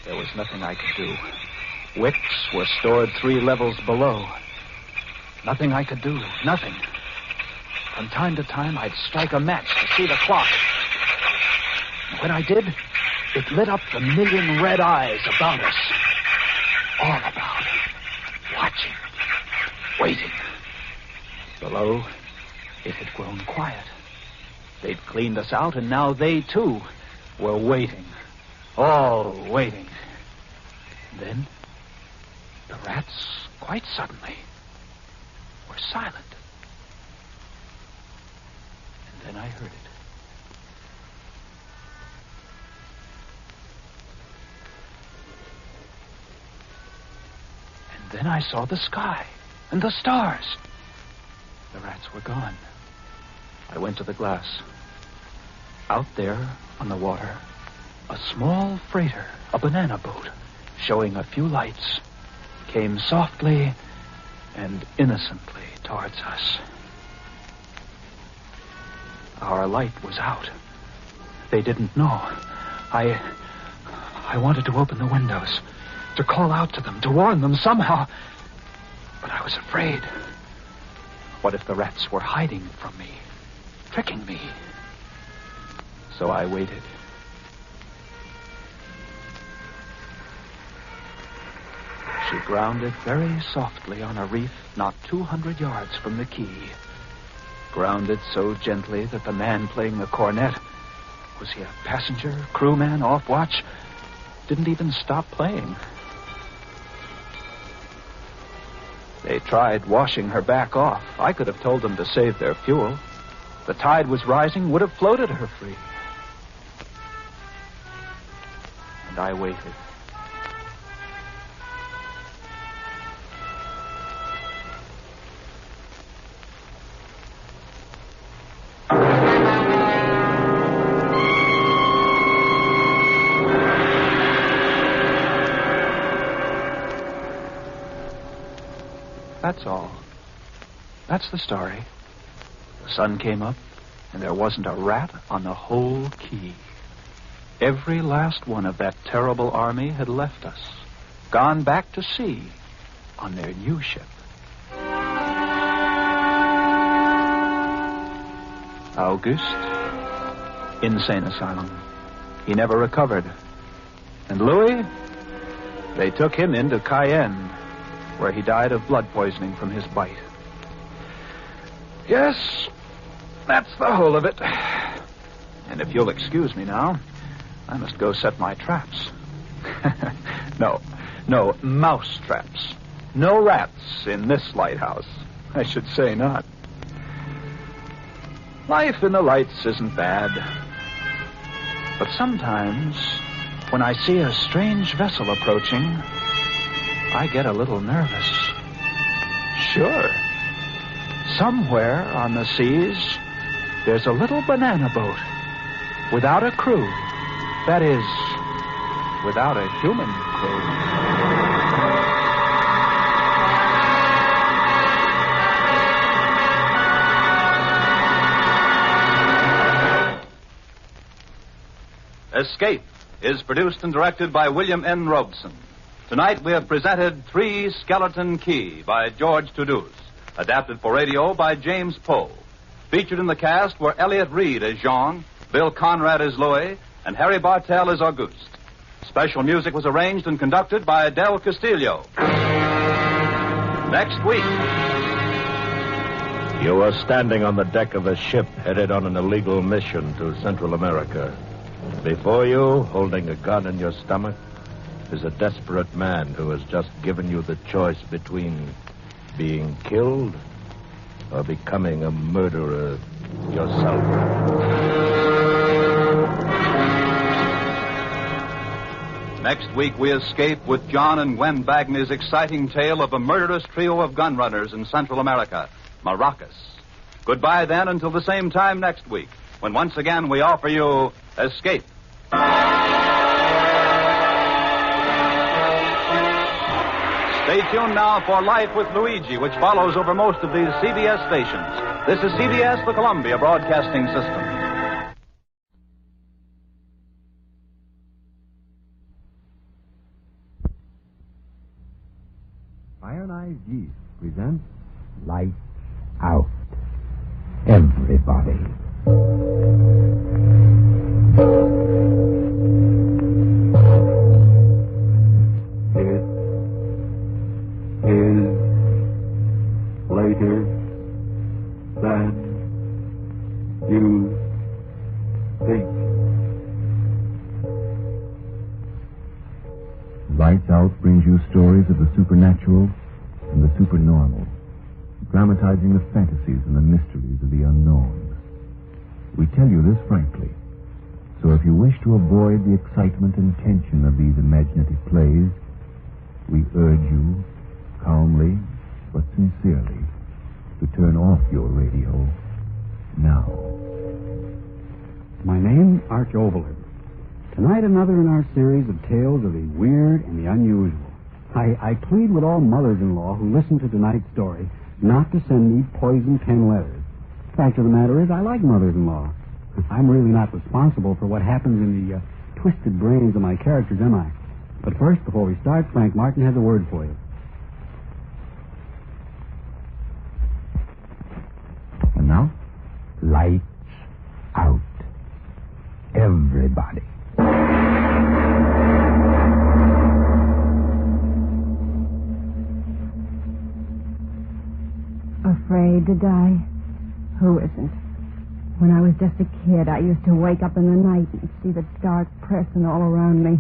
There was nothing I could do. Wicks were stored 3 levels below. Nothing I could do. Nothing. From time to time, I'd strike a match to see the clock. And when I did, it lit up the million red eyes about us. All about. Watching. Waiting. Below, it had grown quiet. They'd cleaned us out, and now they, too, were waiting. All waiting. Then, the rats, quite suddenly, were silent. And then I heard it. And then I saw the sky and the stars. The rats were gone. I went to the glass. Out there on the water, a small freighter, a banana boat, showing a few lights, came softly and innocently towards us. Our light was out. They didn't know. I wanted to open the windows, to call out to them, to warn them somehow. But I was afraid. What if the rats were hiding from me, tricking me? So I waited. She grounded very softly on a reef not 200 yards from the quay. Grounded so gently that the man playing the cornet, was he a passenger, crewman, off watch, didn't even stop playing. They tried washing her back off. I could have told them to save their fuel. The tide was rising, would have floated her free. And I waited. That's all. That's the story. The sun came up, and there wasn't a rat on the whole quay. Every last one of that terrible army had left us, gone back to sea on their new ship. Auguste, insane asylum. He never recovered. And Louis, they took him into Cayenne, where he died of blood poisoning from his bite. Yes, that's the whole of it. And if you'll excuse me now, I must go set my traps. No, mouse traps. No rats in this lighthouse. I should say not. Life in the lights isn't bad. But sometimes, when I see a strange vessel approaching, I get a little nervous. Sure. Somewhere on the seas, there's a little banana boat without a crew. That is, without a human crew. Escape is produced and directed by William N. Robeson. Tonight we have presented Three Skeleton Key by George Toulouse, adapted for radio by James Poe. Featured in the cast were Elliott Reed as Jean, Bill Conrad as Louis, and Harry Bartell as Auguste. Special music was arranged and conducted by Del Castillo. Next week. You are standing on the deck of a ship headed on an illegal mission to Central America. Before you, holding a gun in your stomach, is a desperate man who has just given you the choice between being killed or becoming a murderer yourself. Next week, we escape with John and Gwen Bagney's exciting tale of a murderous trio of gun runners in Central America, Maracas. Goodbye, then, until the same time next week, when once again we offer you Escape. Stay tuned now for Life with Luigi, which follows over most of these CBS stations. This is CBS, the Columbia Broadcasting System. Ironized Yeast presents Lights Out. Everybody. It is later than you think. Lights Out brings you stories of the supernatural and the supernormal, dramatizing the fantasies and the mysteries of the unknown. We tell you this frankly, so if you wish to avoid the excitement and tension of these imaginative plays, we urge you, calmly but sincerely, to turn off your radio now. My name, Arch Overland. Tonight, another in our series of tales of the weird and the unusual. I plead with all mothers-in-law who listen to tonight's story not to send me poison pen letters. Fact of the matter is, I like mothers-in-law. I'm really not responsible for what happens in the twisted brains of my characters, am I? But first, before we start, Frank Martin has a word for you. And now, lights out. Everybody. Afraid to die? Who isn't? When I was just a kid, I used to wake up in the night and see the dark pressing all around me.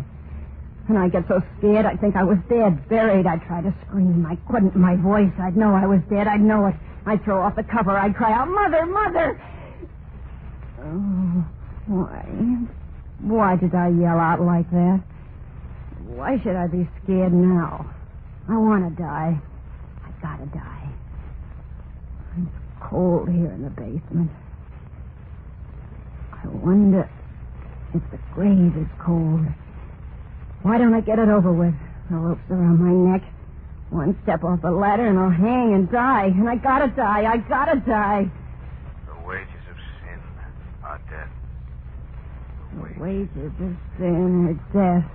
And I'd get so scared I'd think I was dead, buried. I'd try to scream. I couldn't. My voice, I'd know I was dead. I'd know it. I'd throw off the cover. I'd cry out, "Mother, Mother!" Oh, why did I yell out like that? Why should I be scared now? I want to die. I gotta die. It's cold here in the basement. I wonder if the grave is cold. Why don't I get it over with? The rope's around my neck. One step off the ladder and I'll hang and die. And I gotta die. I gotta die. The wages of sin are death. The wages of sin are death.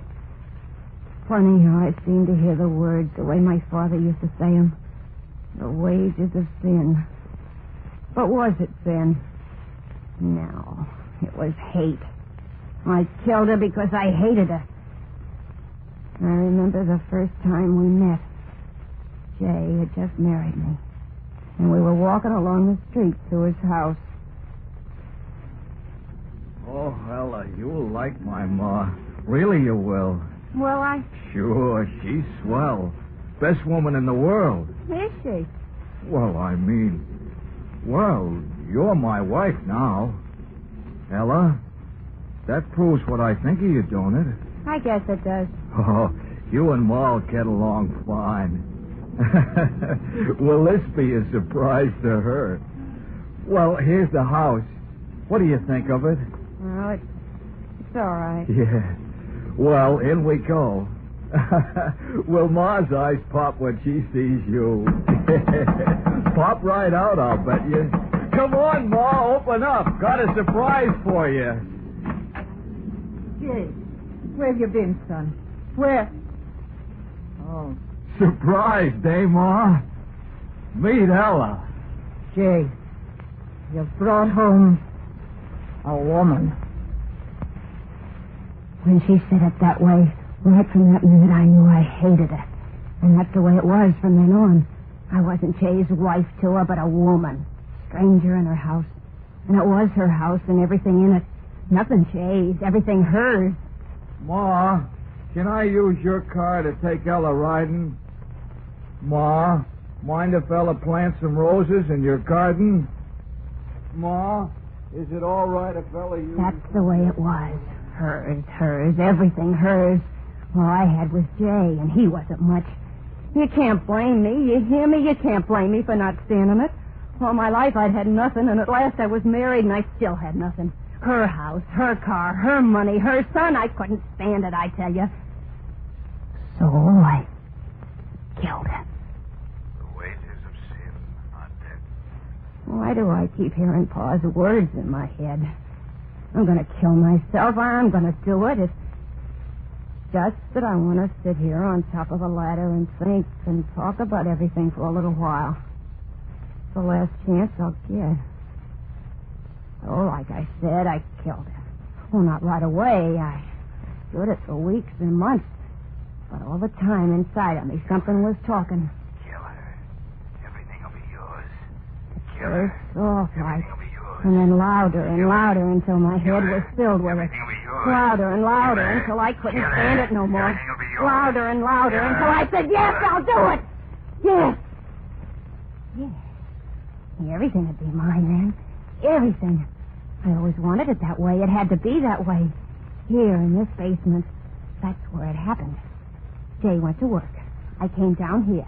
Funny how I seem to hear the words the way my father used to say them. The wages of sin. But was it sin? No. It was hate. I killed her because I hated her. I remember the first time we met. Jay had just married me. And we were walking along the street to his house. Oh, Ella, you'll like my ma. Really you will. Well, Sure, she's swell. Best woman in the world. Is she? Well, I mean... Well, you're my wife now. Ella, that proves what I think of you, don't it? I guess it does. Oh, You and Ma'll get along fine. Will this be a surprise to her? Well, here's the house. What do you think of it? Well, it's all right. Yeah. Well, in we go. Will Ma's eyes pop when she sees you? Pop right out, I'll bet you. Come on, Ma, open up. Got a surprise for you. Jay, where have you been, son? Where? Oh. Surprise, eh, Ma? Meet Ella. Jay, you've brought home a woman. When she said it that way, right from that minute I knew I hated her. And that's the way it was from then on. I wasn't Jay's wife to her, but a woman. Stranger in her house. And it was her house and everything in it. Nothing Jay's, everything hers. Ma, can I use your car to take Ella riding? Ma, mind if Ella plants some roses in your garden? Ma, is it all right if Ella uses... That's the way it was. Hers, everything hers. All I had was Jay, and he wasn't much. You can't blame me, you hear me? You can't blame me for not standing it. All my life I'd had nothing, and at last I was married, and I still had nothing. Her house, her car, her money, her son. I couldn't stand it, I tell you. So I killed her. The wages of sin are death. Why do I keep hearing Pa's words in my head? I'm going to kill myself. I'm going to do it. It's just that I want to sit here on top of a ladder and think and talk about everything for a little while. It's the last chance I'll get. Oh, like I said, I killed her. Well, not right away. I stood it for weeks and months. But all the time inside of me, something was talking. Kill her. Everything will be yours. Kill First her. soft like, Everything will be yours. and then louder and louder until my head was filled with it. Everything will be yours. Louder and louder until I couldn't stand it no more. Everything will be yours. Louder and louder until I said, yes, I'll do it. Yes. Yes. Everything would be mine then. Everything. I always wanted it that way. It had to be that way. Here in this basement, that's where it happened. Jay went to work. I came down here.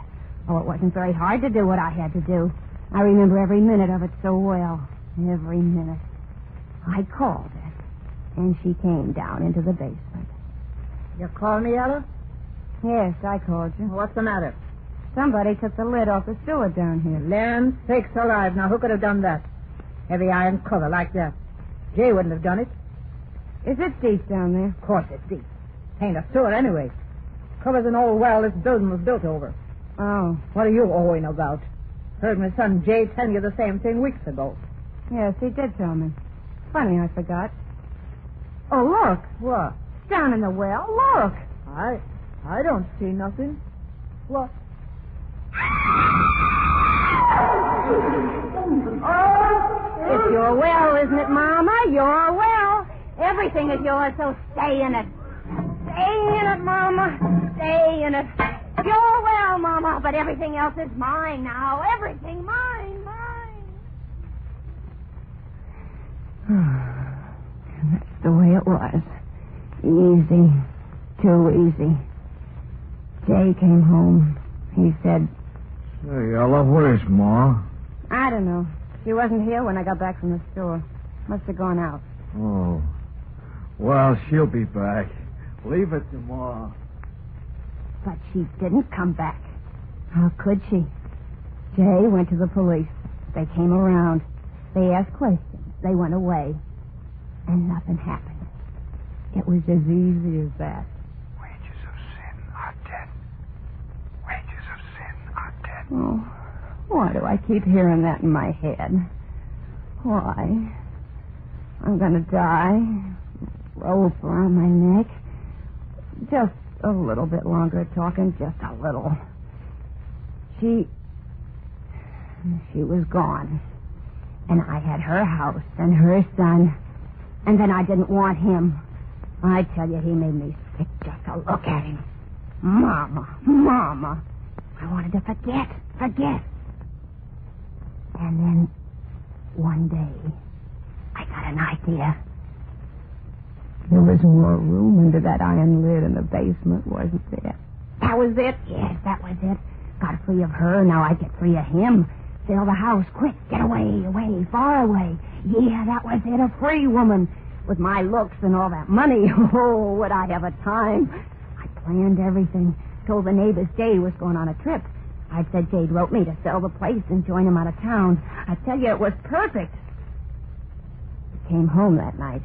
Oh, it wasn't very hard to do what I had to do. I remember every minute of it so well. Every minute. I called her, and she came down into the basement. You called me, Ella? Yes, I called you. What's the matter? Somebody took the lid off the sewer down here. Land sakes alive. Now, who could have done that? Heavy iron cover like that. Jay wouldn't have done it. Is it deep down there? Of course it's deep. Ain't a sewer anyway. Covers an old well this building was built over. Oh. What are you owing about? Heard my son Jay tell you the same thing weeks ago. Yes, he did tell me. Funny, I forgot. Oh, look. What? Down in the well. Look. I don't see nothing. What? Oh, it's your well, isn't it, Mama? Your well. Everything is yours, so stay in it. Stay in it, Mama. Stay in it. Your well, Mama, but everything else is mine now. Everything mine, mine. And that's the way it was. Easy. Too easy. Jay came home. He said... Say, Ella, where's Ma? I don't know. She wasn't here when I got back from the store. Must have gone out. Oh. Well, she'll be back. Leave it to Ma. But she didn't come back. How could she? Jay went to the police. They came around. They asked questions. They went away. And nothing happened. It was as easy as that. Wages of sin are death. Wages of sin are death. Oh, why do I keep hearing that in my head? Why? I'm going to die. Rope around my neck. Just a little bit longer talking, just a little. She was gone. And I had her house and her son. And then I didn't want him. I tell you, he made me sick just to look at him. Mama, Mama. I wanted to forget. And then, one day, I got an idea. There was more room under that iron lid in the basement, wasn't there? That was it? Yes, that was it. Got free of her, now I get free of him. Sell the house, quick, get away, far away. Yeah, that was it, a free woman. With my looks and all that money, oh, would I have a time. I planned everything. Told the neighbors Jade was going on a trip. I said Jade wrote me to sell the place and join him out of town. I tell you, it was perfect. He came home that night.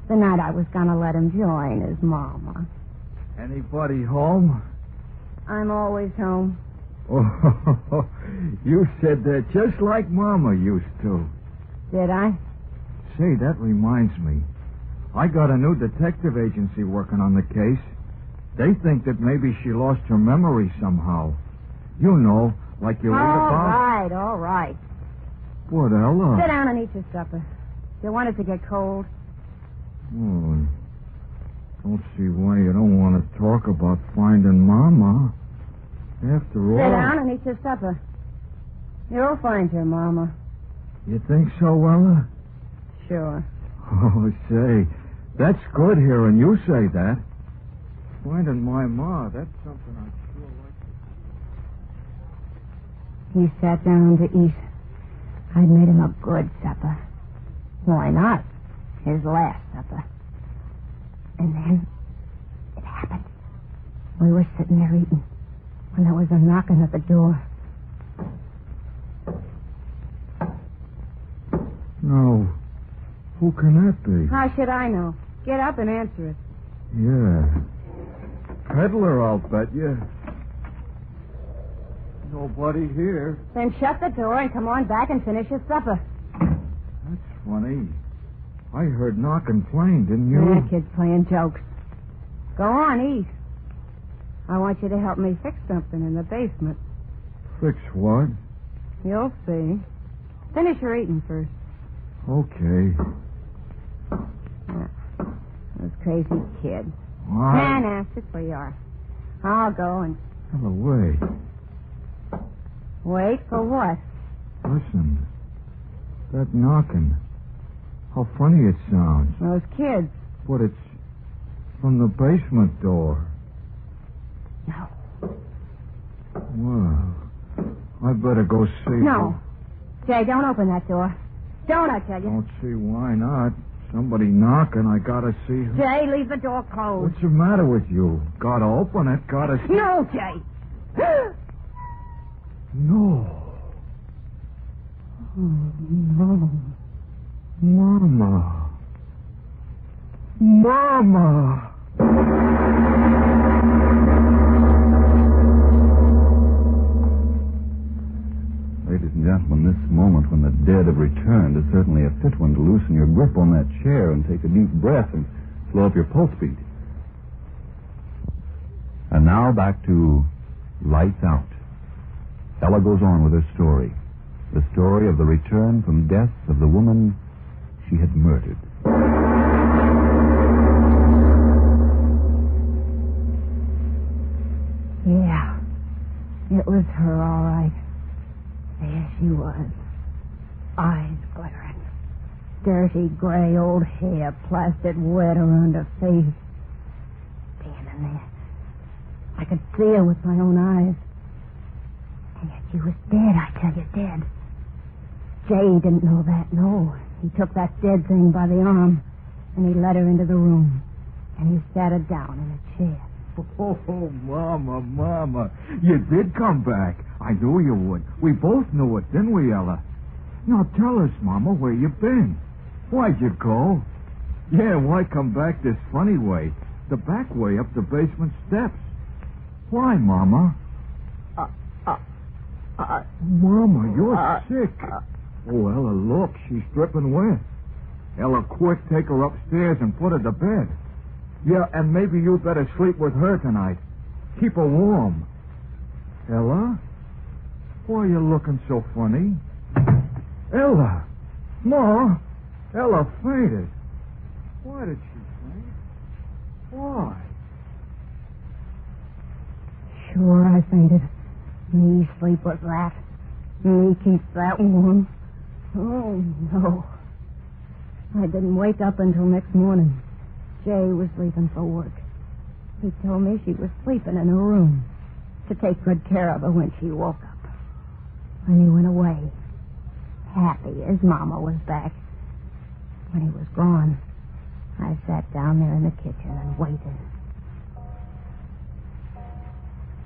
The night I was going to let him join his mama. Anybody home? I'm always home. Oh, you said that just like Mama used to. Did I? Say, that reminds me. I got a new detective agency working on the case. They think that maybe she lost her memory somehow. You know, like you read about. All right. What, Ella? Sit down and eat your supper. You want it to get cold? Oh, don't see why you don't want to talk about finding Mama. After all... Sit down and eat your supper. You'll find your Mama. You think so, Ella? Sure. Oh, say, that's good hearing you say that. Finding my Ma, that's something I'd sure like to... He sat down to eat. I'd made him a good supper. Why not? His last supper. And then it happened. We were sitting there eating when there was a knocking at the door. No. Who can that be? How should I know? Get up and answer it. Yeah. Peddler, I'll bet you. Nobody here. Then shut the door and come on back and finish your supper. That's funny. I heard knocking plain, didn't you? Yeah, kid's playing jokes. Go on, eat. I want you to help me fix something in the basement. Fix what? You'll see. Finish your eating first. Okay. Those crazy kids. What? Nah, sit where you are. I'll go and... Ella, wait. Wait for what? Listen. That knocking. How funny it sounds. Those kids. But it's from the basement door. No. Well, I better go see. No. Jay, don't open that door. Don't, I tell you. Don't see why not. Somebody knocking, I gotta see her. Jay, leave the door closed. What's the matter with you? Gotta open it, gotta see. No, Jay. No. Oh, no. Mama. Mama. Ladies and gentlemen, this moment when the dead have returned is certainly a fit one to loosen your grip on that chair and take a deep breath and slow up your pulse beat. And now back to Lights Out. Ella goes on with her story. The story of the return from death of the woman she had murdered. Yeah. It was her, all right. There she was. Eyes glittering. Dirty gray old hair plastered wet around her face. Standing there. I could see her with my own eyes. And yet she was dead, I tell you, dead. Jay didn't know that, no. He took that dead thing by the arm, and he led her into the room. And he sat her down in a chair. Oh, Mama. You did come back. I knew you would. We both knew it, didn't we, Ella? Now tell us, Mama, where you been. Why'd you go? Yeah, why come back this funny way? The back way up the basement steps. Why, Mama? Mama, you're sick. Oh, Ella, look, she's dripping wet. Ella, quick, take her upstairs and put her to bed. Yeah, and maybe you'd better sleep with her tonight. Keep her warm. Ella? Why are you looking so funny? Ella! Ma! Ella fainted. Why did she faint? Why? Sure, I fainted. Me sleep with that. Me keep that warm. Oh, no. I didn't wake up until next morning. Jay was leaving for work. He told me she was sleeping in her room to take good care of her when she woke up. When he went away, happy his mama was back. When he was gone, I sat down there in the kitchen and waited.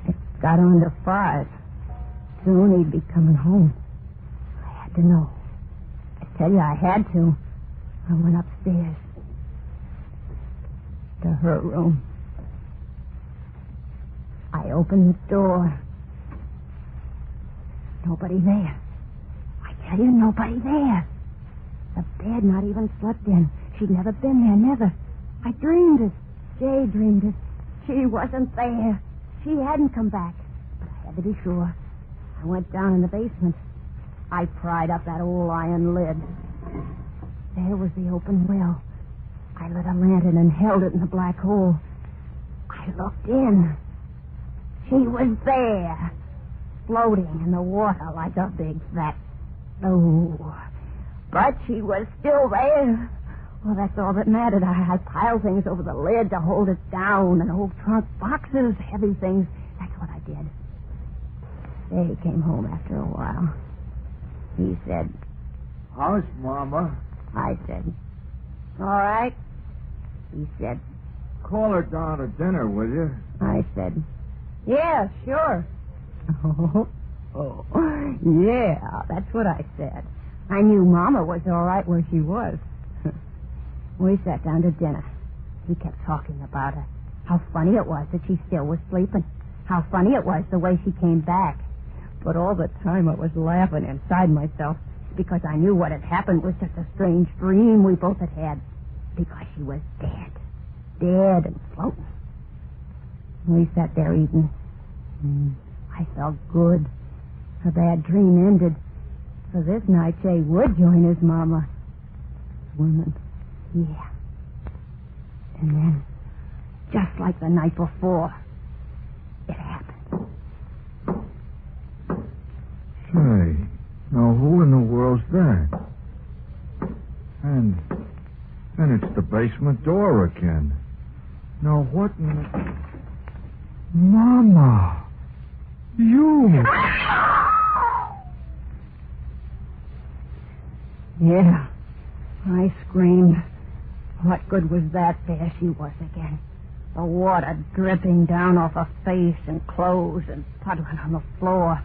It got on to 5. Soon he'd be coming home. I had to know. I tell you, I had to. I went upstairs to her room. I opened the door. Nobody there. I tell you, nobody there. The bed not even slept in. She'd never been there, never. I dreamed it. Jay dreamed it. She wasn't there. She hadn't come back. But I had to be sure. I went down in the basement. I pried up that old iron lid. There was the open well. I lit a lantern and held it in the black hole. I looked in. She was there, floating in the water like a big fat... Oh, but she was still there. Well, that's all that mattered. I piled things over the lid to hold it down, and old trunk boxes, heavy things. That's what I did. They came home after a while. He said, "How's Mama?" I said, "All right." He said, "Call her down to dinner, will you?" I said, "Yeah, sure." Oh, yeah, that's what I said. I knew Mama was all right where she was. We sat down to dinner. He kept talking about her. How funny it was that she still was sleeping. How funny it was the way she came back. But all the time I was laughing inside myself because I knew what had happened was just a strange dream we both had had. Because she was dead. Dead and floating. We sat there eating. I felt good. Her bad dream ended. So this night Jay would join his mama. Swimming. Yeah. And then, just like the night before, it happened. Say, now who in the world's that? And it's the basement door again. Now what in the... Mama! You! Yeah, I screamed. What good was that? There she was again. The water dripping down off her face and clothes and puddling on the floor.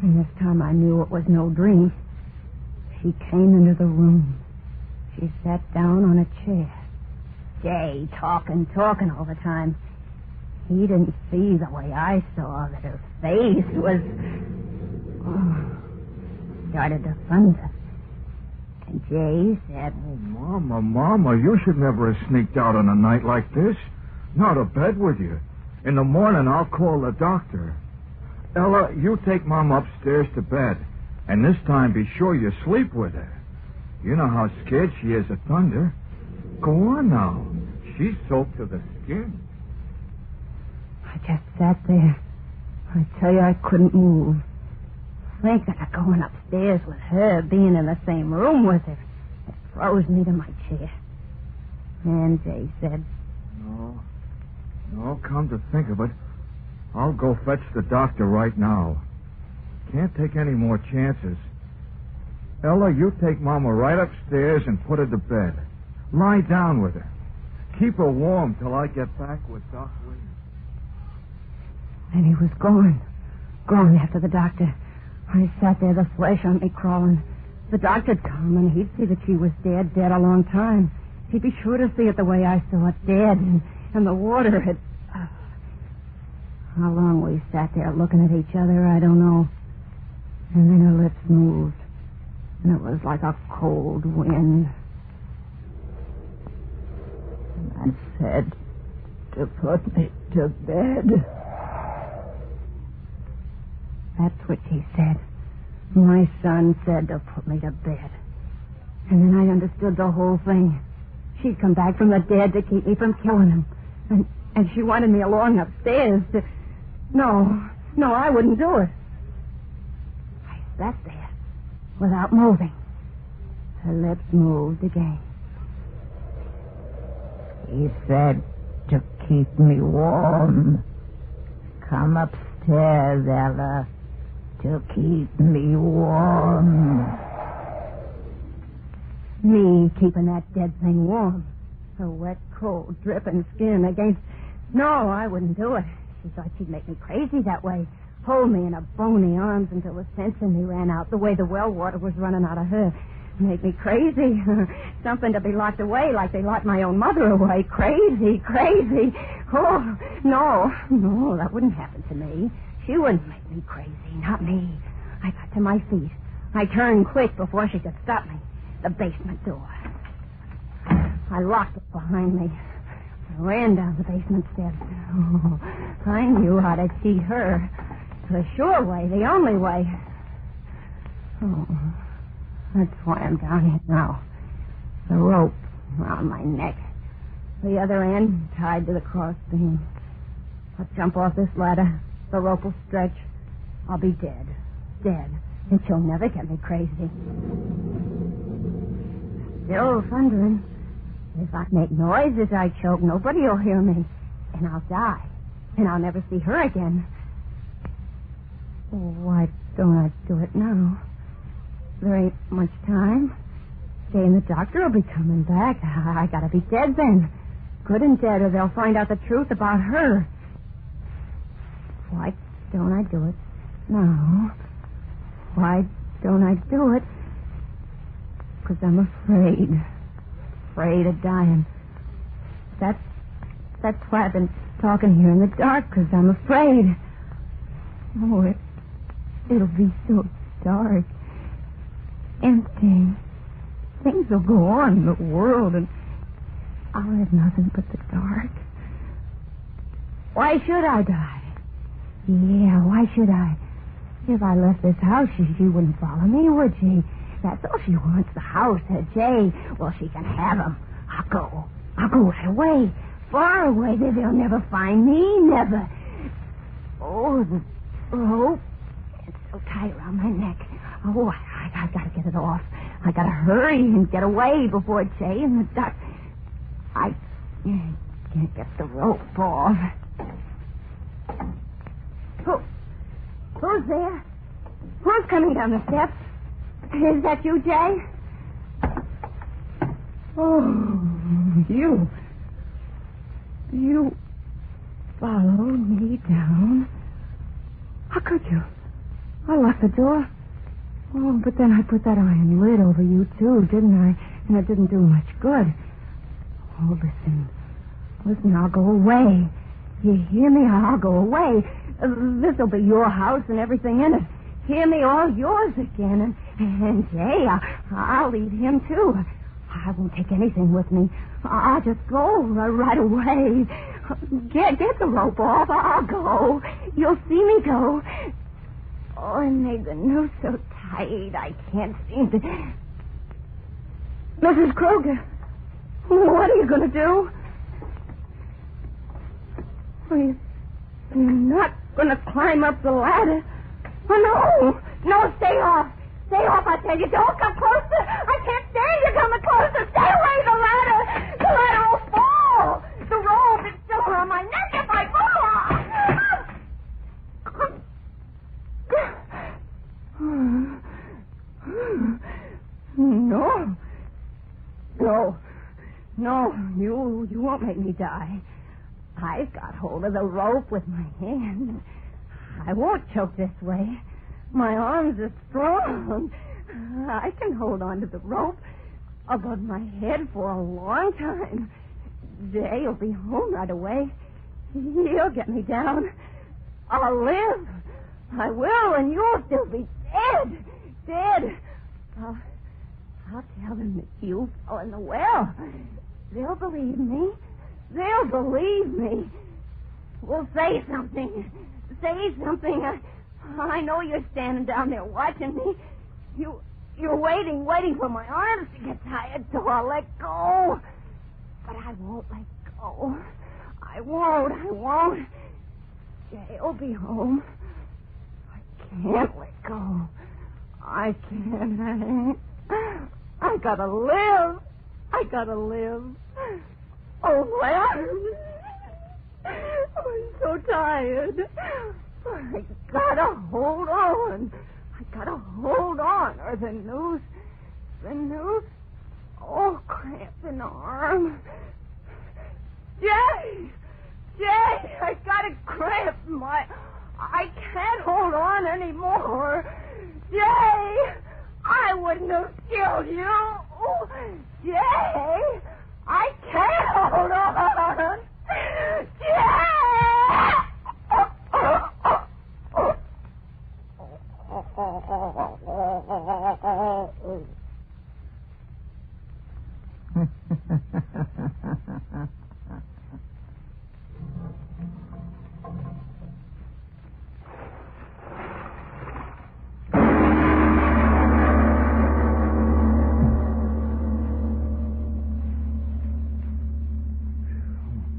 And this time I knew it was no dream. She came into the room. She sat down on a chair. Jay talking all the time. He didn't see the way I saw that her face was... started to thunder. And Jay said... Oh, Mama, you should never have sneaked out on a night like this. Not to bed with you. In the morning, I'll call the doctor. Ella, you take Mom upstairs to bed. And this time, be sure you sleep with her. You know how scared she is of thunder. Go on now. She's soaked to the skin. I just sat there. I tell you, I couldn't move. Thinking of going upstairs with her, being in the same room with her, it froze me to my chair. And Jay said, No, come to think of it, I'll go fetch the doctor right now. Can't take any more chances. Ella, you take Mama right upstairs and put her to bed. Lie down with her. Keep her warm till I get back with Doc Williams. And he was gone. Gone after the doctor. I sat there, the flesh on me crawling. The doctor'd come, and he'd see that she was dead a long time. He'd be sure to see it the way I saw it, dead, and the water had... How long we sat there looking at each other, I don't know. And then her lips moved, and it was like a cold wind. And I said to put me to bed. That's what she said. My son said to put me to bed. And then I understood the whole thing. She'd come back from the dead to keep me from killing him. And she wanted me along upstairs to... No, I wouldn't do it. I sat there without moving. Her lips moved again. He said to keep me warm. Come upstairs, Ella, to keep me warm. Me keeping that dead thing warm. Her wet, cold, dripping skin against... No, I wouldn't do it. She thought she'd make me crazy that way. Hold me in her bony arms until the sense in me ran out, the way the well water was running out of her. Make me crazy. Something to be locked away like they locked my own mother away. Crazy, crazy. Oh, no, that wouldn't happen to me. She wouldn't make me crazy, not me. I got to my feet. I turned quick before she could stop me. The basement door. I locked it behind me. I ran down the basement steps. Oh, I knew how to cheat her. The sure way, the only way. Oh, that's why I'm down here now. The rope around my neck. The other end tied to the crossbeam. I'll jump off this ladder. The rope will stretch. I'll be dead. Dead. And she'll never get me crazy. Still thundering. If I make noise as I choke, nobody will hear me. And I'll die. And I'll never see her again. Why don't I do it now? There ain't much time. Jay and the doctor will be coming back. I gotta be dead then. Good and dead, or they'll find out the truth about her. Why don't I do it now? Why don't I do it? Because I'm afraid. Afraid of dying. That's why I've been talking here in the dark, because I'm afraid. Oh, it'll be so dark. Empty. Things will go on in the world, and I'll have nothing but the dark. Why should I die? Yeah, why should I? If I left this house, she wouldn't follow me, would she? That's all she wants, the house, her Jay. Well, she can have him. I'll go right away. Far away. They'll never find me, never. Oh, the rope. It's so tight around my neck. Oh, I gotta get it off. I gotta hurry and get away before Jay and the duck. I can't get the rope off. Who's there? Who's coming down the steps? Is that you, Jay? Oh, you followed me down. How could you? I locked the door. Oh, but then I put that iron lid over you, too, didn't I? And it didn't do much good. Oh, listen, I'll go away. You hear me? I'll go away. This'll be your house and everything in it. Hear me? All yours again. And Jay, I'll leave him, too. I won't take anything with me. I'll just go right away. Get the rope off. I'll go. You'll see me go. Oh, and made the noose so tight I can't seem to... Mrs. Kruger, what are you going to do? You're not going to climb up the ladder. Oh, no, stay off. Stay off, I tell you. Don't come closer. I can't stand you coming closer. Stay away, the ladder. The ladder will fall. The rope is still around my neck if I fall. No, you won't make me die. I've got hold of the rope with my hands. I won't choke this way. My arms are strong. I can hold on to the rope above my head for a long time. Jay'll be home right away. He'll get me down. I'll live. I will, and you'll still be dead. Dead. I'll tell them that you fell in the well. They'll believe me. They'll believe me. Well, say something. Say something. I know you're standing down there watching me. You're waiting for my arms to get tired, so I'll let go. But I won't let go. I won't. Jay'll be home. I can't let go. I can't. I gotta live. Oh, my arms. I'm so tired. I gotta hold on. Or the noose. Oh, cramp in the arm. Jay! I got a cramp in my... I can't hold on anymore. Jay! I wouldn't have killed you. Oh, Jay! I can't hold on. Jay!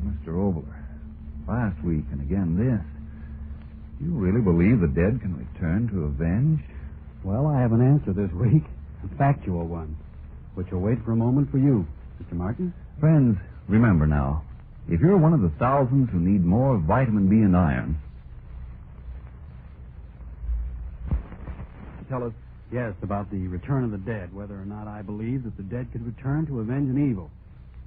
Mr. Obler, last week and again this. Do you really believe the dead can return to avenge? Well, I have an answer this week, a factual one, which will wait for a moment for you, Mr. Martin. Friends, remember now, if you're one of the thousands who need more vitamin B and iron... Tell us. Yes, about the return of the dead, whether or not I believe that the dead could return to avenge an evil.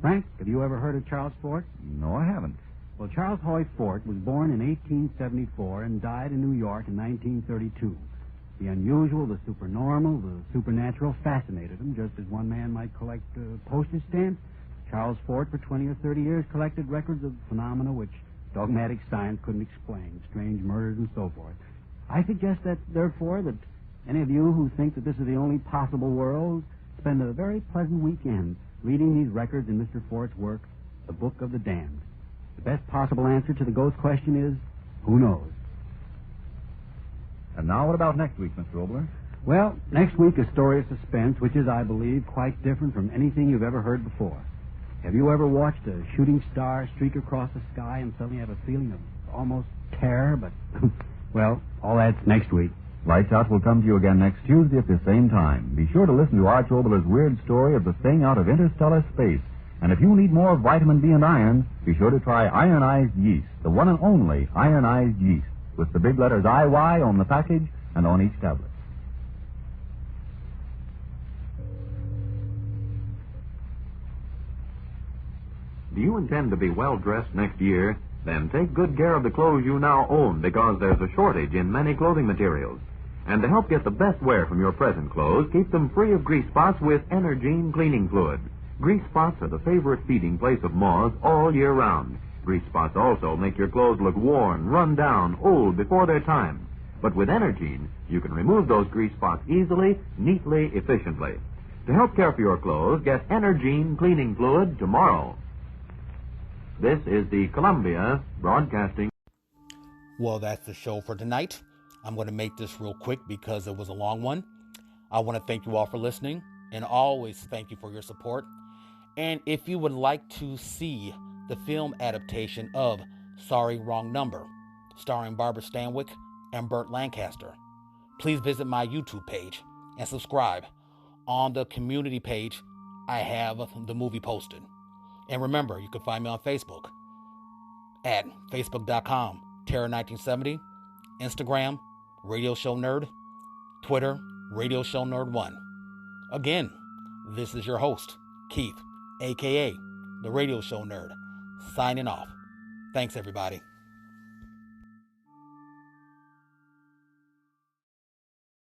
Frank, have you ever heard of Charles Fort? No, I haven't. Well, Charles Hoy Fort was born in 1874 and died in New York in 1932. The unusual, the supernormal, the supernatural fascinated him, just as one man might collect postage stamps. Charles Fort, for 20 or 30 years, collected records of phenomena which dogmatic science couldn't explain, strange murders and so forth. I suggest that, therefore, that any of you who think that this is the only possible world spend a very pleasant weekend reading these records in Mr. Fort's work, The Book of the Damned. The best possible answer to the ghost question is, who knows? And now what about next week, Mr. Obler? Well, next week a story of suspense, which is, I believe, quite different from anything you've ever heard before. Have you ever watched a shooting star streak across the sky and suddenly have a feeling of almost terror, but, well, all that's next week. Lights Out will come to you again next Tuesday at the same time. Be sure to listen to Arch Obler's weird story of the thing out of interstellar space. And if you need more vitamin B and iron, be sure to try ironized yeast, the one and only ironized yeast, with the big letters IY on the package and on each tablet. Do you intend to be well-dressed next year? Then take good care of the clothes you now own, because there's a shortage in many clothing materials. And to help get the best wear from your present clothes, keep them free of grease spots with Energine cleaning fluid. Grease spots are the favorite feeding place of moths all year round. Grease spots also make your clothes look worn, run down, old before their time. But with Energine, you can remove those grease spots easily, neatly, efficiently. To help care for your clothes, get Energine cleaning fluid tomorrow. This is the Columbia Broadcasting. Well, that's the show for tonight. I'm going to make this real quick because it was a long one. I want to thank you all for listening, and always thank you for your support. And if you would like to see the film adaptation of Sorry, Wrong Number, starring Barbara Stanwyck and Burt Lancaster, please visit my YouTube page and subscribe. On the community page, I have the movie posted. And remember, you can find me on Facebook at facebook.com, Terror1970, Instagram, Radio Show Nerd, Twitter, Radio Show Nerd 1. Again, this is your host, Keith, a.k.a. the Radio Show Nerd, signing off. Thanks, everybody.